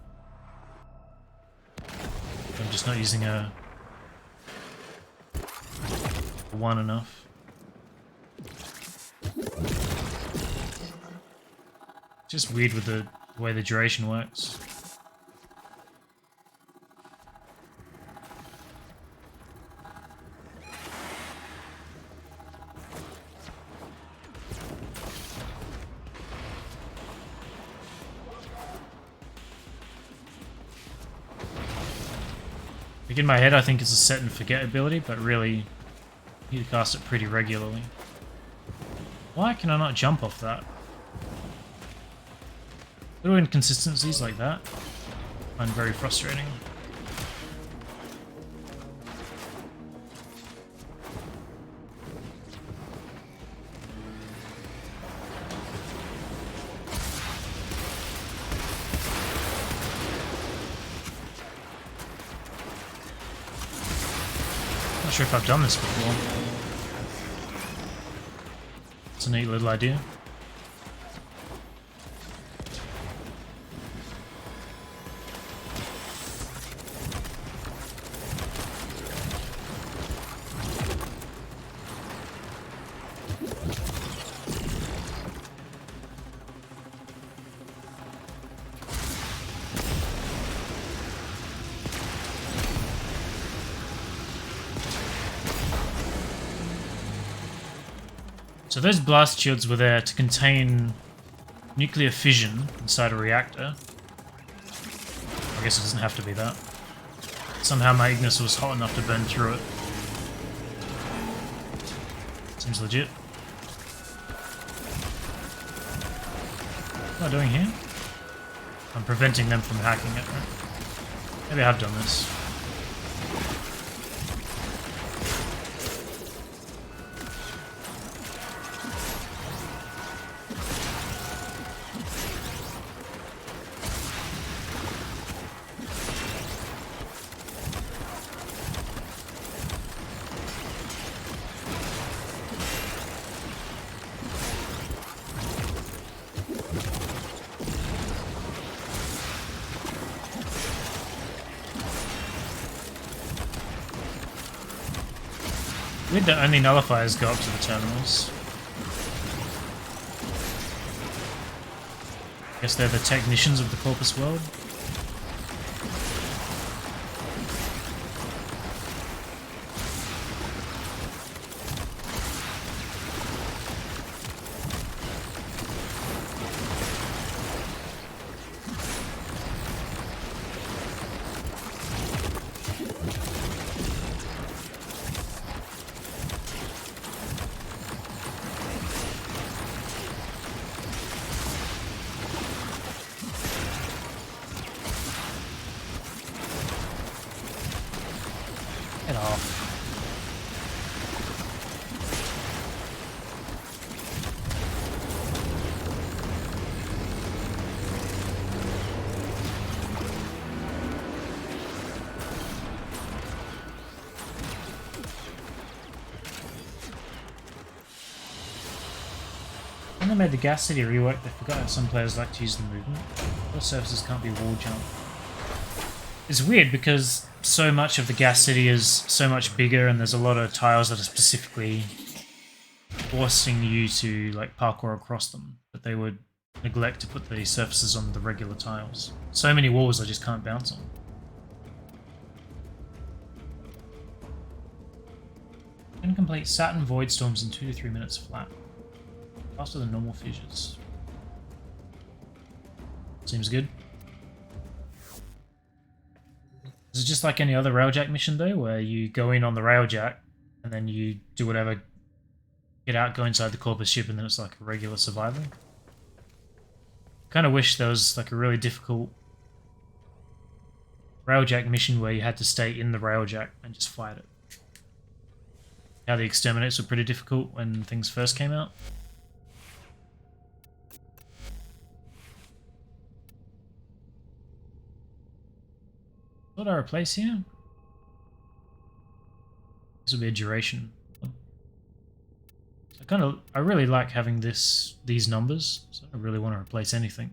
I'm just not using her for one enough. It's just weird with the way the duration works. Like in my head, I think it's a set and forget ability, but really, you need to cast it pretty regularly. Why can I not jump off that? Little inconsistencies like that I find very frustrating. Not sure if I've done this before. It's a neat little idea. So those blast shields were there to contain nuclear fission inside a reactor. I guess it doesn't have to be that. Somehow my Ignis was hot enough to burn through it. Seems legit. What am I doing here? I'm preventing them from hacking it, right? Maybe I have done this. Weird that only nullifiers go up to the terminals. Guess they're the technicians of the Corpus world. Get off. When they made the Gas City rework, they forgot how some players like to use the movement. All surfaces can't be wall jump. It's weird because so much of the Gas City is so much bigger and there's a lot of tiles that are specifically forcing you to like parkour across them, but they would neglect to put the surfaces on the regular tiles. So many walls I just can't bounce on. Can complete Saturn Void Storms in 2 to 3 minutes flat. Faster than normal fissures. Seems good. Is it just like any other Railjack mission though, where you go in on the Railjack and then you do whatever, get out, go inside the Corpus ship, and then it's like a regular survival? Kind of wish there was like a really difficult Railjack mission where you had to stay in the Railjack and just fight it. How the exterminates were pretty difficult when things first came out. What did I replace here? This will be a duration. I really like having these numbers, so I don't really want to replace anything.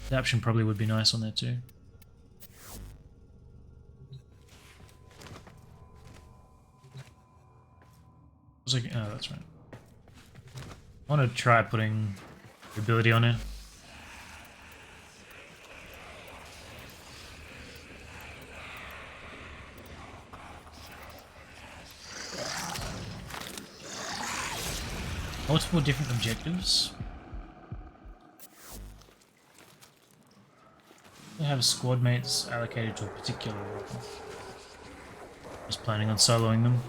Adaption probably would be nice on there too. Oh, that's right. I want to try putting the ability on it. Multiple different objectives. We have squad mates allocated to a particular role. Just planning on soloing them.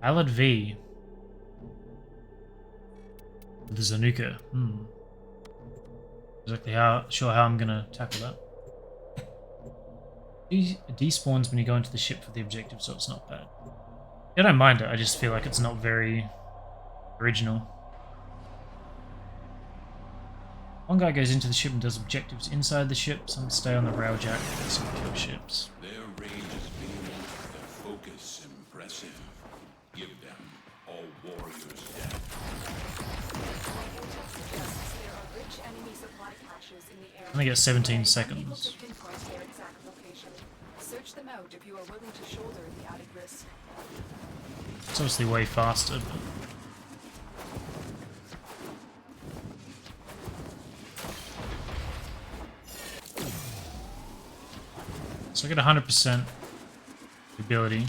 Allied V. The Zanuka. Exactly sure how I'm gonna tackle that. Despawns when you go into the ship for the objective, so it's not bad. I don't mind it, I just feel like it's not very original. One guy goes into the ship and does objectives inside the ship, some stay on the Railjack and some kill ships.
Their rage is vehement, their focus impressive. Give them all warriors dead.
There are rich enemy supply caches in the area.
I get 17
Able
seconds.
to pinpoint their exact location. Search them out if you are willing to shoulder the added risk.
It's obviously way faster, but... So I get 100% ability.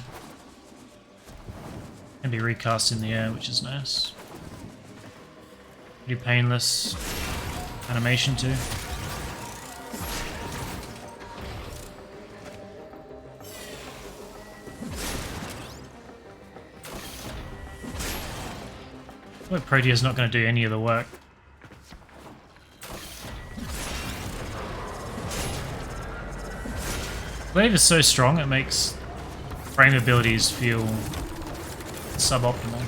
Can be recast in the air, which is nice. Pretty painless animation too. Like Protea's not going to do any of the work. Glaive is so strong it makes frame abilities feel suboptimal.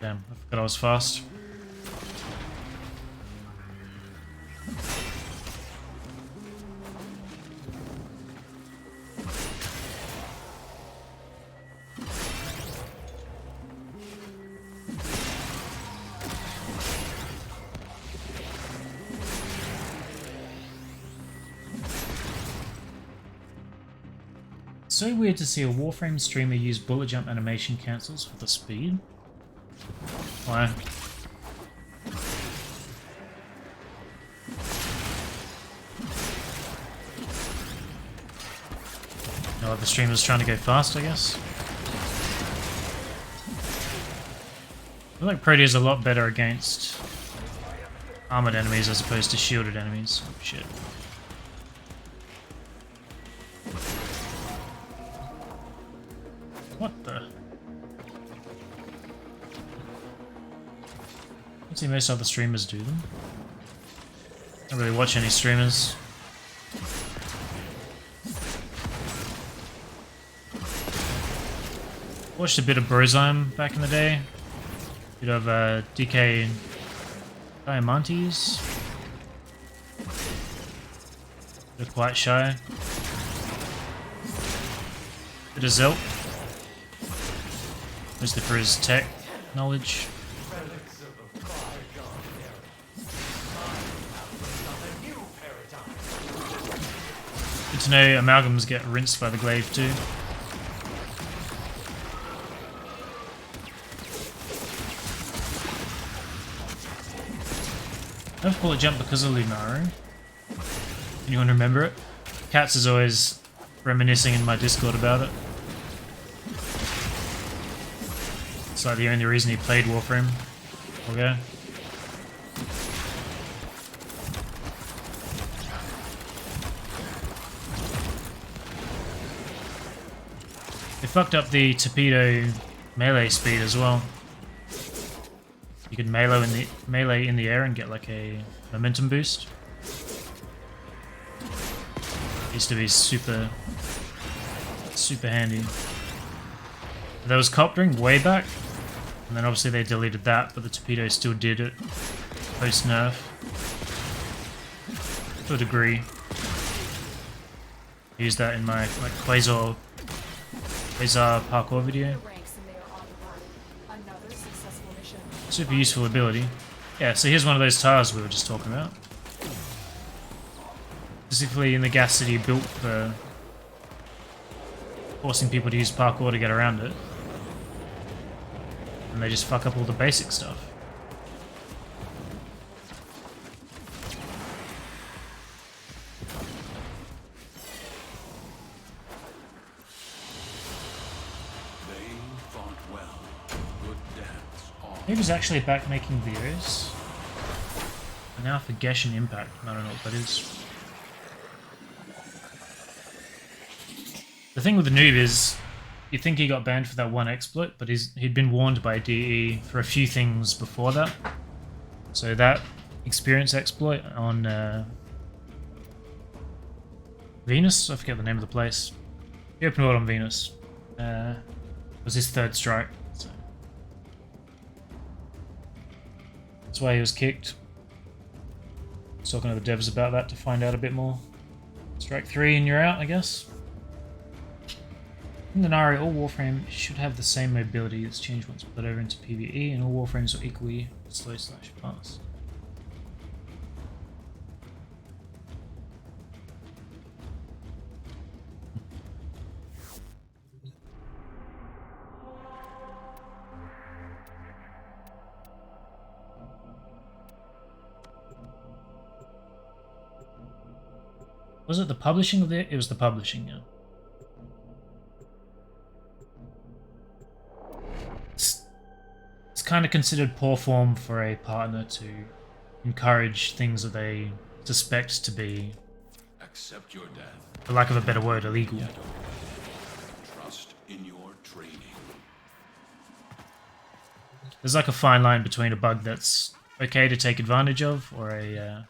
Damn, I forgot I was fast. So weird to see a Warframe streamer use bullet jump animation cancels for the speed. Why? No other streamers trying to go fast, I guess. I feel like Protea's a lot better against armored enemies as opposed to shielded enemies. Oh, shit. What the? I see most other streamers do them. I don't really watch any streamers. Watched a bit of Brozyme back in the day. Bit of DK Diamantes. They're quite shy. Bit of Zelt. Mostly for his tech knowledge. Good to know amalgams get rinsed by the glaive too. I have bullet jump because of Lunaru. Anyone remember it? Katz is always reminiscing in my Discord about it. It's like the only reason he played Warframe. Okay. They fucked up the torpedo melee speed as well. You could melee in the air and get like a momentum boost. Used to be super handy. There was coptering way back, and then obviously they deleted that, but the torpedo still did it post nerf to a degree. I used that in my like Quasar parkour video. Super useful ability. Yeah, so here's one of those tires we were just talking about. Specifically in the gas city built for forcing people to use parkour to get around it. And they just fuck up all the basic stuff. He was actually back making videos. And now for Geshin Impact. I don't know what that is. The thing with the noob is, you think he got banned for that one exploit, but he'd been warned by DE for a few things before that. So that experience exploit on Venus, I forget the name of the place. The open world on Venus was his third strike. So that's why he was kicked. I was talking to the devs about that to find out a bit more. Strike 3 and you're out, I guess. In Denari, all warframe should have the same mobility that's changed once put over into PvE, and all warframes are equally slow/fast. Was it the publishing of it? It was the publishing, yeah. It's kind of considered poor form for a partner to encourage things that they suspect to be,
Accept your death.
for lack of a better word, illegal.
Trust in your training.
There's like a fine line between a bug that's okay to take advantage of or a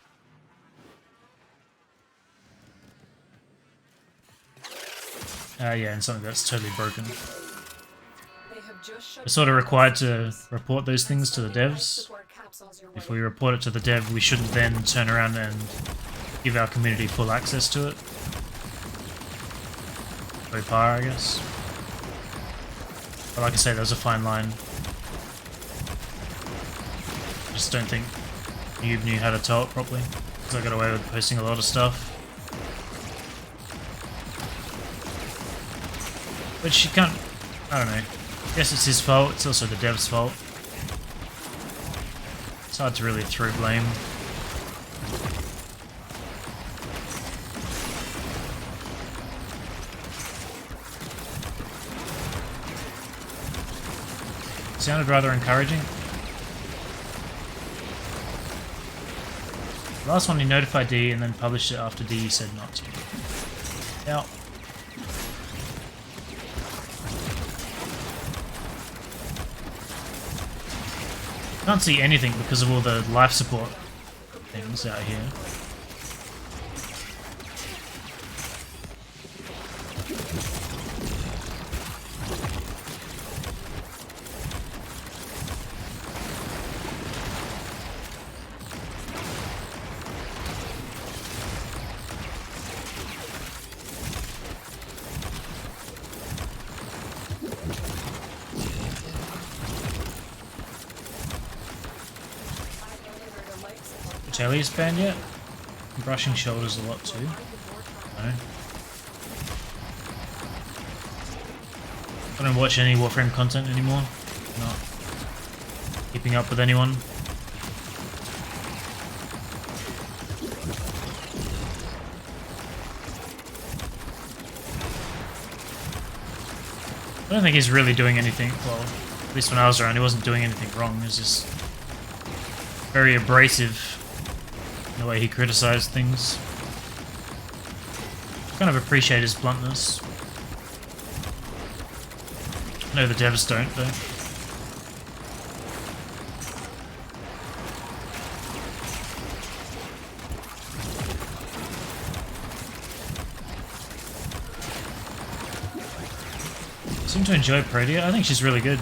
yeah, and something that's totally broken.
They have just shut
We're sort of
down
required to
facilities.
report those things to the devs.
Support capsules your
If
way.
we report it to the dev, we shouldn't then turn around and give our community full access to it. Very par, I guess. But like I say, there's a fine line. I just don't think Noob knew how to tell it properly. Because I got away with posting a lot of stuff. But she can't, I don't know. I guess it's his fault, it's also the dev's fault. It's hard to really throw blame. Sounded rather encouraging. Last one he notified D and then published it after D said not to. Yeah. Can't see anything because of all the life support things out here. Telly's banned yet? I'm brushing shoulders a lot too. No. I don't watch any Warframe content anymore. Not keeping up with anyone. I don't think he's really doing anything, well, at least when I was around he wasn't doing anything wrong, he was just very abrasive in the way he criticized things. Kind of appreciate his bluntness. I know the devs don't though. Seem to enjoy Protea. I think she's really good.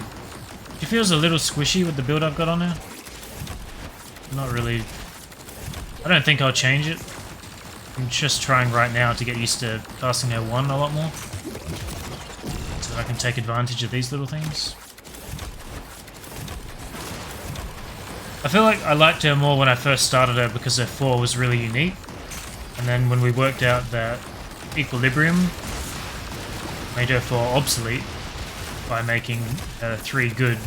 She feels a little squishy with the build I've got on her. Not really. I don't think I'll change it. I'm just trying right now to get used to casting her 1 a lot more. So that I can take advantage of these little things. I feel like I liked her more when I first started her because her 4 was really unique. And then when we worked out that equilibrium, made her 4 obsolete by making her 3 good.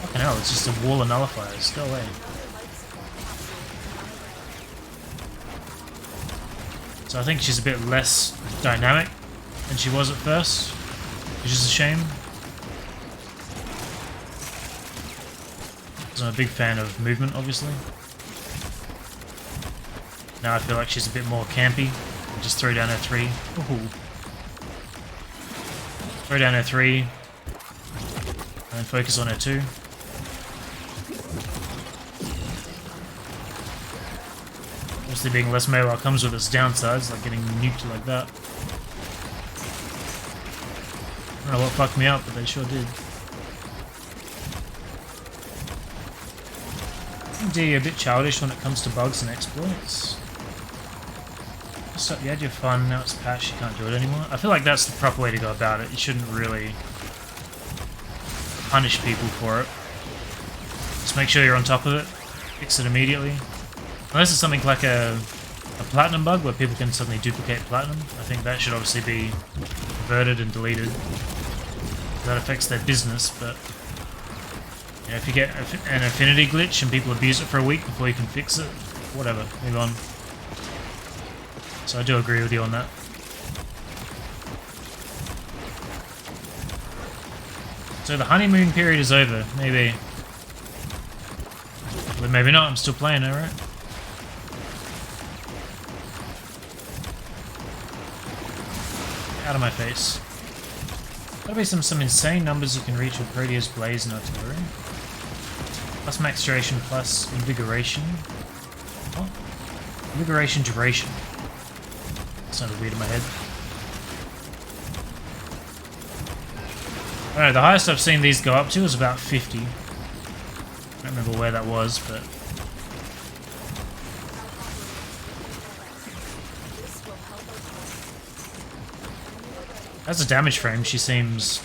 Fucking hell, it's just a wall of nullifiers. Go away. So I think she's a bit less dynamic than she was at first, which is a shame. Because I'm a big fan of movement, obviously. Now I feel like she's a bit more campy. I'll just throw down her 3. Ooh. Throw down her 3. And then focus on her 2. Obviously being less mobile comes with its downsides, like getting nuked like that. I don't know what fucked me up, but they sure did. I think D a bit childish when it comes to bugs and exploits. So you had your fun, now it's patched, you can't do it anymore. I feel like that's the proper way to go about it. You shouldn't really punish people for it. Just make sure you're on top of it. Fix it immediately. Unless it's something like a platinum bug where people can suddenly duplicate platinum. I think that should obviously be averted and deleted. That affects their business, but you know, if you get an affinity glitch and people abuse it for a week before you can fix it, whatever, move on. So I do agree with you on that. So the honeymoon period is over, maybe. But maybe not, I'm still playing it, right? Out of my face. Gotta be some insane numbers you can reach with Proteus, Blaze, and Artillery. Plus max duration, plus invigoration. Oh. Invigoration duration. Sounded weird in my head. I don't know, the highest I've seen these go up to is about 50. I don't remember where that was, but... As a damage frame, she seems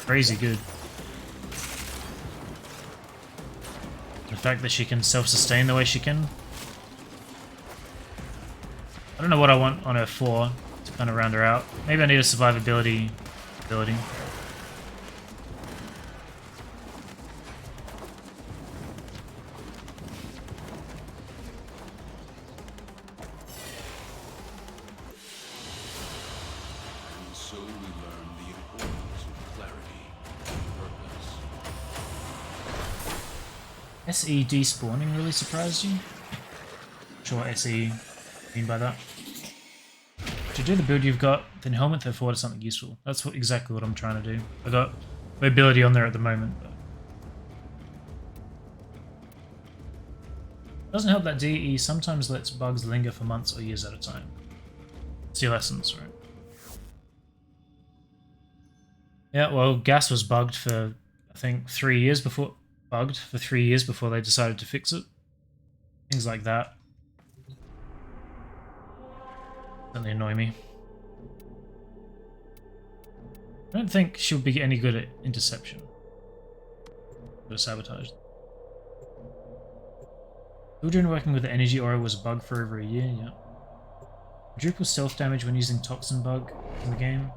crazy good. The fact that she can self-sustain the way she can. I don't know what I want on her for to kind of round her out. Maybe I need a survivability ability.
And so we learn the importance of clarity and purpose.
SE despawning really surprised you? Not sure what SE mean by that. To do the build you've got, then Helminth afford is something useful. That's exactly what I'm trying to do. I got mobility on there at the moment, but doesn't help that DE sometimes lets bugs linger for months or years at a time. See lessons, right? Yeah, well, gas was bugged for I think 3 years before they decided to fix it. Things like that. Certainly annoy me. I don't think she'll be any good at interception. Or sabotage. Children working with the energy aura was a bug for over a year, yeah. Quadruple stealth damage when using toxin bug in the game.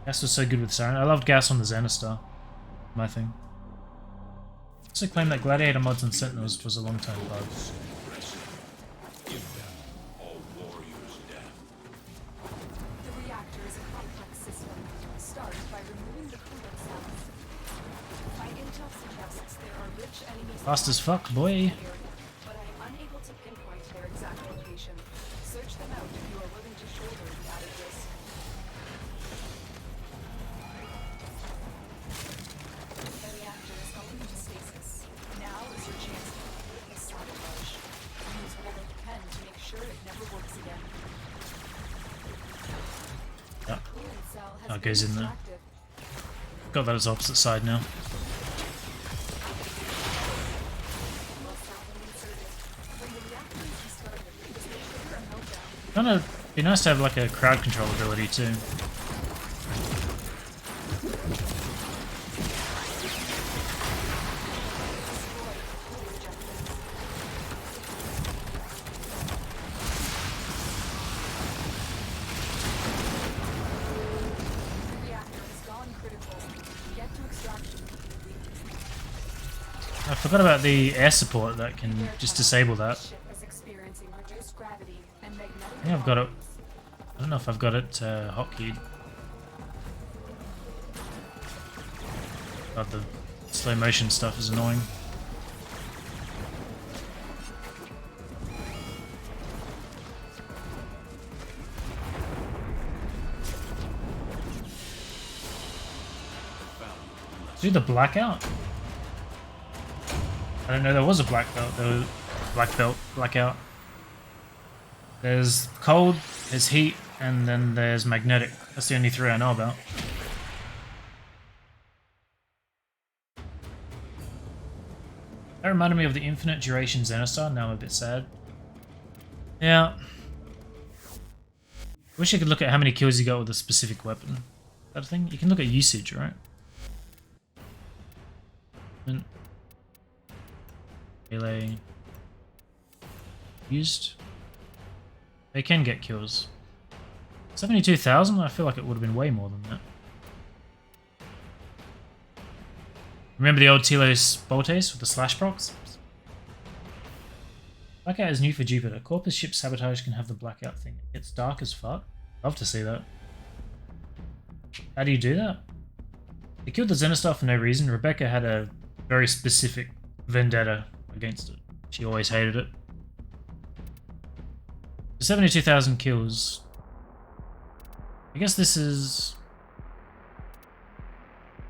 Gas was so good with Siren. I loved gas on the Zenistar. My thing. Also claim that Gladiator mods and Sentinels was a long time bug.
Give them all warriors' death.
The reactor is a complex system. Start by removing the coolant cells. My intel suggests there are rich enemies
Fast as fuck, boy.
in the area, but I am unable to pinpoint their exact location. Search them out if you are willing to shoulder the added risk. The reactor is going into stasis. Now is your chance to completely sabotage. Use whatever you can to make sure it never works again.
Yeah.
Coolant cell has
Oh, it goes
been
in there.
extracted.
Got that as opposite side now. Kinda be nice to have like a crowd control ability too. I forgot about the air support that can just disable that. I think I've got it. I don't know if I've got it hotkeyed. God, the slow motion stuff is annoying. Do the blackout? I didn't know there was a black belt. There was black belt, blackout. There's cold, there's heat, and then there's magnetic. That's the only three I know about. That reminded me of the infinite duration Zenistar. Now I'm a bit sad. I Yeah. Wish I could look at how many kills you got with a specific weapon. That thing? You can look at usage, right? Melee. Used. They can get kills. 72,000? I feel like it would have been way more than that. Remember the old Telos Boltes with the slash procs? Blackout is new for Jupiter. Corpus ship sabotage can have the blackout thing. It gets dark as fuck. Love to see that. How do you do that? They killed the Xenostar for no reason. Rebecca had a very specific vendetta against it. She always hated it. 72,000 kills. I guess this is...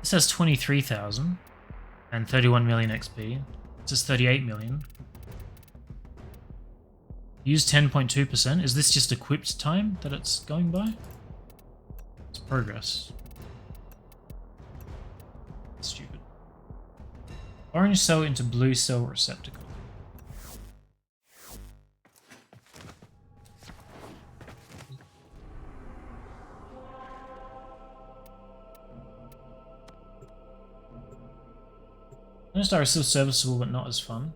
This has 23,000 and 31 million XP. This is 38 million. Use 10.2%. Is this just equipped time that it's going by? It's progress. Stupid. Orange cell into blue cell receptacle. Xenostar is still serviceable but not as fun.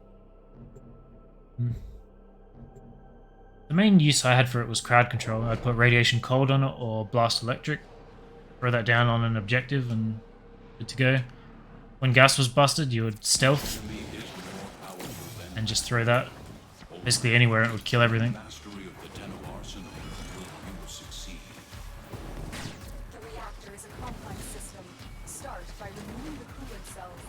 The main use I had for it was crowd control. I'd put radiation cold on it or blast electric, throw that down on an objective and good to go. When gas was busted, you would stealth and just throw that basically anywhere and it would kill everything.
Mastery of the Tenno arsenal will you succeed.
The reactor is a complex system. Start by removing the coolant cells.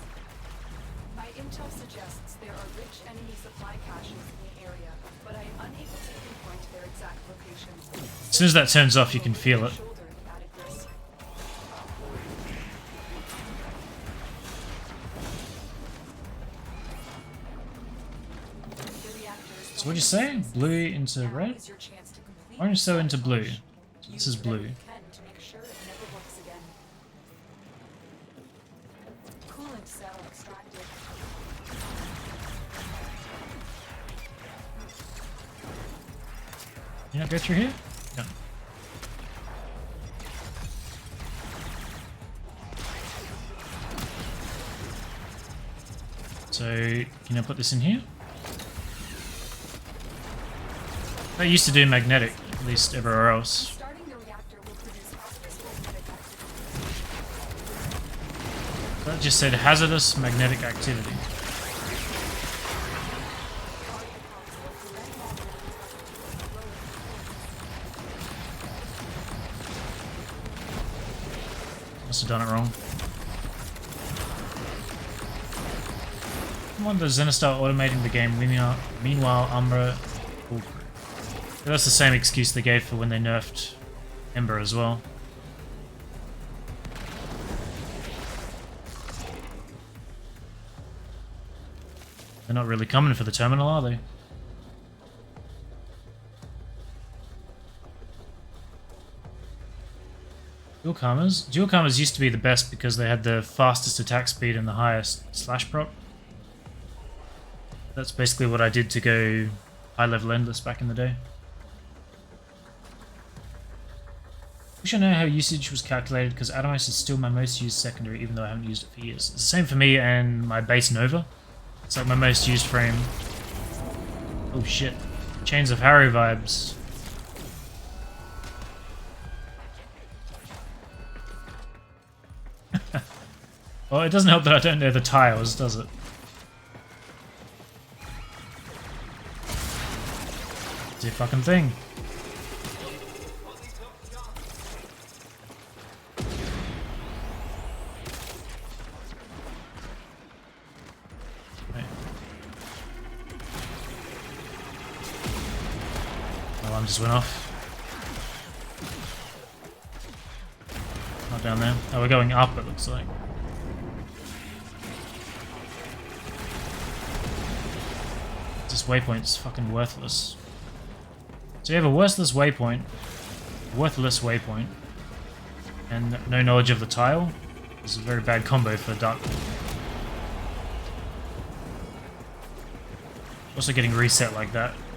My intel suggests there are rich enemy supply caches in the area, but I am unable to pinpoint their exact location.
As soon as that turns off, you can feel it.
Shoulder the added risk. The reactor is
So what'd you say? Blue into
Now
red?
is your chance to complete
Orange cell into blue.
sabotage.
So this is
Use whatever
blue.
you can to make sure it never works again. Coolant cell extracted.
Can you not go through here? No. So, can I put this in here? That used to do magnetic, at least everywhere else.
Starting the reactor will produce hazardous magnetic activity.
That just said hazardous magnetic activity. Must have done it wrong. I wonder if Xenostar automating the game. Meanwhile, Umbra. That's the same excuse they gave for when they nerfed Ember as well. They're not really coming for the terminal, are they? Dual Karmas. Dual Karmas used to be the best because they had the fastest attack speed and the highest slash proc. That's basically what I did to go high level endless back in the day. Wish I know how usage was calculated because Atomos is still my most used secondary even though I haven't used it for years. It's the same for me and my base Nova. It's like my most used frame. Oh shit. Chains of Harrow vibes. Well, it doesn't help that I don't know the tiles, does it? It's a fucking thing. Right. Alarm just went off. Not down there. Oh, we're going up, it looks like. This waypoint's fucking worthless. So you have a worthless waypoint, and no knowledge of the tile. It's a very bad combo for Dark. Also getting reset like that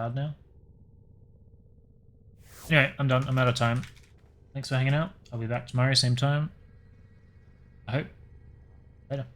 hard now. Anyway, I'm done. I'm out of time. Thanks for hanging out. I'll be back tomorrow, same time. I hope. Later.